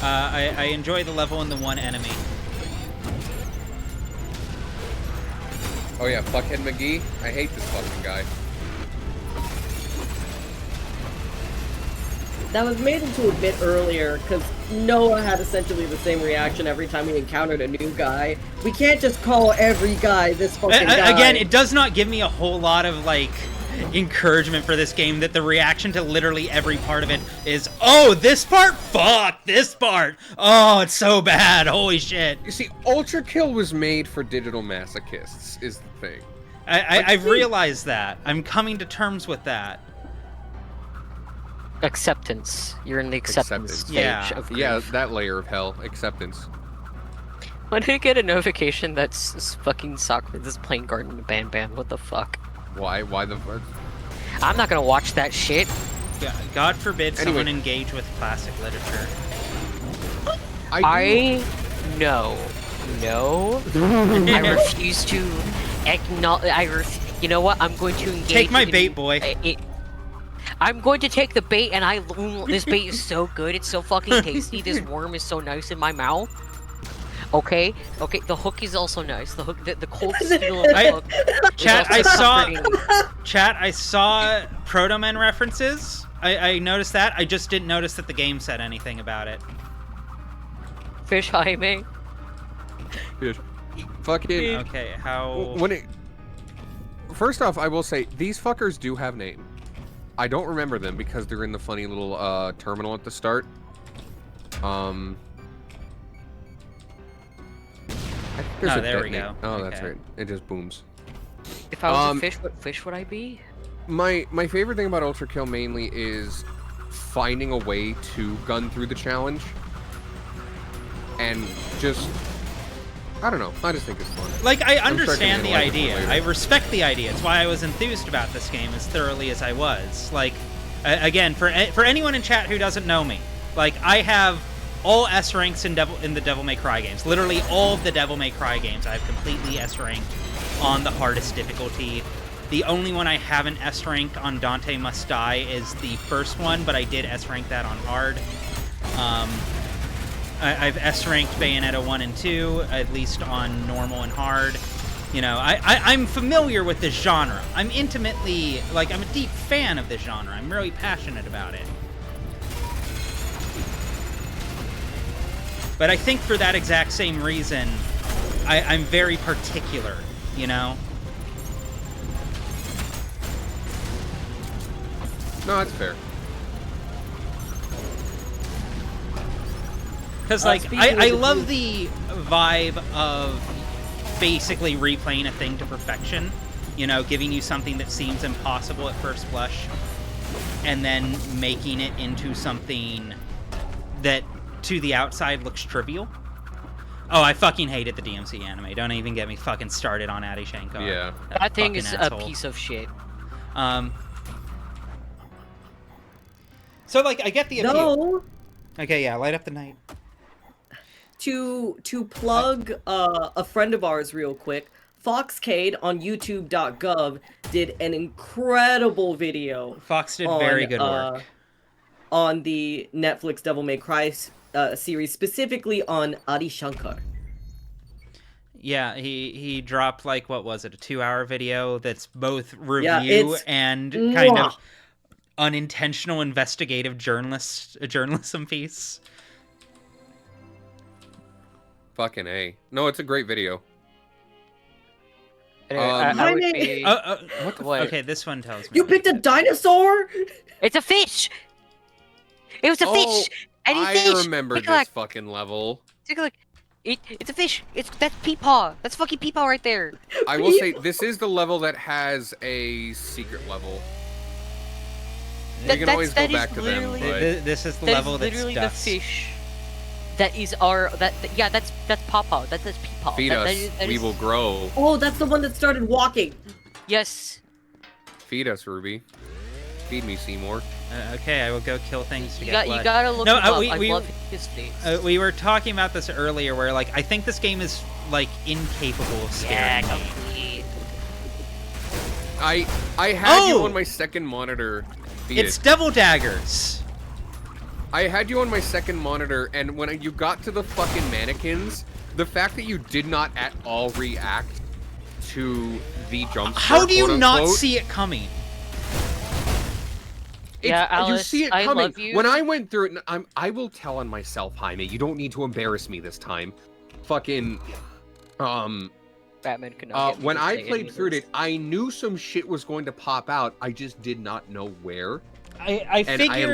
I enjoy the level and the one enemy. Oh yeah, Fuckhead McGee. I hate this fucking guy. That was made into a bit earlier, because Noah had essentially the same reaction every time we encountered a new guy. We can't just call every guy this fucking guy. Again, it does not give me a whole lot of, like, encouragement for this game that the reaction to literally every part of it is, oh, this part? Fuck, this part. Oh, it's so bad. Holy shit. You see, ULTRAKILL was made for digital masochists, is the thing. I've realized that. I'm coming to terms with that. Acceptance. You're in the acceptance stage of grief. Yeah, that layer of hell. Acceptance. When did I get a notification that fucking Sakura is playing Garden of Banban? What the fuck? Why? Why the fuck? I'm not gonna watch that shit. God forbid someone engage with classic literature. No. I refuse to acknowledge. You know what? I'm going to engage. Take my bait, boy. I'm going to take the bait, and this bait is so good. It's so fucking tasty. This worm is so nice in my mouth. Okay. The hook is also nice. The hook, the cold steel of the hook. Chat, I saw Proto Men references. I noticed that. I just didn't notice that the game said anything about it. Fish Jaime. Fucking. Okay, how? First off, I will say these fuckers do have names. I don't remember them because they're in the funny little terminal at the start. I think there's there we go. Oh, okay. That's right. It just booms. If I was a fish, what fish would I be? My favorite thing about ULTRAKILL mainly is finding a way to gun through the challenge. And just... I don't know. I just think it's fun. Like, I understand the idea. I respect the idea. It's why I was enthused about this game as thoroughly as I was. Like, again, for anyone in chat who doesn't know me, like, I have all S ranks in the Devil May Cry games. Literally all of the Devil May Cry games I've completely S ranked on the hardest difficulty. The only one I haven't S ranked on Dante Must Die is the first one, but I did S rank that on hard. I've S-ranked Bayonetta 1 and 2, at least on normal and hard. You know, I'm familiar with this genre. I'm intimately, like, I'm a deep fan of this genre. I'm really passionate about it. But I think for that exact same reason, I'm very particular, you know? No, that's fair. Because, like, I love the vibe of basically replaying a thing to perfection. You know, giving you something that seems impossible at first blush, and then making it into something that, to the outside, looks trivial. Oh, I fucking hated the DMC anime. Don't even get me fucking started on Adi Shankar. Yeah. That thing is a piece of shit. So, like, I get the appeal. No! Okay, yeah, Light Up the Night. To plug a friend of ours real quick, Foxcade on youtube.gov did an incredible video. Fox did very good work. On the Netflix Devil May Cry series, specifically on Adi Shankar. Yeah, he dropped like, what was it, a 2-hour video that's both review and kind of unintentional investigative journalism piece. Fucking A. No, it's a great video. Okay, this one tells me. You picked a dinosaur? It's a fish! It was a fish! I remember this fucking level. Take a look. It's a fish. That's Peepaw. That's fucking Peepaw right there. I will say, this is the level that has a secret level. You can always go back to them, but... This is the level that's literally the fish. That is that's Pawpaw. That's Peepaw. Feed us, we will grow. Oh, that's the one that started walking. Yes. Feed us, Ruby. Feed me, Seymour. Okay, I will go kill things to get blood. You gotta look him up. I love his face. We were talking about this earlier, where like I think this game is like incapable of scaring me. I had you on my second monitor. It's Devil Daggers. I had you on my second monitor, and when you got to the fucking mannequins, the fact that you did not at all react to the jump scare, how do you not see it coming? Yeah, Alice, you see it coming. I love you. When I went through it, I will tell on myself, Jaime. You don't need to embarrass me this time. Fucking, Batman could not when I played through it, I knew some shit was going to pop out. I just did not know where. I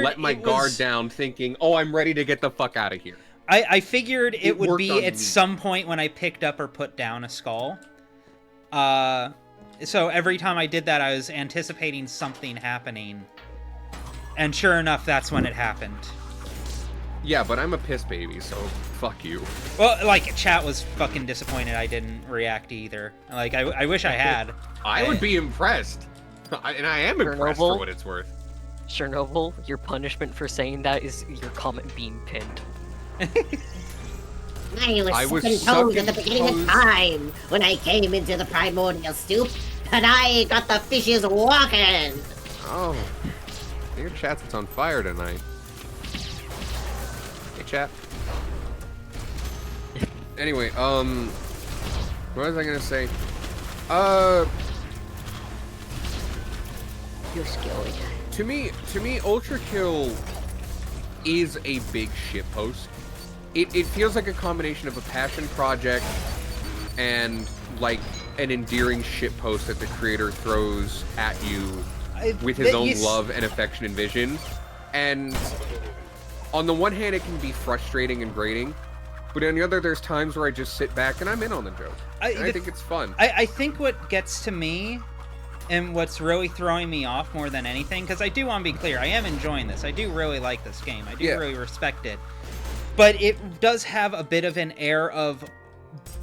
let my guard down, thinking, "Oh, I'm ready to get the fuck out of here." I figured it would be at some point when I picked up or put down a skull. So every time I did that, I was anticipating something happening. And sure enough, that's when it happened. Yeah, but I'm a piss baby, so fuck you. Well, like, chat was fucking disappointed I didn't react either. Like, I wish I had. I would be impressed. And I am impressed for what it's worth. Chernobyl, your punishment for saying that is your comment being pinned. I was sucking toes at the beginning of time when I came into the primordial stoop, and I got the fishes walking. Oh, your chat's on fire tonight. Hey, chat. Anyway, what was I gonna say? You're skilly. To me, ULTRAKILL is a big shitpost. It feels like a combination of a passion project and like an endearing shitpost that the creator throws at you with his own love and affection and vision. And on the one hand, it can be frustrating and grating, but on the other, there's times where I just sit back and I'm in on the joke. I think it's fun. I think what gets to me and what's really throwing me off more than anything, because I do want to be clear, I am enjoying this. I do really like this game. I do really respect it. But it does have a bit of an air of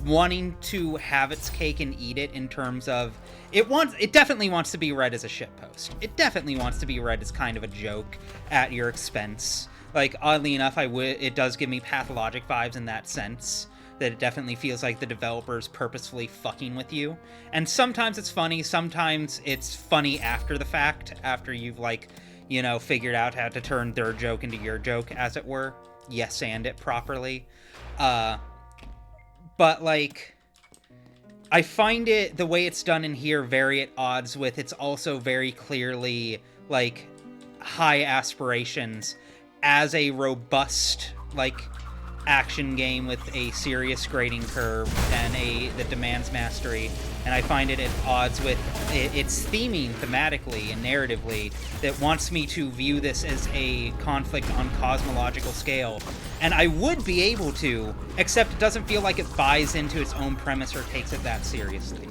wanting to have its cake and eat it in terms of it definitely wants to be read as a shitpost. It definitely wants to be read as kind of a joke at your expense. Like, oddly enough, it does give me Pathologic vibes in that sense. That it definitely feels like the developers purposefully fucking with you. And sometimes it's funny, sometimes it's funny after the fact, after you've, like, you know, figured out how to turn their joke into your joke, as it were. Yes, and it properly. But, like, I find it, the way it's done in here, very at odds with, it's also very clearly, like, high aspirations as a robust, like, action game with a serious grading curve and that demands mastery, and I find it at odds with its theming thematically and narratively that wants me to view this as a conflict on cosmological scale, and I would be able to, except it doesn't feel like it buys into its own premise or takes it that seriously.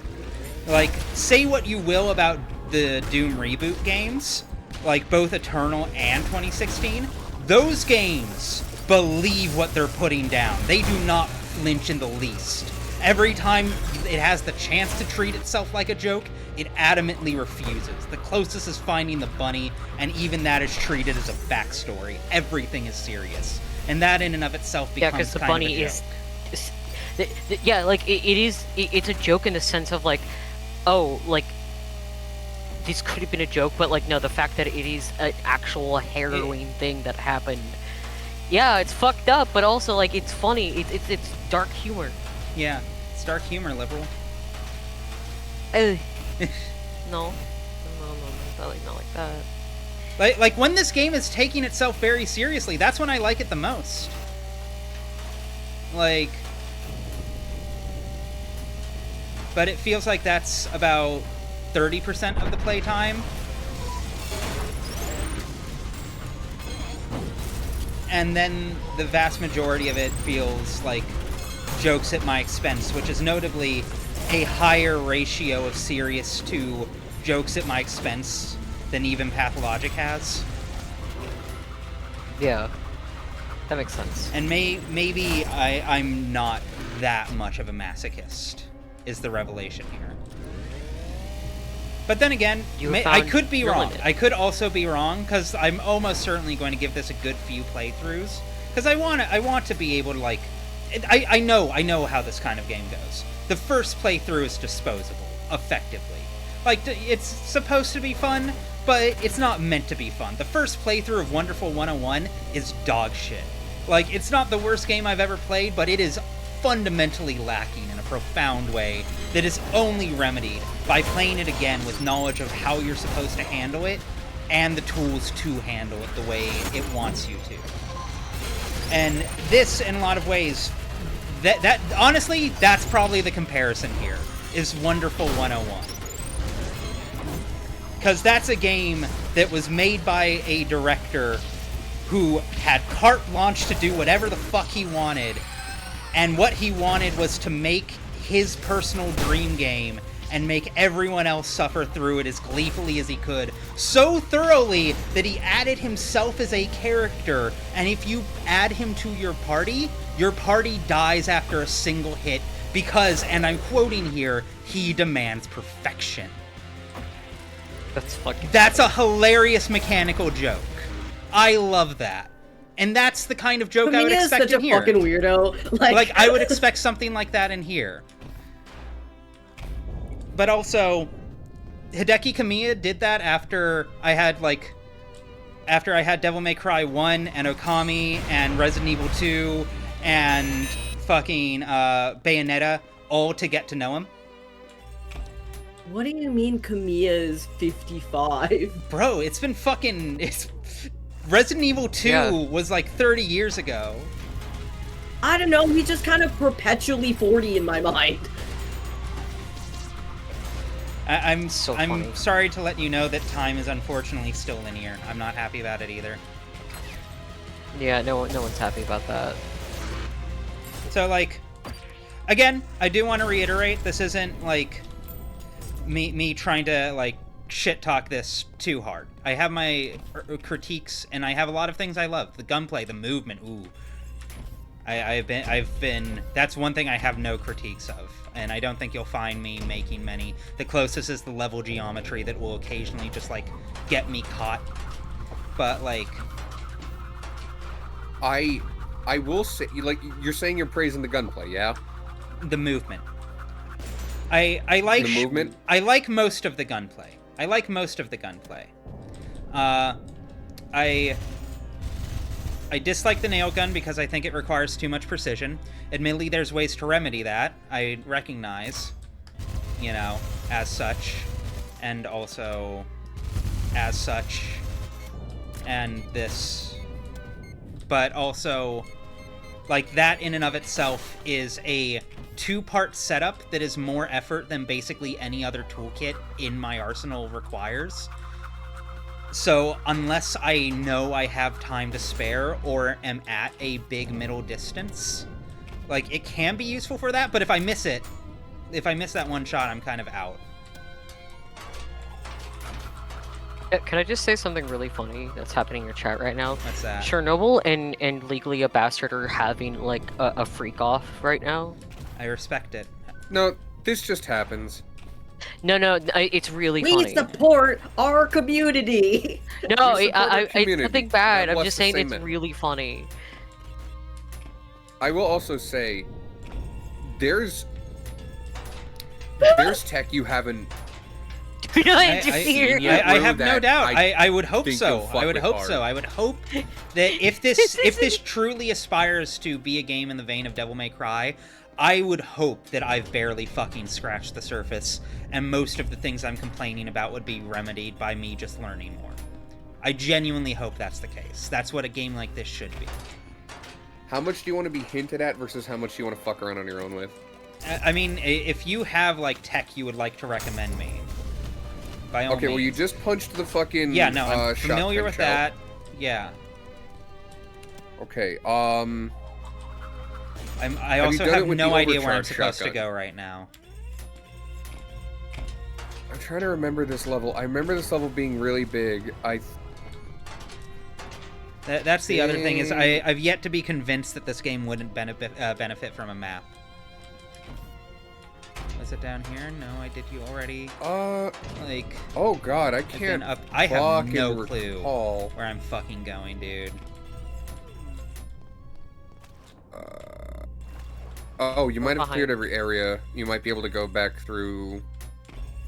Like, say what you will about the Doom reboot games, like both Eternal and 2016, those games believe what they're putting down. They do not flinch in the least. Every time it has the chance to treat itself like a joke, it adamantly refuses. The closest is finding the bunny, and even that is treated as a backstory. Everything is serious. And that in and of itself becomes because the kind bunny of a joke. Yeah, like, it's a joke in the sense of, like, oh, like, this could have been a joke, but, like, no, the fact that it is an actual harrowing thing that happened. Yeah, it's fucked up, but also, like, it's funny. It's dark humor. Yeah. It's dark humor, liberal. No. No, not like that. Like when this game is taking itself very seriously, that's when I like it the most. Like, but it feels like that's about 30% of the playtime. And then the vast majority of it feels like jokes at my expense, which is notably a higher ratio of serious to jokes at my expense than even Pathologic has. Yeah, that makes sense. And maybe I'm not that much of a masochist, is the revelation here. But then again, I could be wrong. Limit. I could also be wrong, because I'm almost certainly going to give this a good few playthroughs. Because I want to be able to, like... I know how this kind of game goes. The first playthrough is disposable, effectively. Like, it's supposed to be fun, but it's not meant to be fun. The first playthrough of Wonderful 101 is dog shit. Like, it's not the worst game I've ever played, but it is fundamentally lacking in a profound way that is only remedied by playing it again with knowledge of how you're supposed to handle it and the tools to handle it the way it wants you to. And this, in a lot of ways, that honestly, that's probably the comparison here, is Wonderful 101. Because that's a game that was made by a director who had carte blanche to do whatever the fuck he wanted, and what he wanted was to make his personal dream game and make everyone else suffer through it as gleefully as he could, so thoroughly that he added himself as a character, and if you add him to your party dies after a single hit because, and I'm quoting here, he demands perfection. That's a hilarious mechanical joke. I love that. And that's the kind of joke I would expect in here. Such a fucking weirdo. Like, I would expect something like that in here. But also, Hideki Kamiya did that after I had Devil May Cry 1 and Okami and Resident Evil 2 and fucking Bayonetta all to get to know him. What do you mean Kamiya is 55? Bro, it's been fucking... Resident Evil 2 was like 30 years ago. I don't know, he's just kind of perpetually 40 in my mind. I'm sorry to let you know that time is unfortunately still linear. I'm not happy about it either. Yeah, no one's happy about that. So, like, again, I do want to reiterate, this isn't, like, me trying to, like, shit-talk this too hard. I have my critiques, and I have a lot of things I love. The gunplay, the movement, ooh. I've been... That's one thing I have no critiques of, and I don't think you'll find me making many. The closest is the level geometry that will occasionally just, like, get me caught. But, like... I will say, like, you're saying you're praising the gunplay, yeah? The movement. I like... The movement? I like most of the gunplay. I dislike the nail gun because I think it requires too much precision. Admittedly, there's ways to remedy that. I recognize, you know, as such, and also as such, and this. But also, like, that in and of itself is a two-part setup that is more effort than basically any other toolkit in my arsenal requires. So unless I know I have time to spare or am at a big middle distance, like, it can be useful for that, but if I miss that one shot, I'm kind of out. Can I just say something really funny that's happening in your chat right now? What's that? Chernobyl and Legally a Bastard are having, like, a freak-off right now. I respect it. No, this just happens. No, it's really funny. We support our community! No, it's nothing bad. I'm just saying it's really funny. I will also say, there's tech you haven't... I have no doubt. I would hope so. I would hope that if this truly aspires to be a game in the vein of Devil May Cry, I would hope that I've barely fucking scratched the surface, and most of the things I'm complaining about would be remedied by me just learning more. I genuinely hope that's the case. That's what a game like this should be. How much do you want to be hinted at versus how much do you want to fuck around on your own with? I mean, if you have, like, tech you would like to recommend me, by all means. Okay, well, you just punched the fucking Yeah, no, I'm familiar with that. Yeah. Okay, I also have no idea where I'm supposed to go right now. I'm trying to remember this level. I remember this level being really big. That's the other thing, is I've yet to be convinced that this game wouldn't benefit from a map. Was it down here? No, I did you already. Like... Oh god, I can't I have no clue where I'm fucking going, dude. Oh, you might have cleared every area. You might be able to go back through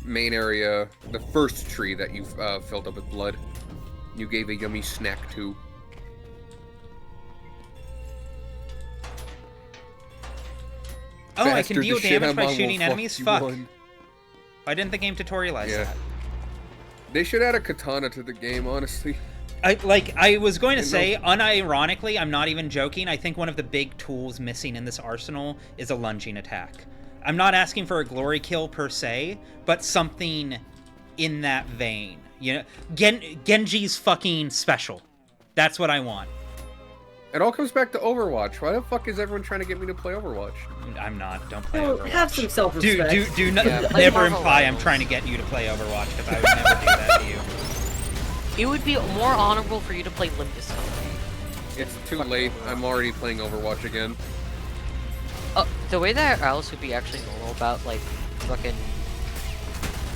main area, the first tree that you've filled up with blood. You gave a yummy snack to. Oh, I can deal damage by shooting enemies? Fuck. Why didn't the game tutorialize that? They should add a katana to the game, honestly. I was going to say, unironically, I'm not even joking, I think one of the big tools missing in this arsenal is a lunging attack. I'm not asking for a glory kill per se, but something in that vein. You know, Genji's fucking special. That's what I want. It all comes back to Overwatch. Why the fuck is everyone trying to get me to play Overwatch? I'm not. Don't play Overwatch. Have some self-respect. Do never imply I'm trying to get you to play Overwatch, because I would never do that to you. It would be more honorable for you to play Limbus. It's too late. I'm already playing Overwatch again. The way that Alice would be actually normal about, like, fucking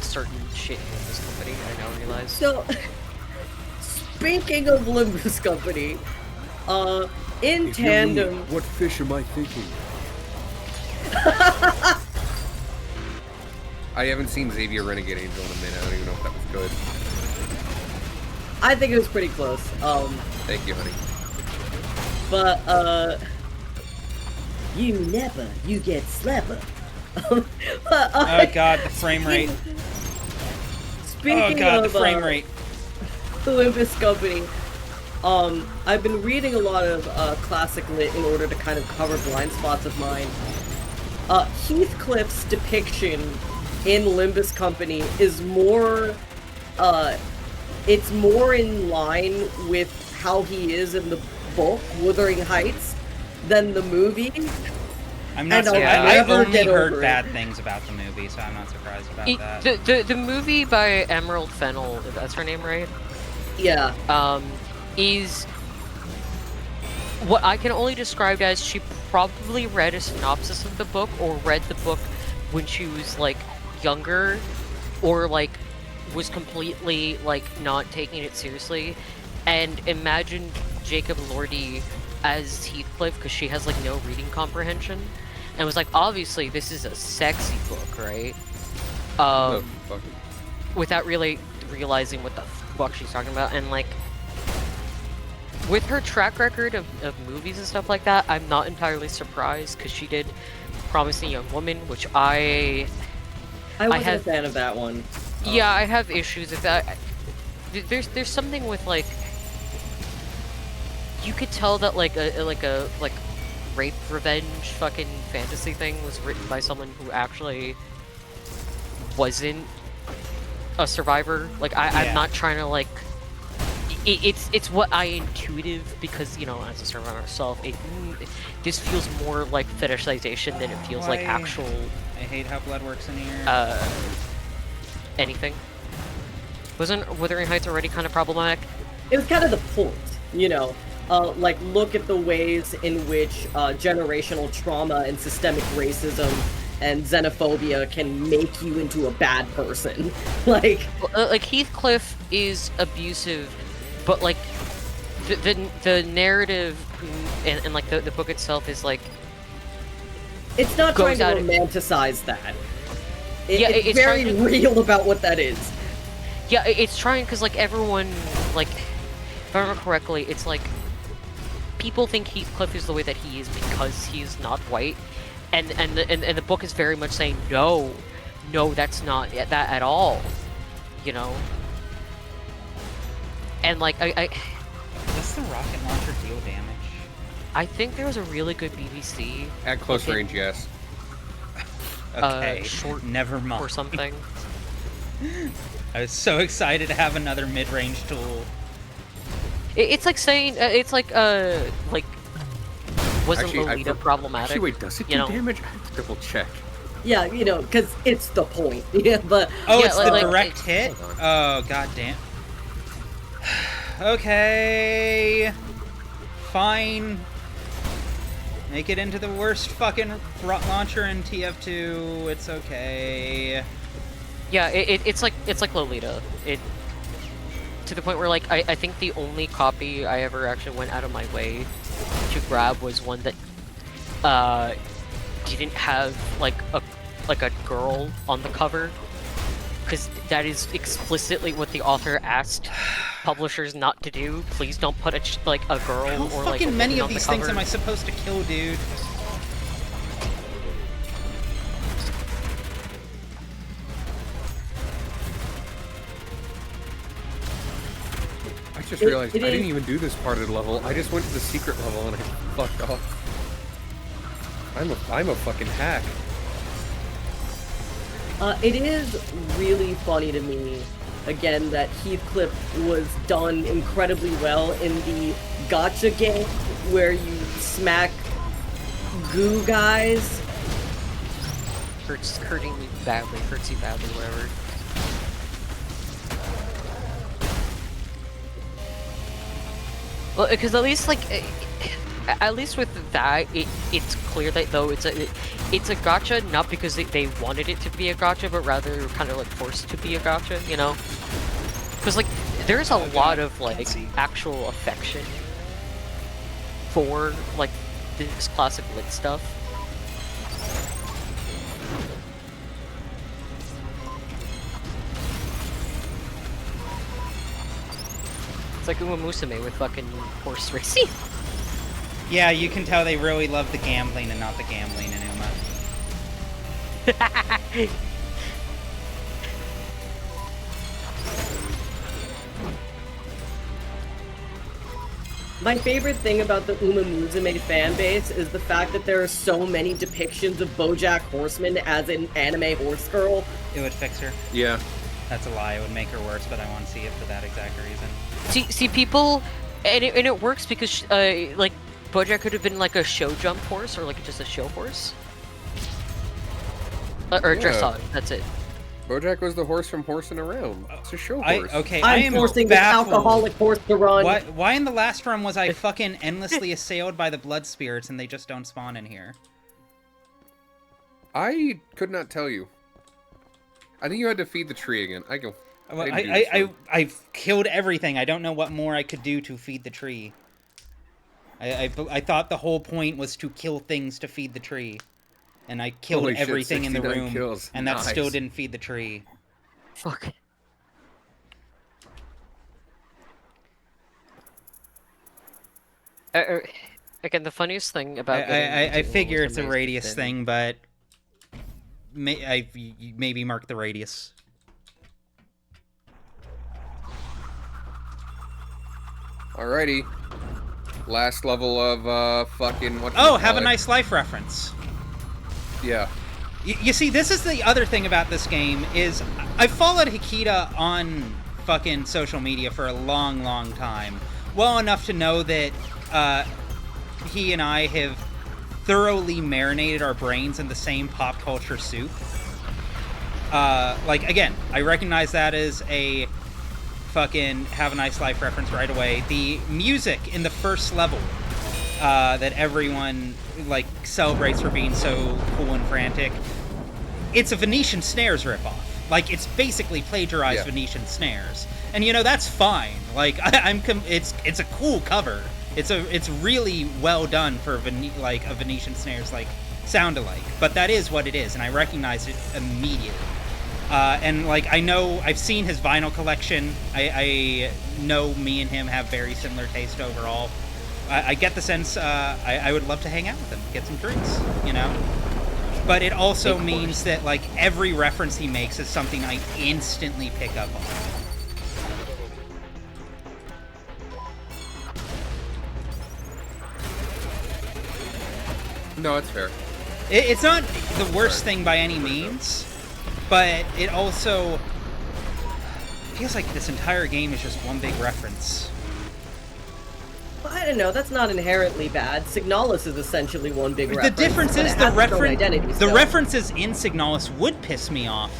certain shit in this company, I now realize. So, speaking of Limbus Company, in tandem... What fish am I thinking? I haven't seen Xavier Renegade Angel in a minute. I don't even know if that was good. I think it was pretty close. Thank you, honey. But, you never, you get slapper. Oh god, the frame rate. Speaking the frame rate. Olympus Company, I've been reading a lot of classic lit in order to kind of cover blind spots of mine. Heathcliff's depiction in Limbus Company is more, it's more in line with how he is in the book, Wuthering Heights, than the movie. I'm not surprised. I only heard bad things about the movie, so I'm not surprised about that. The movie by Emerald Fennell, that's her name, right? Yeah. Is what I can only describe as she probably read a synopsis of the book, or read the book when she was, like, younger, or, like, was completely, like, not taking it seriously, and imagined Jacob Elordi as Heathcliff because she has, like, no reading comprehension, and was like, obviously this is a sexy book, right? Without really realizing what the fuck she's talking about. And, like, with her track record of movies and stuff like that, I'm not entirely surprised, because she did Promising Young Woman, which I wasn't a fan of that one. Yeah, I have issues with that. There's something with, like, you could tell that, like, a rape revenge fucking fantasy thing was written by someone who actually wasn't a survivor. Like, I'm not trying to, like, it's what I intuitive, because, you know, as a survivor myself, this feels more like fetishization than it feels like actual. I hate how blood works in here. Anything. Wasn't Wuthering Heights already kind of problematic? It was kind of the point, you know. Like, look at the ways in which generational trauma and systemic racism and xenophobia can make you into a bad person. Like Heathcliff is abusive, but, like, the narrative and like the book itself is, like, it's not trying to romanticize that. It's very real about what that is. Yeah, it's trying, because, like, everyone, like, if I remember correctly, it's like people think Heathcliff is the way that he is because he's not white, and the book is very much saying no, that's not that at all, you know. And like does the rocket launcher deal damage? I think there was a really good BBC at close range, yes. Okay, short never mind. Or something. I was so excited to have another mid-range tool. It's like saying wasn't Lolita problematic? Actually, wait, does it do damage? I have to double check. Yeah, you know, because it's the point. Yeah, but oh, it's the direct hit. Oh, goddamn. Okay, fine. Make it into the worst fucking launcher in TF2. It's okay. Yeah, it's like Lolita. To the point where like I think the only copy I ever actually went out of my way to grab was one that didn't have like a girl on the cover, because that is explicitly what the author asked publishers not to do. Please don't put a girl or like a fucking many woman of on these the things cover. am I supposed to kill, dude? I just realized I didn't even do this part of the level. I just went to the secret level and I fucked off. I'm a fucking hack. It is really funny to me, again, that Heathcliff was done incredibly well in the gacha game where you smack goo guys. Hurts you badly, whatever. Well, because at least with that, it's clear that though it's a gacha not because they wanted it to be a gacha, but rather kind of like forced to be a gacha, you know? Because like there's a lot of like actual affection for like this classic lit stuff. It's like Uma Musume with fucking horse racing. Yeah, you can tell they really love the gambling and not the gambling in Uma. My favorite thing about the Uma Musume fanbase is the fact that there are so many depictions of BoJack Horseman as an anime horse girl. It would fix her. Yeah. That's a lie. It would make her worse, but I want to see it for that exact reason. See people, and it works because like BoJack could have been like a show jump horse or like just a show horse, or a dressage. That's it. BoJack was the horse from Horsing Around. It's a show horse. I am forcing this alcoholic horse to run. Why in the last run was I fucking endlessly assailed by the blood spirits and they just don't spawn in here? I could not tell you. I think you had to feed the tree again. I've killed everything. I don't know what more I could do to feed the tree. I thought the whole point was to kill things to feed the tree. And I killed everything in the room, and that still didn't feed the tree. Fuck. Again, the funniest thing about I figure it's a radius thing, but maybe mark the radius. Alrighty. Last level of fucking what? Oh, have a nice life reference. Yeah. You see, this is the other thing about this game is I've followed Hikita on fucking social media for a long, long time. Well enough to know that he and I have thoroughly marinated our brains in the same pop culture soup. Like, again, I recognize that as a fucking have a nice life reference right away. The music in the first level that everyone like celebrates for being so cool and frantic. It's a Venetian Snares ripoff. Like, it's basically plagiarized Venetian Snares, and you know that's fine. Like, it's a cool cover. It's really well done for a Venetian Snares like sound alike. But that is what it is, and I recognize it immediately. And like I know I've seen his vinyl collection. I know me and him have very similar taste overall. I get the sense I would love to hang out with him, get some drinks, you know? But it also means that, like, every reference he makes is something I instantly pick up on. No, it's fair. It's not the worst thing by any means, but it also feels like this entire game is just one big reference. Well, I don't know. That's not inherently bad. Signalis is essentially one big reference. The difference is the references in Signalis would piss me off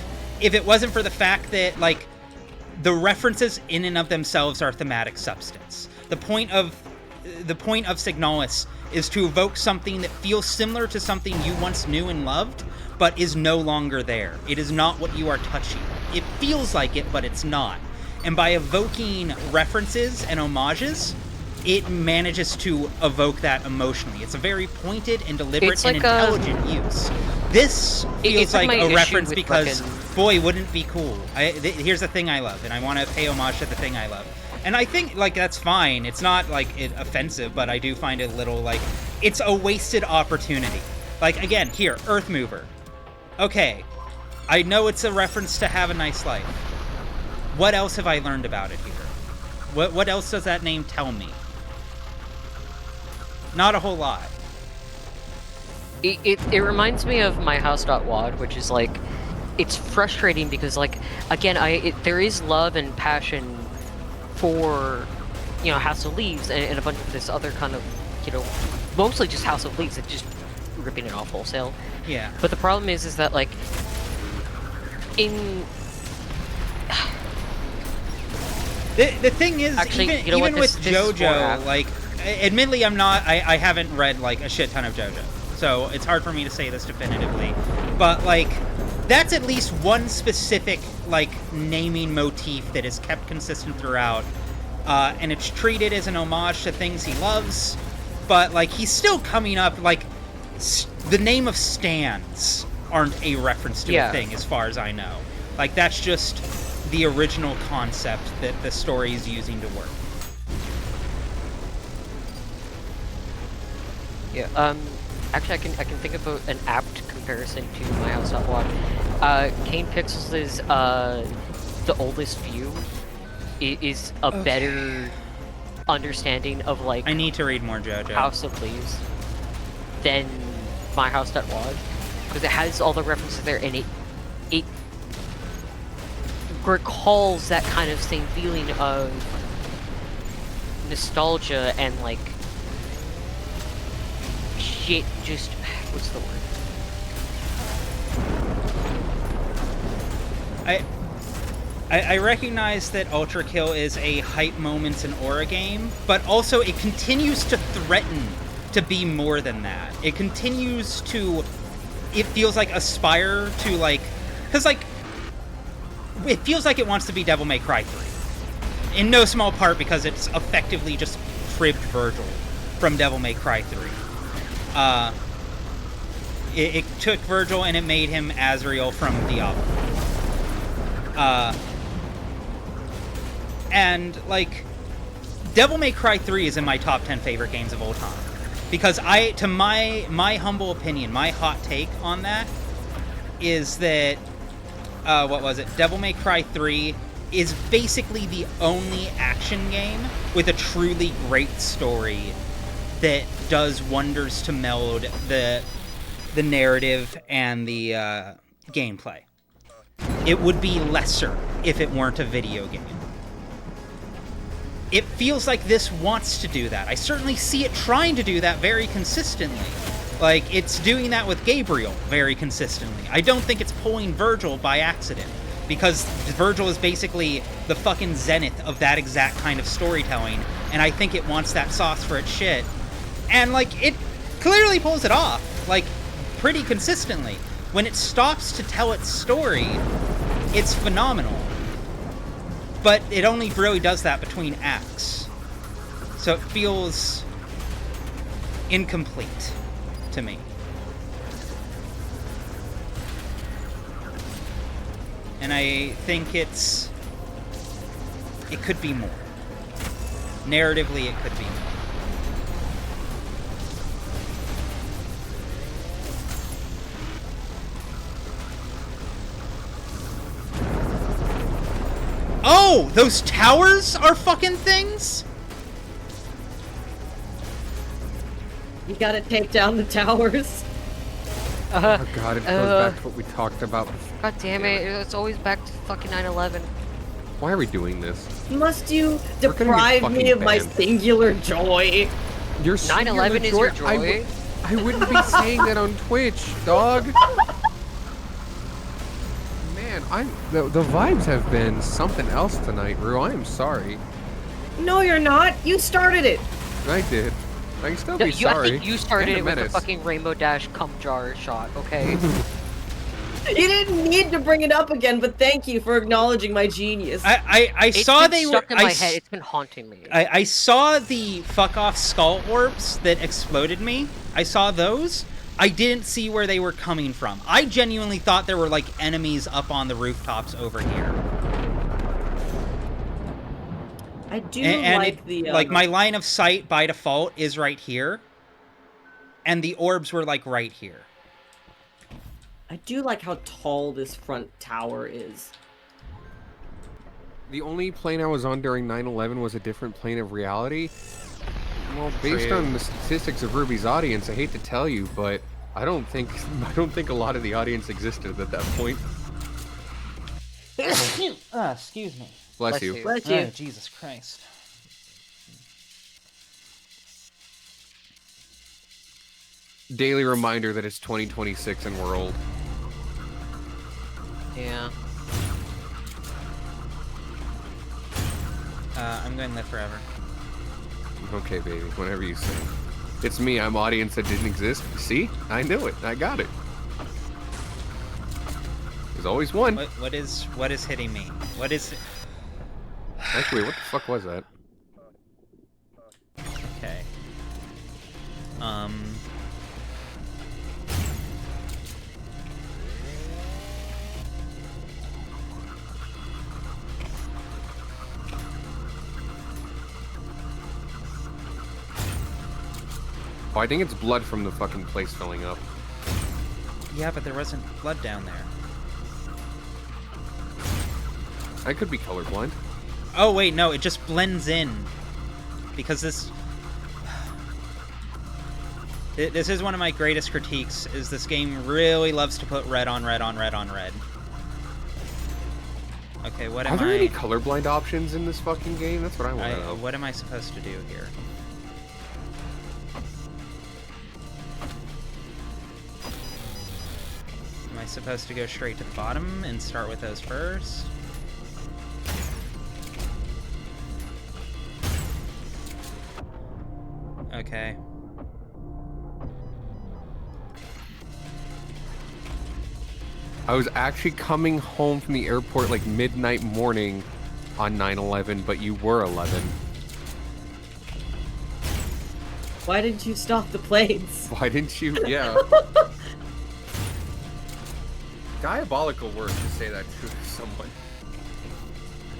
if it wasn't for the fact that, like, the references in and of themselves are thematic substance. The point of Signalis is to evoke something that feels similar to something you once knew and loved, but is no longer there. It is not what you are touching. It feels like it, but it's not. And by evoking references and homages, it manages to evoke that emotionally. It's a very pointed and deliberate and intelligent use. This feels like a reference because, boy, wouldn't it be cool. Here's the thing I love, and I want to pay homage to the thing I love. And I think, like, that's fine. It's not, like, offensive, but I do find it a little, like, it's a wasted opportunity. Like, again, here, Earth Mover. Okay, I know it's a reference to Have a Nice Life. What else have I learned about it here? What else does that name tell me? Not a whole lot. It reminds me of My House.wad, which is, like, it's frustrating because, like, again, there is love and passion for, you know, House of Leaves and a bunch of this other kind of, you know, mostly just House of Leaves. It's just ripping it off wholesale. Yeah. But the problem is that, like, in... The thing is, actually, even with JoJo, like, admittedly, I haven't read, like, a shit ton of JoJo, so it's hard for me to say this definitively, but, like, that's at least one specific, like, naming motif that is kept consistent throughout, and it's treated as an homage to things he loves, but, like, he's still coming up, like, the name of stands aren't a reference to a thing, as far as I know. Like, that's just the original concept that the story is using to work. Yeah, actually, I can think about an apt comparison to My House.wad. Kane Pixels' The Oldest View is a better understanding of, like... I need to read more JoJo. House of Leaves than My House.wad, because it has all the references there, and it recalls that kind of same feeling of nostalgia and, like, shit, just... what's the word? I recognize that ULTRAKILL is a hype moments and aura game, but also it continues to threaten to be more than that. It continues to, it feels like, aspire to, like, because, like, it feels like it wants to be Devil May Cry 3. In no small part because it's effectively just cribbed Virgil from Devil May Cry 3. It took Virgil and it made him Azrael from Diablo. And, like, Devil May Cry 3 is in my top 10 favorite games of all time. Because to my humble opinion, my hot take on that is that, what was it? Devil May Cry 3 is basically the only action game with a truly great story that does wonders to meld the narrative and the gameplay. It would be lesser if it weren't a video game. It feels like this wants to do that. I certainly see it trying to do that very consistently. Like, it's doing that with Gabriel very consistently. I don't think it's pulling Virgil by accident, because Virgil is basically the fucking zenith of that exact kind of storytelling, and I think it wants that sauce for its shit. And, like, it clearly pulls it off, like, pretty consistently. When it stops to tell its story, it's phenomenal. But it only really does that between acts. So it feels incomplete to me. And I think it could be more. Narratively, it could be more. Oh, those towers are fucking things? You gotta take down the towers. Oh god, it goes back to what we talked about. God damn it, it's always back to fucking 9/11. Why are we doing this? Must you deprive me of my singular joy? Your 9/11 is your joy? I wouldn't be saying that on Twitch, dog. Man, the vibes have been something else tonight, Rue. I am sorry. No, you're not. You started it. I did. I can still be I sorry. think you started it with the fucking Rainbow Dash cum jar shot, okay? You didn't need to bring it up again, but thank you for acknowledging my genius. I saw they were stuck in my head. It's been haunting me. I saw the fuck off skull orbs that exploded me. I saw those. I didn't see where they were coming from. I genuinely thought there were like enemies up on the rooftops over here. I do like the like my line of sight by default is right here, and the orbs were like right here. I do like how tall this front tower is. The only plane I was on during 9/11 was a different plane of reality. Well, based on the statistics of Ruby's audience, I hate to tell you, but I don't think a lot of the audience existed at that point. Excuse me. Bless you. Bless you. Oh, Jesus Christ. Daily reminder that it's 2026 and we're old. Yeah. I'm going to live forever. Okay, baby, whenever you say. It's me, I'm audience that didn't exist. See? I knew it. I got it. There's always one. What is hitting me? What is... Actually, what the fuck was that? Okay. Oh, I think it's blood from the fucking place filling up. Yeah, but there wasn't blood down there. I could be colorblind. Oh, wait, no, it just blends in. Because this is one of my greatest critiques, is this game really loves to put red on red on red on red. Okay, what am I... Are there any colorblind options in this fucking game? That's what I want to know. What am I supposed to do here? Am I supposed to go straight to the bottom and start with those first? Okay. I was actually coming home from the airport like midnight morning on 9/11, but you were 11. Why didn't you stop the planes? Why didn't you? Yeah. Diabolical word to say that to someone.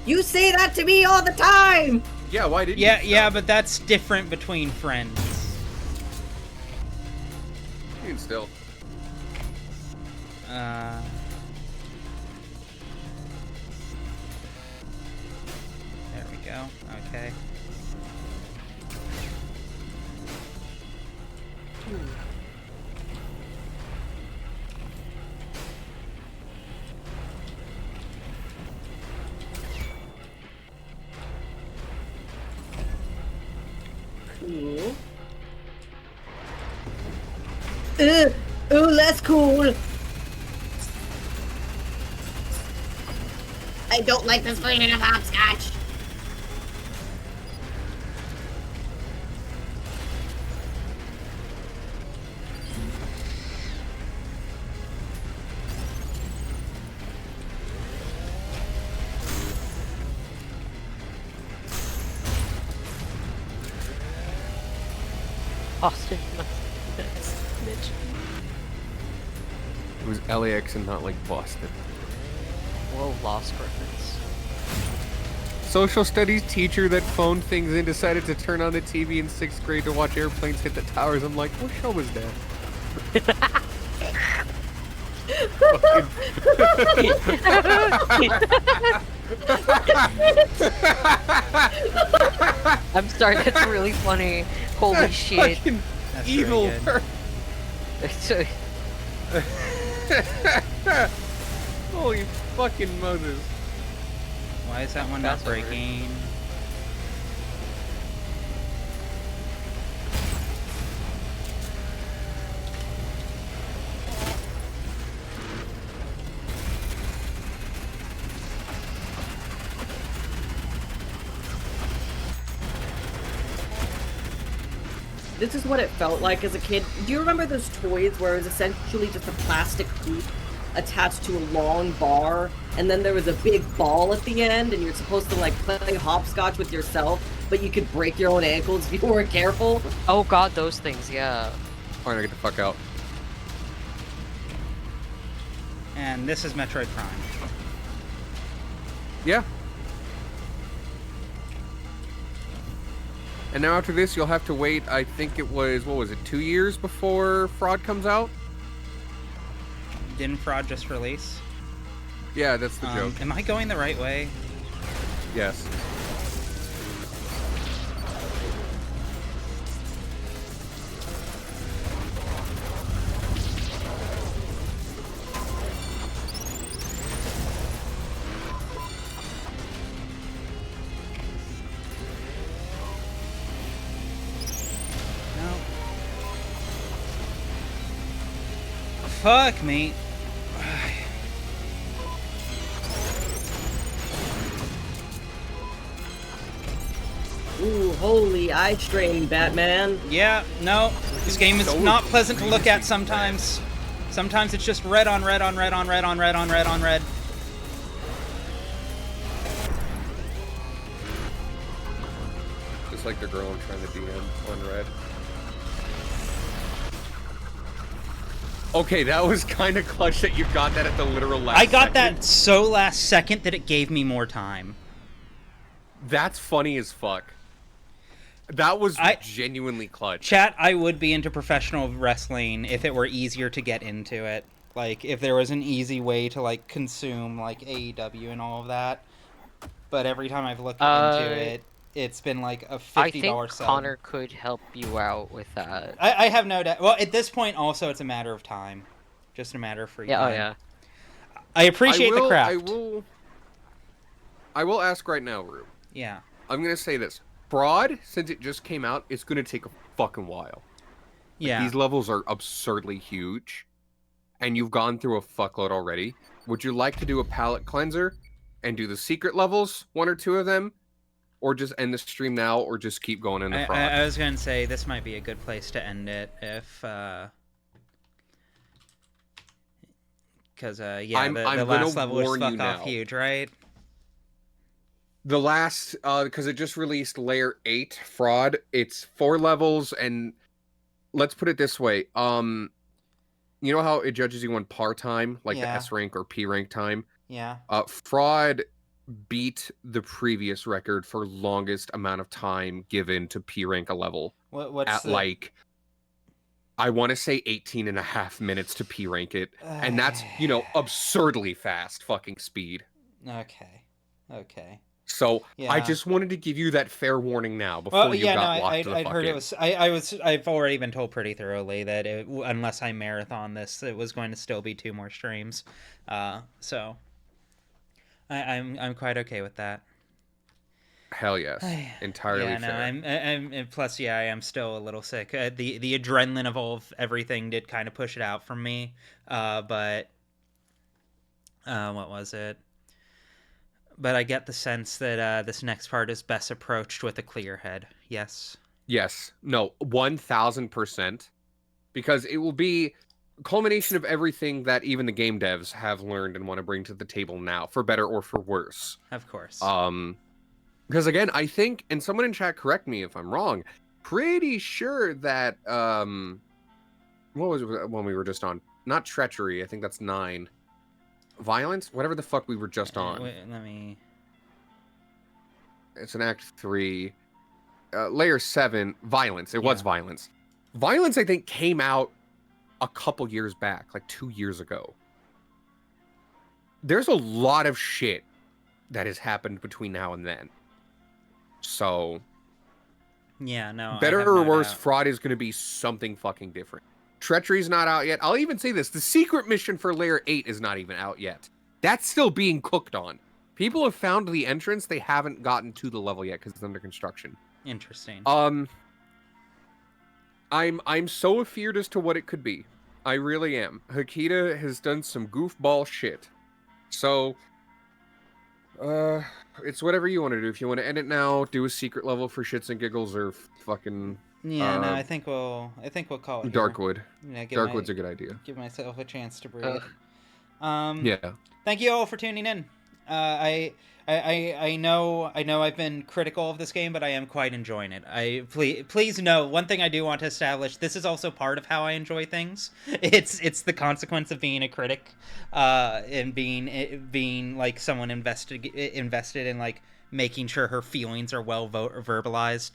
You say that to me all the time! Yeah, why didn't you? Yeah, but that's different between friends. You can still. There we go. Okay. Cool. Ooh, that's cool. I don't like this version of hopscotch. Austin. It was LAX and not like Boston. Whoa, Lost reference. Social studies teacher that phoned things in decided to turn on the TV in 6th grade to watch airplanes hit the towers. I'm like, what show was that? I'm sorry, that's really funny. Holy shit. That's evil. really Holy fucking Moses. Why is that one not That's over. breaking? This is what it felt like as a kid. Do you remember those toys where it was essentially just a plastic hoop attached to a long bar, and then there was a big ball at the end, and you're supposed to like play hopscotch with yourself, but you could break your own ankles if you weren't careful? Oh god, those things, yeah. Alright, get the fuck out. And this is Metroid Prime. Yeah. And now after this, you'll have to wait, I think it was, what was it, 2 years before Fraud comes out? Didn't Fraud just release? Yeah, that's the joke. Am I going the right way? Yes. No. Fuck me. Ooh, holy eye strain, Batman. Yeah, no. This game is not pleasant to look at sometimes. Sometimes it's just red on red on red on red on red on red on red. Just like the girl I'm trying to DM on red. Okay, that was kind of clutch that you got that at the literal last I got second. that so last second that it gave me more time. That's funny as fuck. That was genuinely clutch. Chat, I would be into professional wrestling if it were easier to get into it. Like, if there was an easy way to, like, consume, like, AEW and all of that. But every time I've looked into it, it's been, like, a $50 I think sub. Connor could help you out with that. I have no doubt. Well, at this point, also, it's a matter of time. Just a matter of free time. Oh yeah. I appreciate the craft. I will ask right now, Rube. Yeah. I'm going to say this. Fraud, since it just came out, it's going to take a fucking while. Yeah. These levels are absurdly huge, and you've gone through a fuckload already. Would you like to do a palate cleanser and do the secret levels, 1 or 2 of them, or just end the stream now, or just keep going in the Fraud? I was going to say, this might be a good place to end it if... Because, yeah, the last level was fuck off huge, right? The last, because it just released Layer 8, Fraud. It's 4 levels, and let's put it this way. You know how it judges you on par time, like the S rank or P rank time? Yeah. Fraud beat the previous record for longest amount of time given to P rank a level. What's like, I want to say 18 and a half minutes to P rank it. And that's, you know, absurdly fast fucking speed. Okay. So yeah. I just wanted to give you that fair warning now before you got locked to the I'd heard it was. I've already been told pretty thoroughly that unless I marathon this, it was going to still be 2 more streams. So I'm quite okay with that. Hell yes, entirely fair. I'm plus I am still a little sick. The adrenaline of everything did kind of push it out from me. But what was it? But I get the sense that this next part is best approached with a clear head. Yes. Yes. No, 1000%. Because it will be a culmination of everything that even the game devs have learned and want to bring to the table now, for better or for worse. Of course. Because again, I think, and someone in chat correct me if I'm wrong, pretty sure that, what was it when we were just on? Not Treachery, I think that's 9. Violence? Whatever the fuck we were just on. Wait, let me... It's an Act 3. Layer 7, Violence. It was Violence. Violence, I think, came out a couple years back, like 2 years ago. There's a lot of shit that has happened between now and then. So, yeah, no. Better or worse, Fraud is going to be something fucking different. Treachery's not out yet. I'll even say this: the secret mission for Layer 8 is not even out yet. That's still being cooked on. People have found the entrance; they haven't gotten to the level yet because it's under construction. Interesting. I'm so afeared as to what it could be. I really am. Hakita has done some goofball shit. So, it's whatever you want to do. If you want to end it now, do a secret level for shits and giggles, or fucking. Yeah, no, I think we'll call it Darkwood. Yeah, Darkwood's a good idea. Give myself a chance to breathe. Yeah. Thank you all for tuning in. I know I've been critical of this game, but I am quite enjoying it. Please know one thing I do want to establish: this is also part of how I enjoy things. It's the consequence of being a critic, and being like someone invested in like making sure her feelings are well verbalized.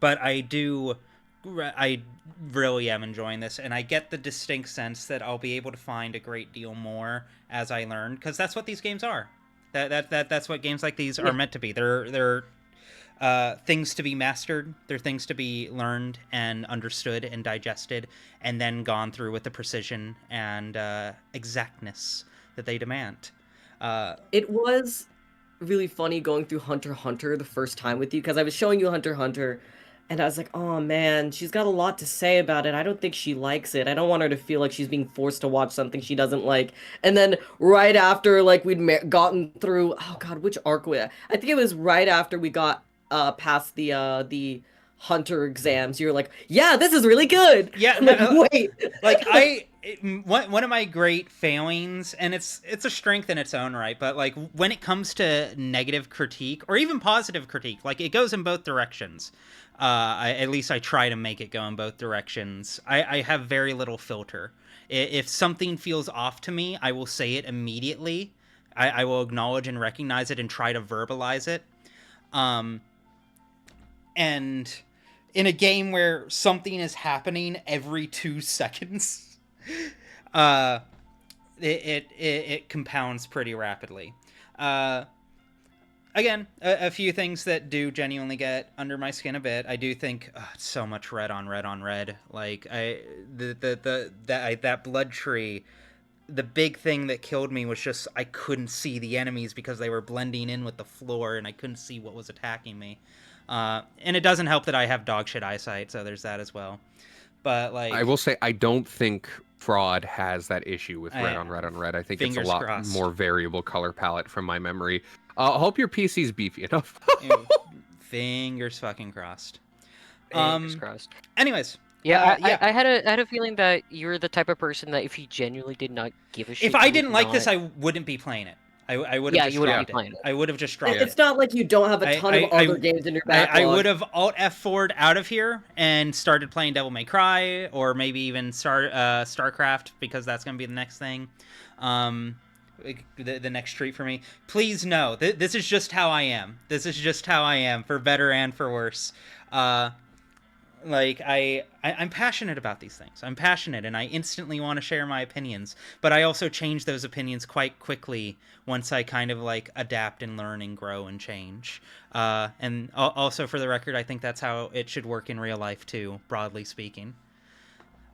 But I really am enjoying this, and I get the distinct sense that I'll be able to find a great deal more as I learn, because that's what these games are. That's what games like these are meant to be. They're things to be mastered. They're things to be learned and understood and digested, and then gone through with the precision and exactness that they demand. It was really funny going through Hunter x Hunter the first time with you, because I was showing you Hunter x Hunter, and I was like, oh man, she's got a lot to say about it. I don't think she likes it. I don't want her to feel like she's being forced to watch something she doesn't like. And then right after, like, we'd gotten through, oh god, which arc was it? I think it was right after we got past the Hunter exams. You were like, yeah, this is really good. Yeah, I'm like, wait. Like, one of my great failings, and it's a strength in its own right, but like when it comes to negative critique or even positive critique, like it goes in both directions. At least I try to make it go in both directions. I have very little filter. If something feels off to me, I will say it immediately. I will acknowledge and recognize it and try to verbalize it. And in a game where something is happening every 2 seconds, it compounds pretty rapidly. Again, a few things that do genuinely get under my skin a bit. I do think it's so much red on red on red. Like that blood tree. The big thing that killed me was just I couldn't see the enemies because they were blending in with the floor, and I couldn't see what was attacking me. And it doesn't help that I have dog shit eyesight, so there's that as well. But like, I will say, I don't think Fraud has that issue with red on red on red. I think it's a lot more variable color palette from my memory. I hope your PC's beefy enough. Fingers fucking crossed. Fingers crossed. Anyways. Yeah, I had a feeling that you're the type of person that if you genuinely did not give a shit, if I didn't like this, I wouldn't be playing it. I would have just dropped it. I would have just dropped it. It's not like you don't have a ton of other games in your backlog. I would have Alt F4'd out of here and started playing Devil May Cry, or maybe even StarCraft, because that's going to be the next thing. The next treat for me. Please know, this is just how I am. This is just how I am, for better and for worse. Like, I'm passionate about these things. I'm passionate, and I instantly want to share my opinions. But I also change those opinions quite quickly once I kind of, like, adapt and learn and grow and change. And also, for the record, I think that's how it should work in real life, too, broadly speaking.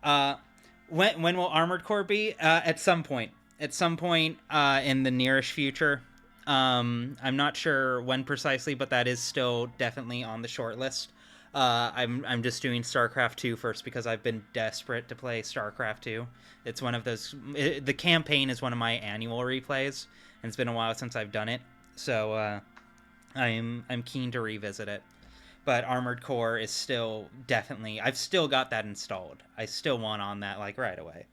When will Armored Core be? At some point. At some point in the nearest future. I'm not sure when precisely, but that is still definitely on the short list. I'm just doing StarCraft 2 first because I've been desperate to play StarCraft 2. It's one of those... the campaign is one of my annual replays, and it's been a while since I've done it, so I'm keen to revisit it. But Armored Core is still definitely... I've still got that installed. I still want on that, like, right away.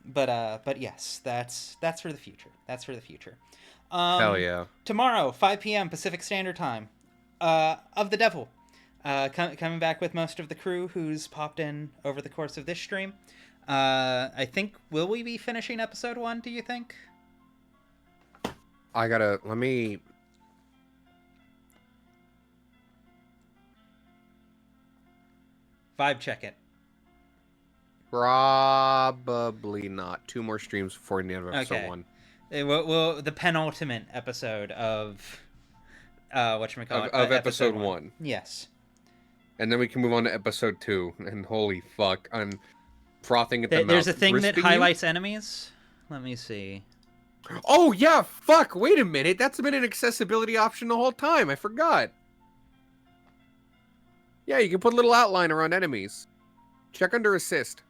But yes, that's for the future. That's for the future. Hell yeah. Tomorrow, 5 p.m. Pacific Standard Time, Of the Devil. Coming back with most of the crew who's popped in over the course of this stream. I think, will we be finishing episode 1, do you think? Let me... Vibe check it. Probably not. 2 more streams before the end of episode 1. Well, the penultimate episode of whatchamacallit, of episode 1. Yes. And then we can move on to episode 2. And holy fuck, I'm frothing at the mouth. There's a thing that Risping highlights enemies. Let me see. Oh yeah, fuck! Wait a minute, that's been an accessibility option the whole time. I forgot. Yeah, you can put a little outline around enemies. Check under assist.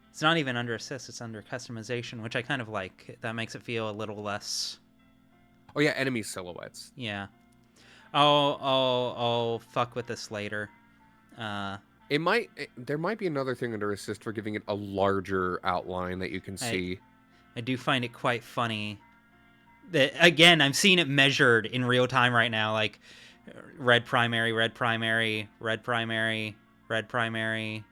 It's not even under assist, it's under customization, which I kind of like. That makes it feel a little less... Oh yeah, enemy silhouettes. Yeah. I'll fuck with this later. There might be another thing under assist for giving it a larger outline that you can see. I do find it quite funny that, again, I'm seeing it measured in real time right now, like red primary, red primary, red primary, red primary,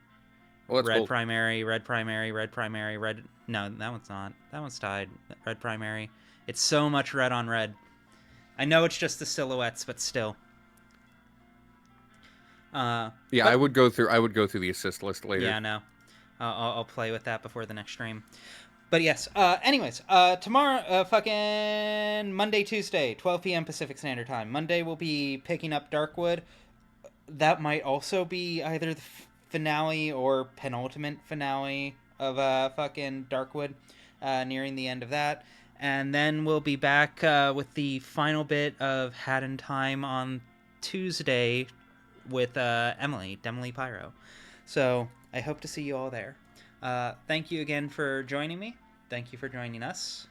red primary, red primary, red primary, red... No, that one's not. That one's tied. Red primary. It's so much red on red. I know it's just the silhouettes, but still. Yeah, but I would go through the assist list later. Yeah, no. I'll play with that before the next stream. But yes, anyways, tomorrow, fucking Monday, Tuesday, 12 p.m. Pacific Standard Time. Monday we'll be picking up Darkwood. That might also be either the finale or penultimate finale of fucking Darkwood, nearing the end of that. And then we'll be back with the final bit of Hat in Time on Tuesday with Emily Pyro. So I hope to see you all there. Thank you again for joining me. Thank you for joining us.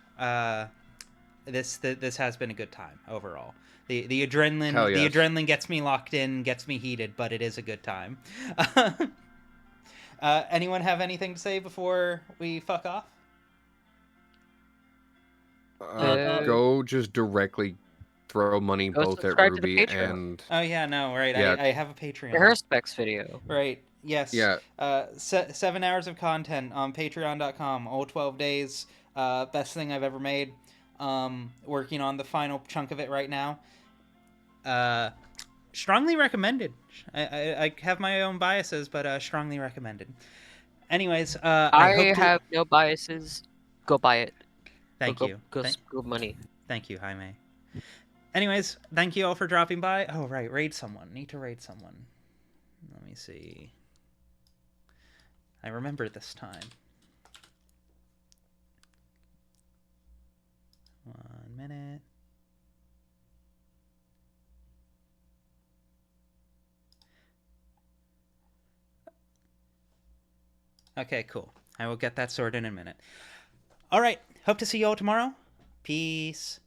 This has been a good time overall. The adrenaline the adrenaline gets me locked in, gets me heated, but it is a good time. Anyone have anything to say before we fuck off? Go just directly throw money both at Ruby and... Oh yeah, no, right. Yeah. I have a Patreon. The hair specs video. Right. Yes. Yeah. 7 hours of content on patreon.com, all 12 days. Best thing I've ever made. Working on the final chunk of it right now. Strongly recommended. I have my own biases, but strongly recommended. Anyways, I have no biases. Go buy it. Thank you. Go money. Thank you, Jaime. Anyways, thank you all for dropping by. Oh, right. Raid someone. Need to raid someone. Let me see. I remember this time. 1 minute. Okay, cool. I will get that sorted in a minute. All right. Hope to see you all tomorrow. Peace.